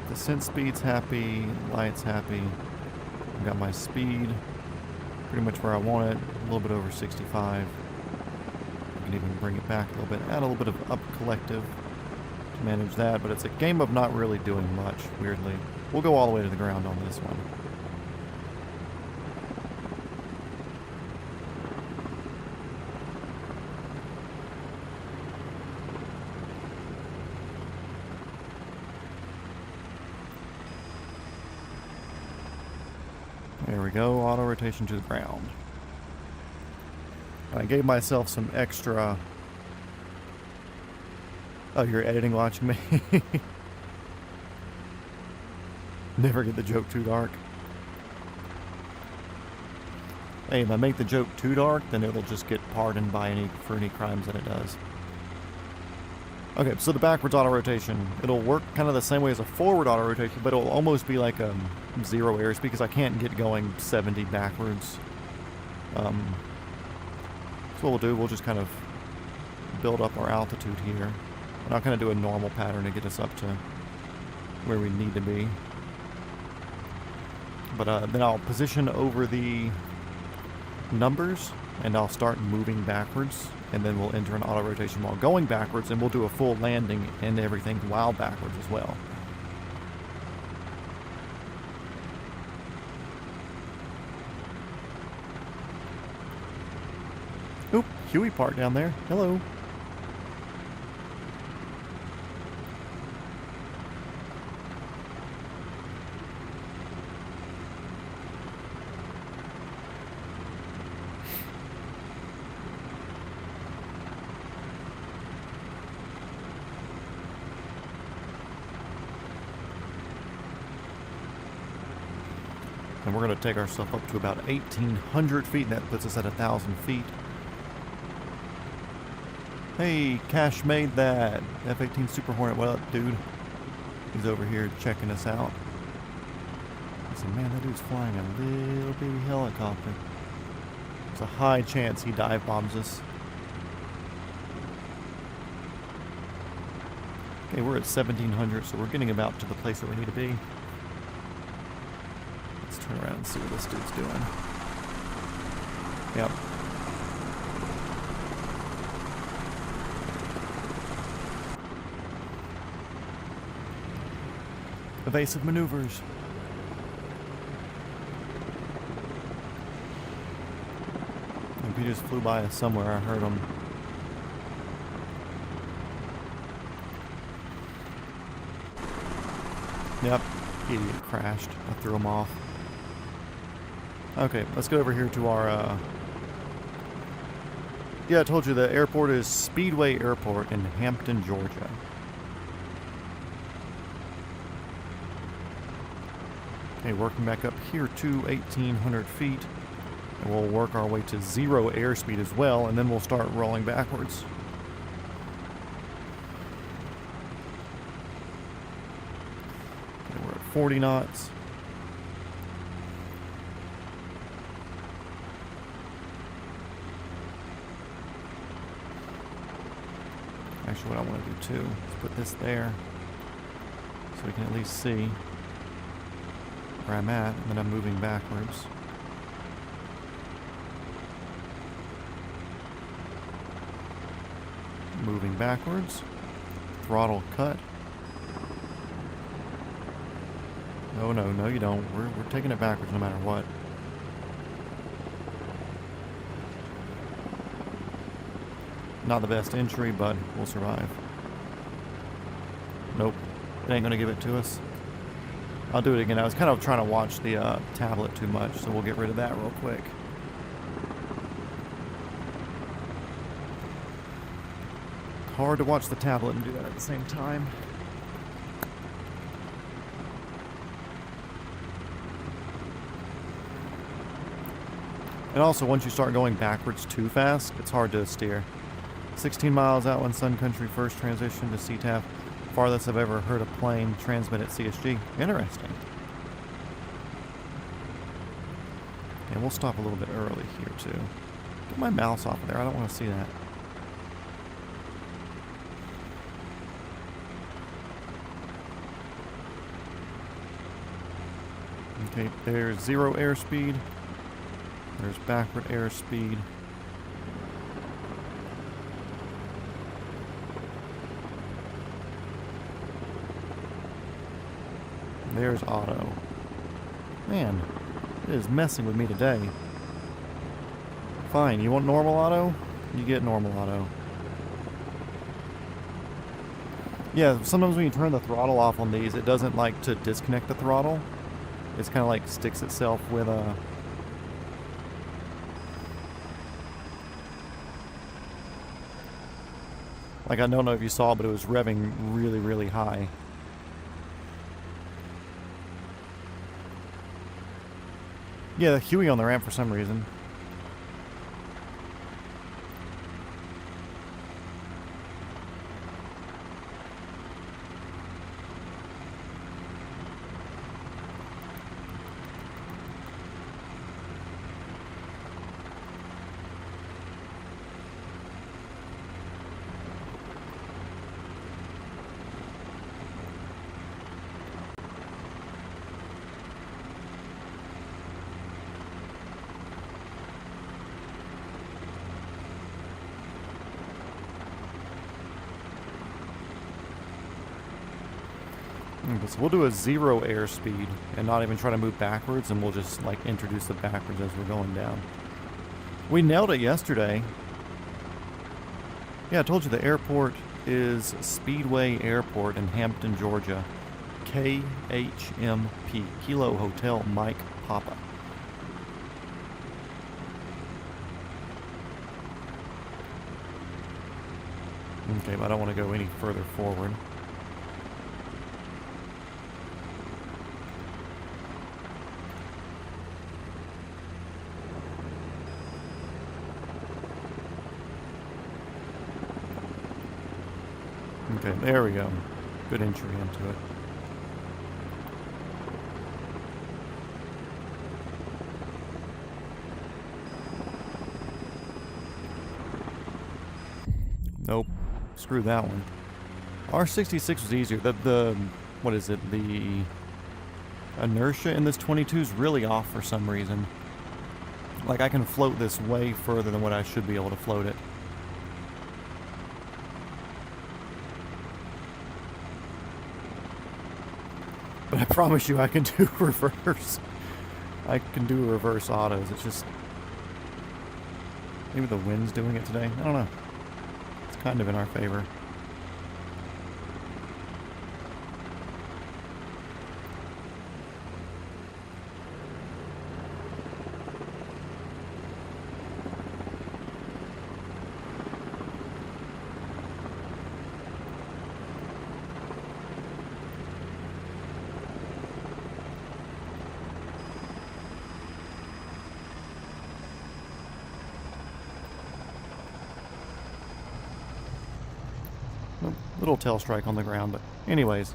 S1: Descent speed's happy, lights happy. I've got my speed pretty much where I want it, a little bit over 65. I can even bring it back a little bit, add a little bit of up collective to manage that, but it's a game of not really doing much, weirdly. We'll go all the way to the ground on this one. There we go, auto rotation to the ground. I gave myself some extra... Oh, you're editing watching me? Never get the joke too dark. Hey, if I make the joke too dark, then it'll just get pardoned by for any crimes that it does. Okay, so the backwards auto rotation, it'll work kind of the same way as a forward auto rotation, but it'll almost be like a zero airspeed because I can't get going 70 backwards. So what we'll do, we'll just kind of build up our altitude here. And I'll kind of do a normal pattern to get us up to where we need to be. But then I'll position over the numbers and I'll start moving backwards, and then we'll enter an auto rotation while going backwards, and we'll do a full landing and everything while backwards as well. Oop, Huey parked down there. Hello. And we're going to take ourselves up to about 1,800 feet, and that puts us at 1,000 feet. Hey, Cash made that. F-18 Super Hornet, what up, dude? He's over here checking us out. I said, man, that dude's flying a little bitty helicopter. There's a high chance he dive bombs us. Okay, we're at 1,700, so we're getting about to the place that we need to be. Let's turn around and see what this dude's doing. Yep. Evasive maneuvers. If he just flew by us somewhere, I heard him. Yep, idiot crashed. I threw him off. Okay, let's go over here to our, yeah, I told you the airport is Speedway Airport in Hampton, Georgia. Okay, working back up here to 1,800 feet. And we'll work our way to zero airspeed as well, and then we'll start rolling backwards. Okay, we're at 40 knots. Actually, what I want to do too is put this there so we can at least see where I'm at, and then I'm moving backwards. Moving backwards. Throttle cut. Oh no, no you don't. We're taking it backwards no matter what. Not the best entry, but we'll survive. Nope. It ain't gonna give it to us. I'll do it again. I was kind of trying to watch the tablet too much, so we'll get rid of that real quick. Hard to watch the tablet and do that at the same time. And also, once you start going backwards too fast, it's hard to steer. 16 miles out when Sun Country first transitioned to CTAF. Farthest I've ever heard a plane transmit at CSG. Interesting. And we'll stop a little bit early here too. Get my mouse off of there. I don't want to see that. Okay, there's zero airspeed. There's backward airspeed. There's auto. Man, it is messing with me today. Fine, you want normal auto? You get normal auto. Yeah, sometimes when you turn the throttle off on these, it doesn't like to disconnect the throttle. It's kind of like sticks itself with a... Like, I don't know if you saw, but it was revving really, really high. Yeah, the Huey on the ramp for some reason. So we'll do a zero airspeed and not even try to move backwards, and we'll just like introduce the backwards as we're going down. We nailed it yesterday. Yeah, I told you the airport is Speedway Airport in Hampton, Georgia. KHMP, Kilo Hotel Mike Papa. Okay, but I don't want to go any further forward. Okay, there we go. Good entry into it. Nope. Screw that one. R66 was easier. The what is it? The inertia in this 22 is really off for some reason. Like, I can float this way further than what I should be able to float it. But I promise you I can do reverse. I can do reverse autos. It's just... maybe the wind's doing it today. I don't know. It's kind of in our favor. Little tail strike on the ground, but anyways.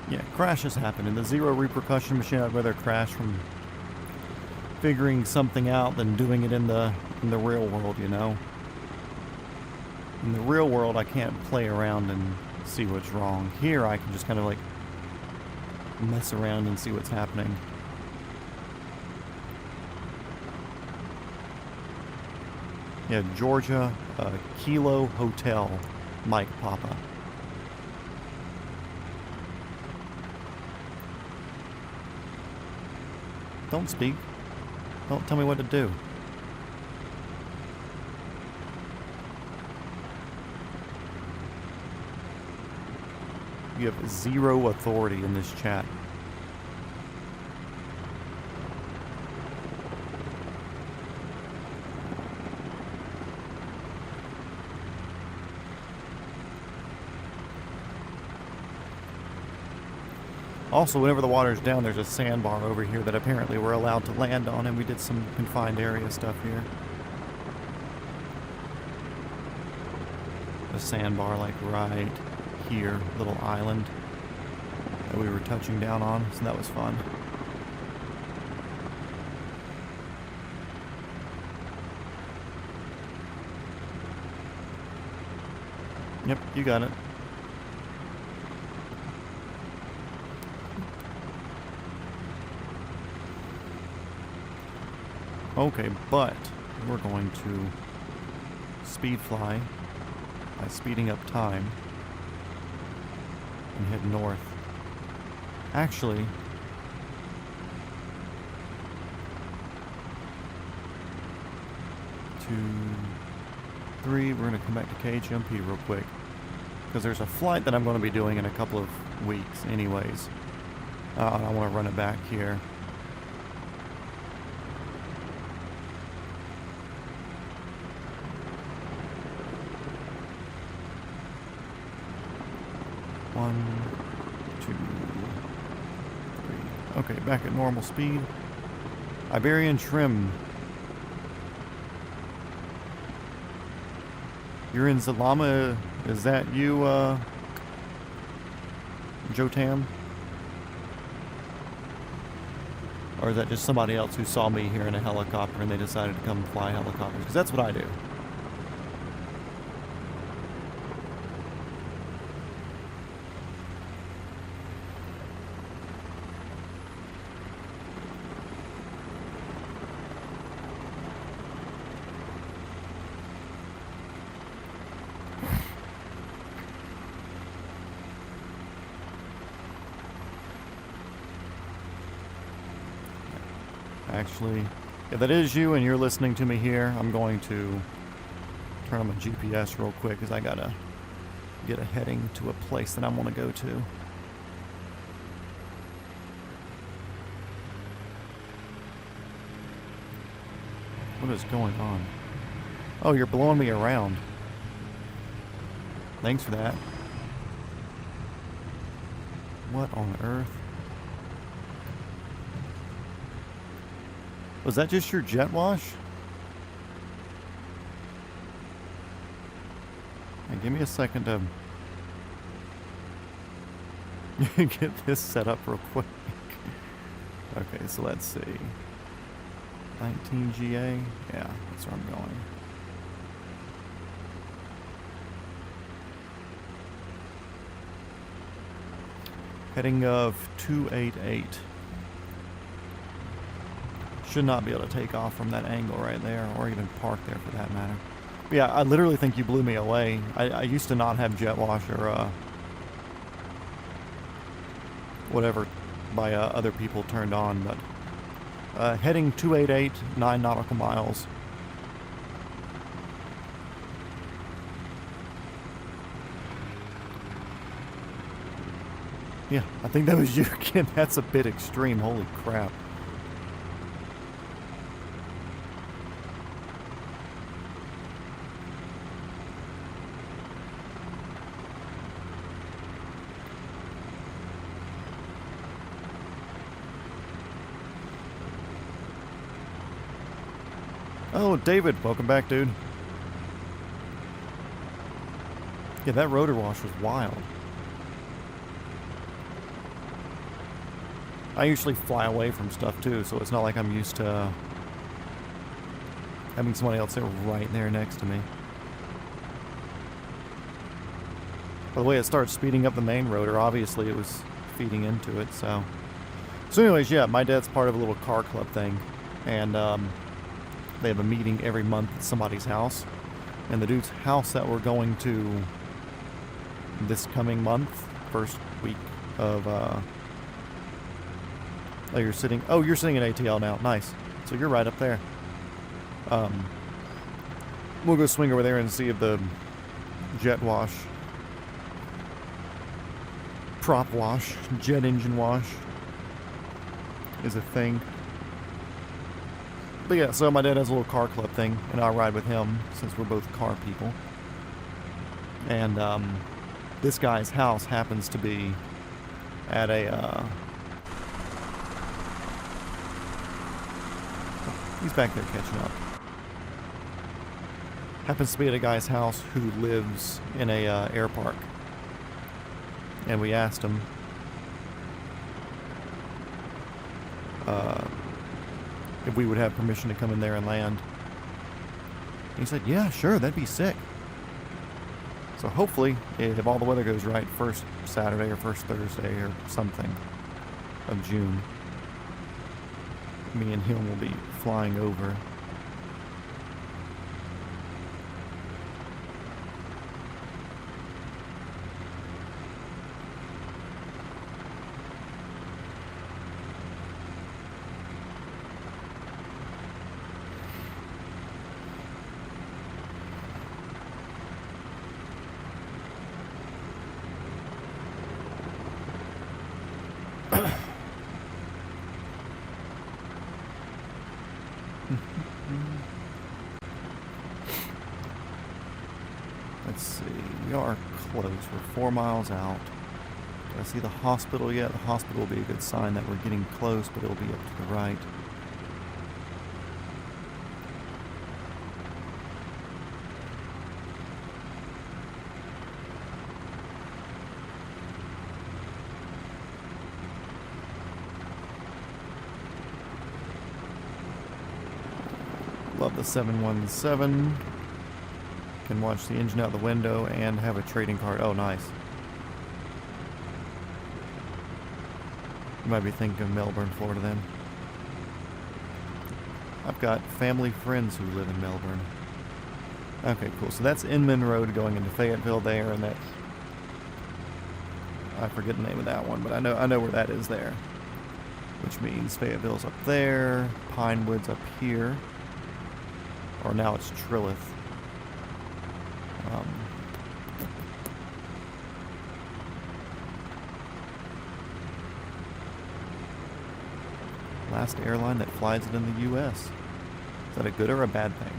S1: Yeah, crashes happen. In the zero repercussion machine, I'd rather crash from figuring something out than doing it in the real world, you know? In the real world, I can't play around and see what's wrong. Here, I can just kind of like mess around and see what's happening. Yeah, Georgia, Kilo Hotel, Mike Papa. Don't speak. Don't tell me what to do. You have zero authority in this chat. Also, whenever the water's down, there's a sandbar over here that apparently we're allowed to land on, and we did some confined area stuff here. A sandbar like right here, little island that we were touching down on, so that was fun. Yep, you got it. Okay, but we're going to speed fly by speeding up time and head north. Actually, 2, 3, we're going to come back to KHMP real quick, because there's a flight that I'm going to be doing in a couple of weeks anyways. I want to run it back here. One, 2, 3. Okay, back at normal speed. Iberian trim. You're in Zalama. Is that you, Jotam? Or is that just somebody else who saw me here in a helicopter and they decided to come fly helicopters? Because that's what I do. Actually, if that is you and you're listening to me here, I'm going to turn on my GPS real quick because I gotta get a heading to a place that I want to go to. What is going on? Oh, you're blowing me around. Thanks for that. What on earth? Was that just your jet wash? Hey, give me a second to get this set up real quick. Okay, so let's see. 19 GA? Yeah, that's where I'm going. Heading of 288. Should not be able to take off from that angle right there, or even park there for that matter. But yeah, I literally think you blew me away. I used to not have jet wash or whatever by other people turned on, but heading 288, 9 nautical miles. Yeah, I think that was you again. That's a bit extreme. Holy crap. Oh, David, welcome back, dude. Yeah, that rotor wash was wild. I usually fly away from stuff too, so it's not like I'm used to having somebody else there right there next to me. By the way, it starts speeding up the main road, or obviously it was feeding into it, so... So anyways, yeah, my dad's part of a little car club thing, and they have a meeting every month at somebody's house. And the dude's house that we're going to this coming month, first week of... Oh, you're sitting in ATL now. Nice. So you're right up there. We'll go swing over there and see if the jet wash, prop wash, jet engine wash is a thing. But yeah, so my dad has a little car club thing, and I'll ride with him since we're both car people. And this guy's house happens to be at a... he's back there catching up. Happens to be at a guy's house who lives in a air park. And we asked him if we would have permission to come in there and land. And he said, yeah, sure, that'd be sick. So hopefully, if all the weather goes right, first Saturday or first Thursday or something of June, me and him will be flying over. Let's see, we are close. We're 4 miles out. Do I see the hospital yet? The hospital will be a good sign that we're getting close, but it'll be up to the right. Love the 717. Can watch the engine out the window and have a trading card. Oh, nice. You might be thinking of Melbourne, Florida then. I've got family friends who live in Melbourne. Okay, cool. So that's Inman Road going into Fayetteville there, and that's... I forget the name of that one, but I know where that is there. Which means Fayetteville's up there, Pinewood's up here. Or now it's Trilith. Last airline that flies it in the U.S. Is that a good or a bad thing?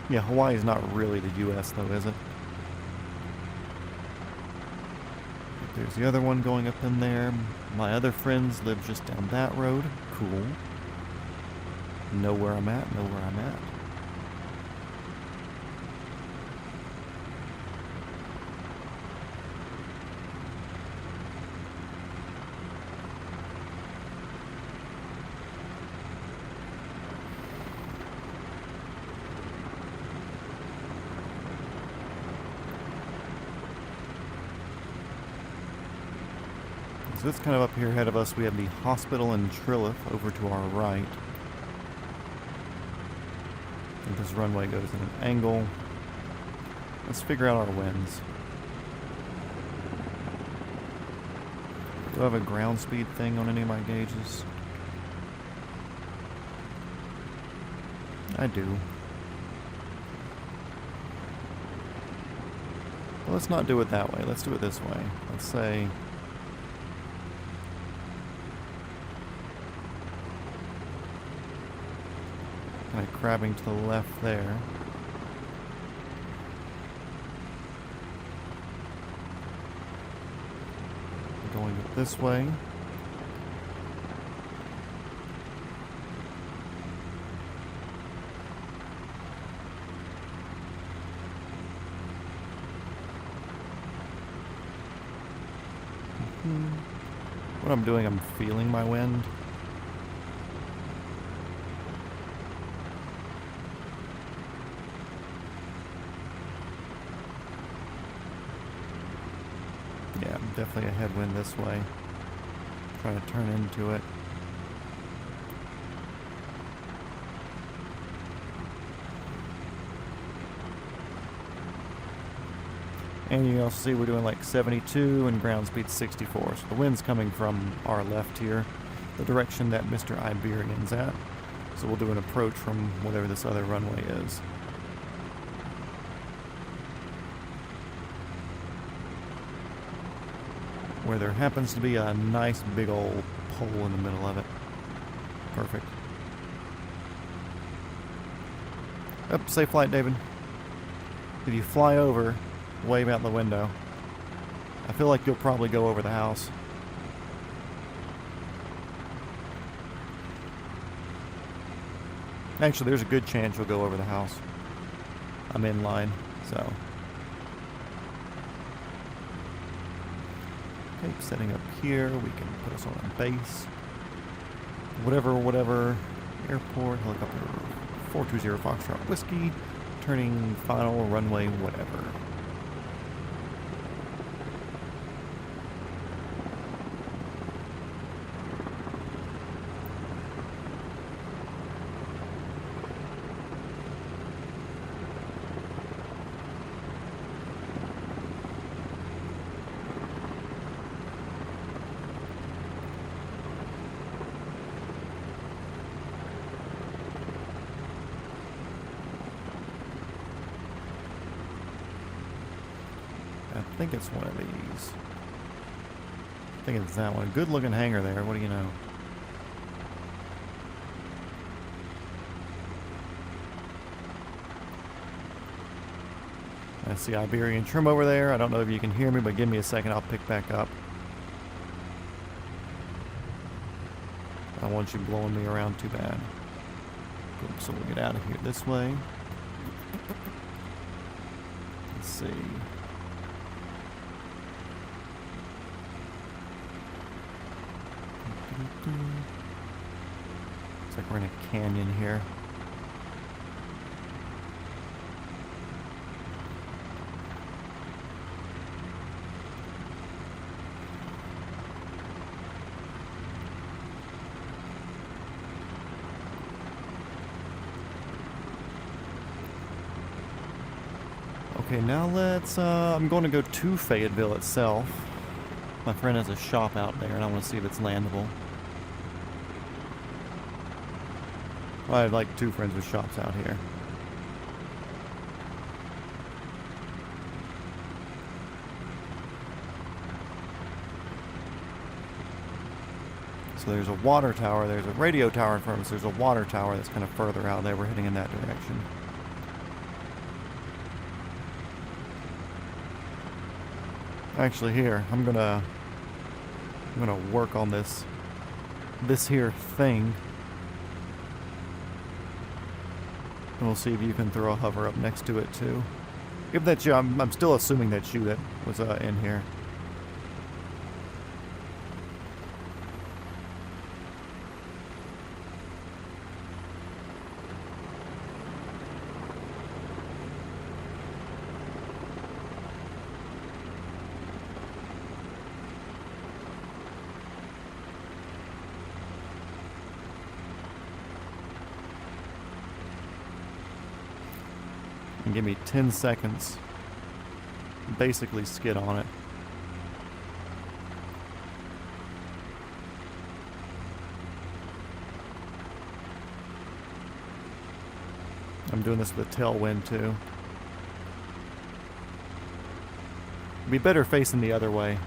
S1: Yeah, Hawaii is not really the U.S. though, is it? There's the other one going up in there. My other friends live just down that road. Cool. Know where I'm at, know where I'm at. So it's kind of up here ahead of us. We have the hospital in Trilith over to our right. And this runway goes in an angle. Let's figure out our winds. Do I have a ground speed thing on any of my gauges? I do. Well, let's not do it that way. Let's do it this way. Let's say... kind of crabbing to the left there. Going this way. What I'm doing, I'm feeling my wind. Yeah, definitely a headwind this way. Trying to turn into it. And you'll see we're doing like 72 and ground speed 64. So the wind's coming from our left here, the direction that Mr. Iberian's at. So we'll do an approach from whatever this other runway is. Where there happens to be a nice big old pole in the middle of it. Perfect. Up, safe flight, David. If you fly over, wave out the window. I feel like you'll probably go over the house. Actually, there's a good chance you'll go over the house. I'm in line, so. Okay, setting up here. We can put us on a base. Whatever. Airport, helicopter 420 Foxtrot Whiskey. Turning final runway, whatever. I think it's one of these. I think it's that one. Good looking hangar there. What do you know? I see Iberian trim over there. I don't know if you can hear me, but give me a second. I'll pick back up. I don't want you blowing me around too bad. So we'll get out of here this way. Let's see. Looks like we're in a canyon here. Okay, now let's, I'm going to go to Fayetteville itself. My friend has a shop out there, and I want to see if it's landable. Well, I have like 2 friends with shops out here. So there's a water tower, there's a radio tower in front of us, there's a water tower that's kind of further out there. We're heading in that direction. Actually, here, I'm gonna work on this here thing. And we'll see if you can throw a hover up next to it too. If that's you, I'm still assuming that's you that was in here. And give me 10 seconds. Basically skid on it. I'm doing this with a tailwind too. Be better facing the other way.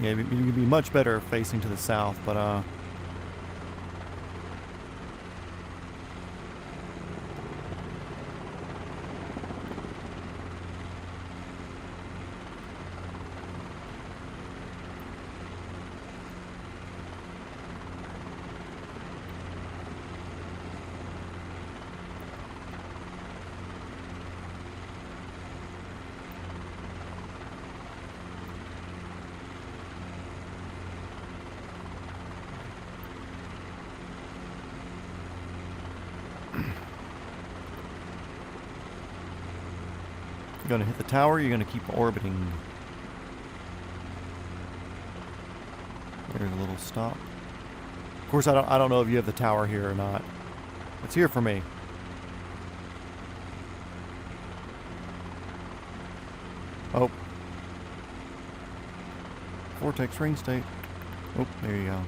S1: Yeah, you'd be much better facing to the south, but You're gonna hit the tower, you're gonna keep orbiting. There's a little stop. Of course, I don't know if you have the tower here or not. It's here for me. Oh. Vortex ring state. Oh, there you go.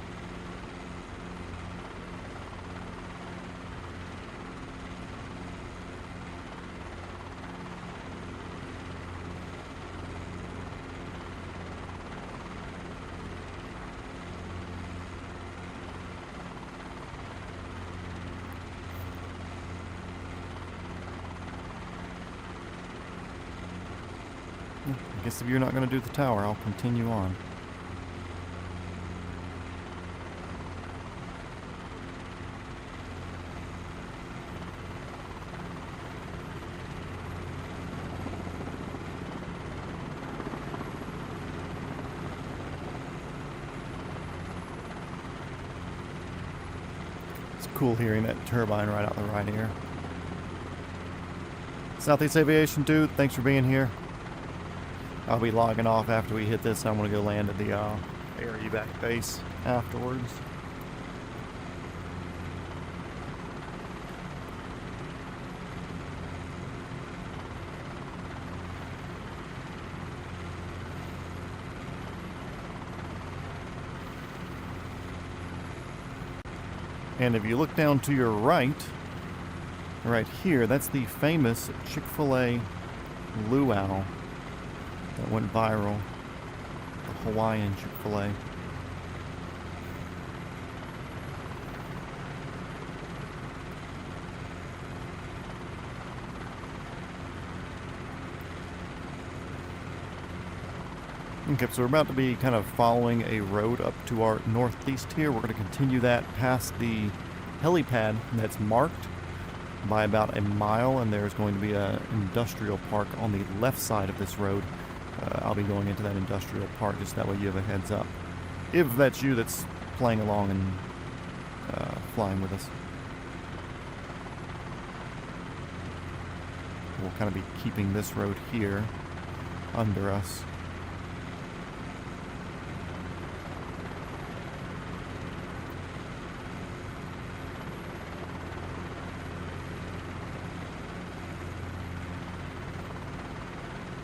S1: I guess if you're not going to do the tower, I'll continue on. It's cool hearing that turbine right out the right ear. Southeast Aviation dude, thanks for being here. I'll be logging off after we hit this. I'm going to go land at the air evac base afterwards. And if you look down to your right here, that's the famous Chick-fil-A luau that went viral. The Hawaiian Chick-fil-A. Okay, so we're about to be kind of following a road up to our northeast here. We're going to continue that past the helipad that's marked by about a mile, and there's going to be an industrial park on the left side of this road. I'll be going into that industrial park just that way you have a heads up. If that's you that's playing along and flying with us. We'll kind of be keeping this road here under us.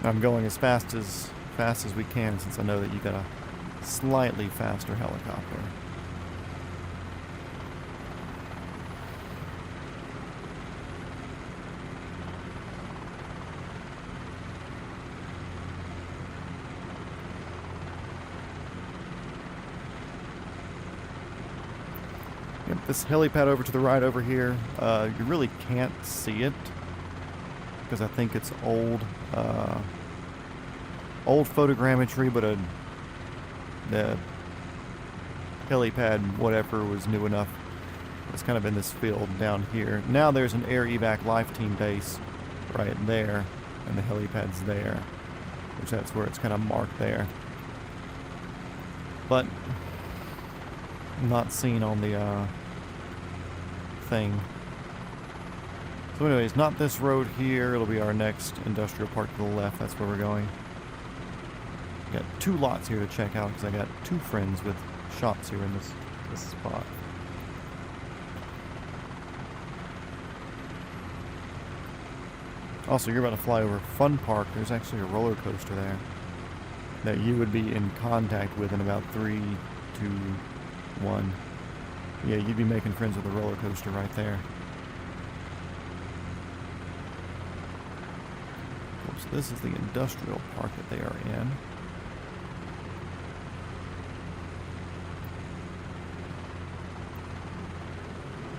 S1: I'm going as fast as we can, since I know that you got a slightly faster helicopter. Yep, this helipad over to the right over here, you really can't see it because I think it's old photogrammetry, but the helipad, whatever, was new enough. It's kind of in this field down here. Now there's an air evac life team base right there, and the helipad's there, which that's where it's kind of marked there. But not seen on the thing. So anyways, not this road here. It'll be our next industrial park to the left. That's where we're going. Got two lots here to check out because I got two friends with shops here in this spot. Also, you're about to fly over Fun Park. There's actually a roller coaster there that you would be in contact with in about 3, 2, 1. Yeah, you'd be making friends with the roller coaster right there. So this is the industrial park that they are in.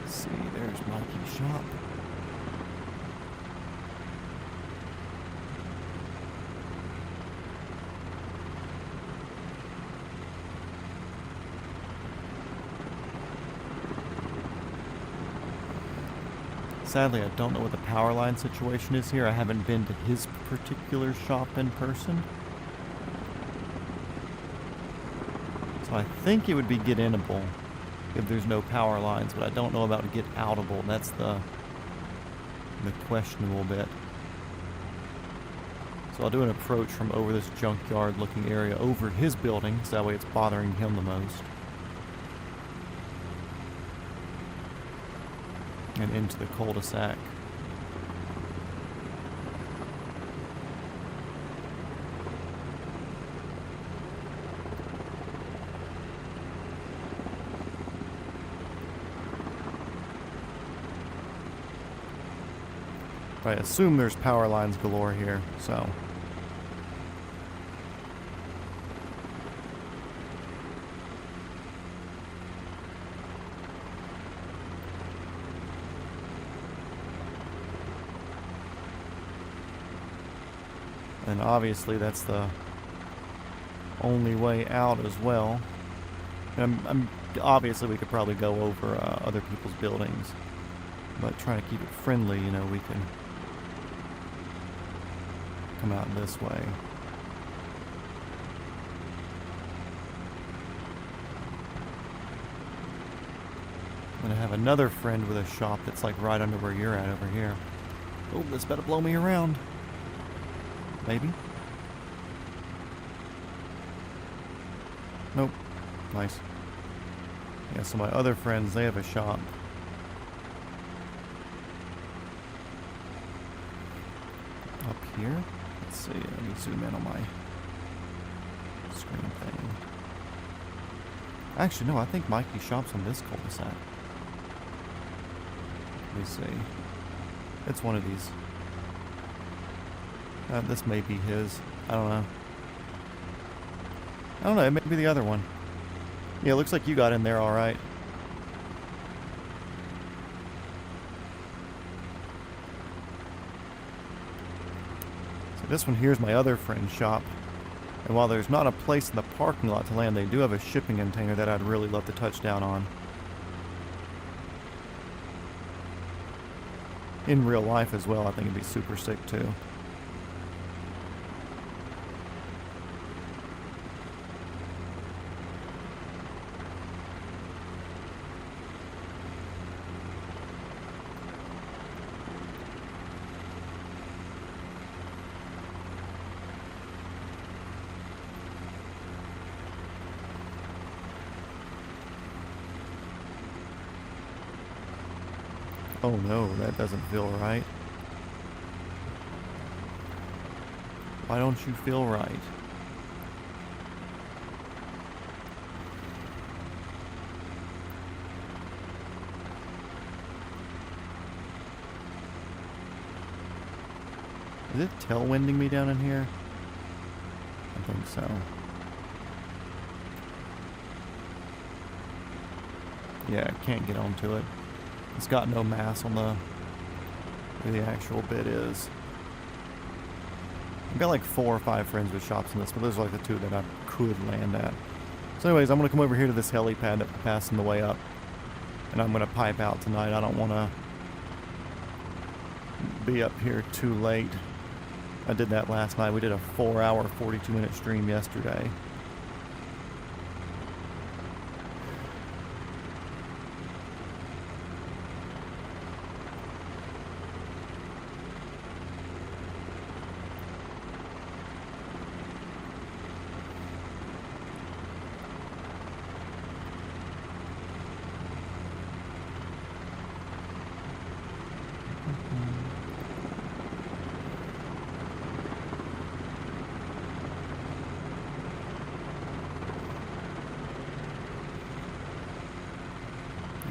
S1: Let's see, there's Mikey's shop. Sadly, I don't know what the power line situation is here. I haven't been to his particular shop in person. So I think it would be get-inable if there's no power lines, but I don't know about get-outable. That's the the questionable bit. So I'll do an approach from over this junkyard looking area over his building, so that way it's bothering him the most. And into the cul-de-sac. I assume there's power lines galore here, so. And obviously that's the only way out as well. And obviously we could probably go over other people's buildings, but trying to keep it friendly, you know, we can come out this way. I'm gonna have another friend with a shop that's like right under where you're at over here. Oh, this better blow me around. Maybe? Nope. Nice. Yeah, so my other friends, they have a shop. Up here? Let's see, let me zoom in on my screen thing. Actually, no, I think Mikey shops on this cul-de-sac. Let me see. It's one of these. This may be his. I don't know. I don't know, it may be the other one. Yeah, it looks like you got in there alright. So this one here's my other friend's shop. And while there's not a place in the parking lot to land, they do have a shipping container that I'd really love to touch down on. In real life as well, I think it'd be super sick too. Oh no, that doesn't feel right. Why don't you feel right? Is it tailwinding me down in here? I think so. Yeah, I can't get onto it. It's got no mass on the where the actual bit is. I've got like 4 or 5 friends with shops in this, but those are like the 2 that I could land at. So anyways, I'm going to come over here to this helipad that we're passing the way up. And I'm going to pipe out tonight. I don't want to be up here too late. I did that last night. We did a 4-hour, 42-minute stream yesterday.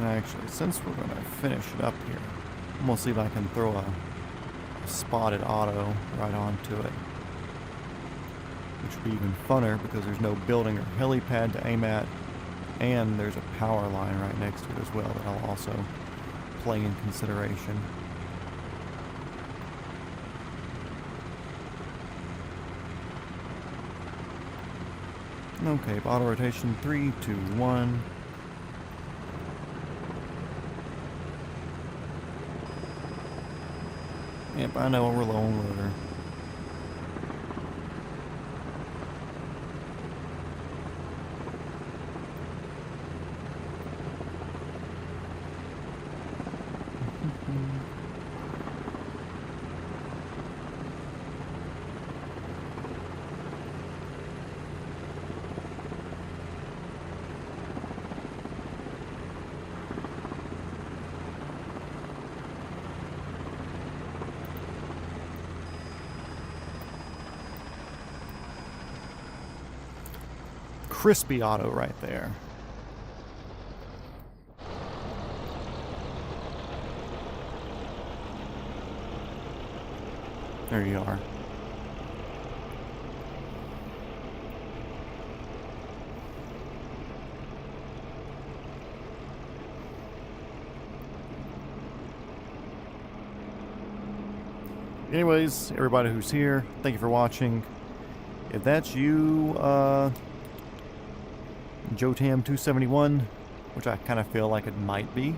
S1: Actually, since we're going to finish it up here, I'm going to see if I can throw a spotted auto right onto it. Which would be even funner because there's no building or helipad to aim at, and there's a power line right next to it as well that I'll also play in consideration. Okay, auto rotation 3, 2, 1. Yep, I know we're low on rotor. crispy auto right there. There you are. Anyways, everybody who's here, thank you for watching. If that's you, JoeTam271, which I kind of feel like it might be,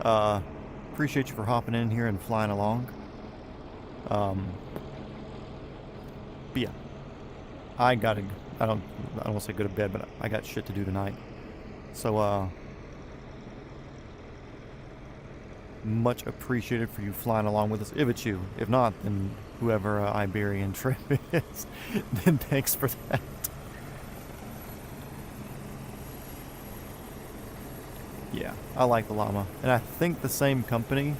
S1: appreciate you for hopping in here and flying along. But yeah, I don't want to say go to bed, but I got shit to do tonight. So, much appreciated for you flying along with us, if it's you. If not, then whoever Iberian trip is, then thanks for that. Yeah, I like the llama. And I think the same company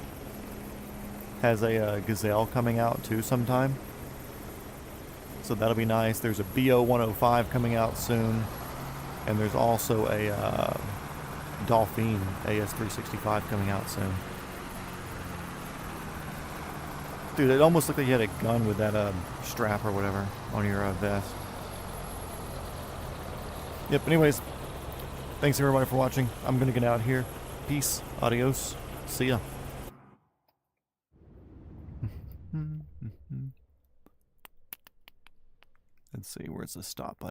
S1: has a Gazelle coming out too sometime. So that'll be nice. There's a BO105 coming out soon. And there's also a Dolphin AS365 coming out soon. Dude, it almost looked like you had a gun with that strap or whatever on your vest. Yep, anyways. Thanks everybody for watching. I'm going to get out here. Peace. Adios. See ya. Let's see, where's the stop button?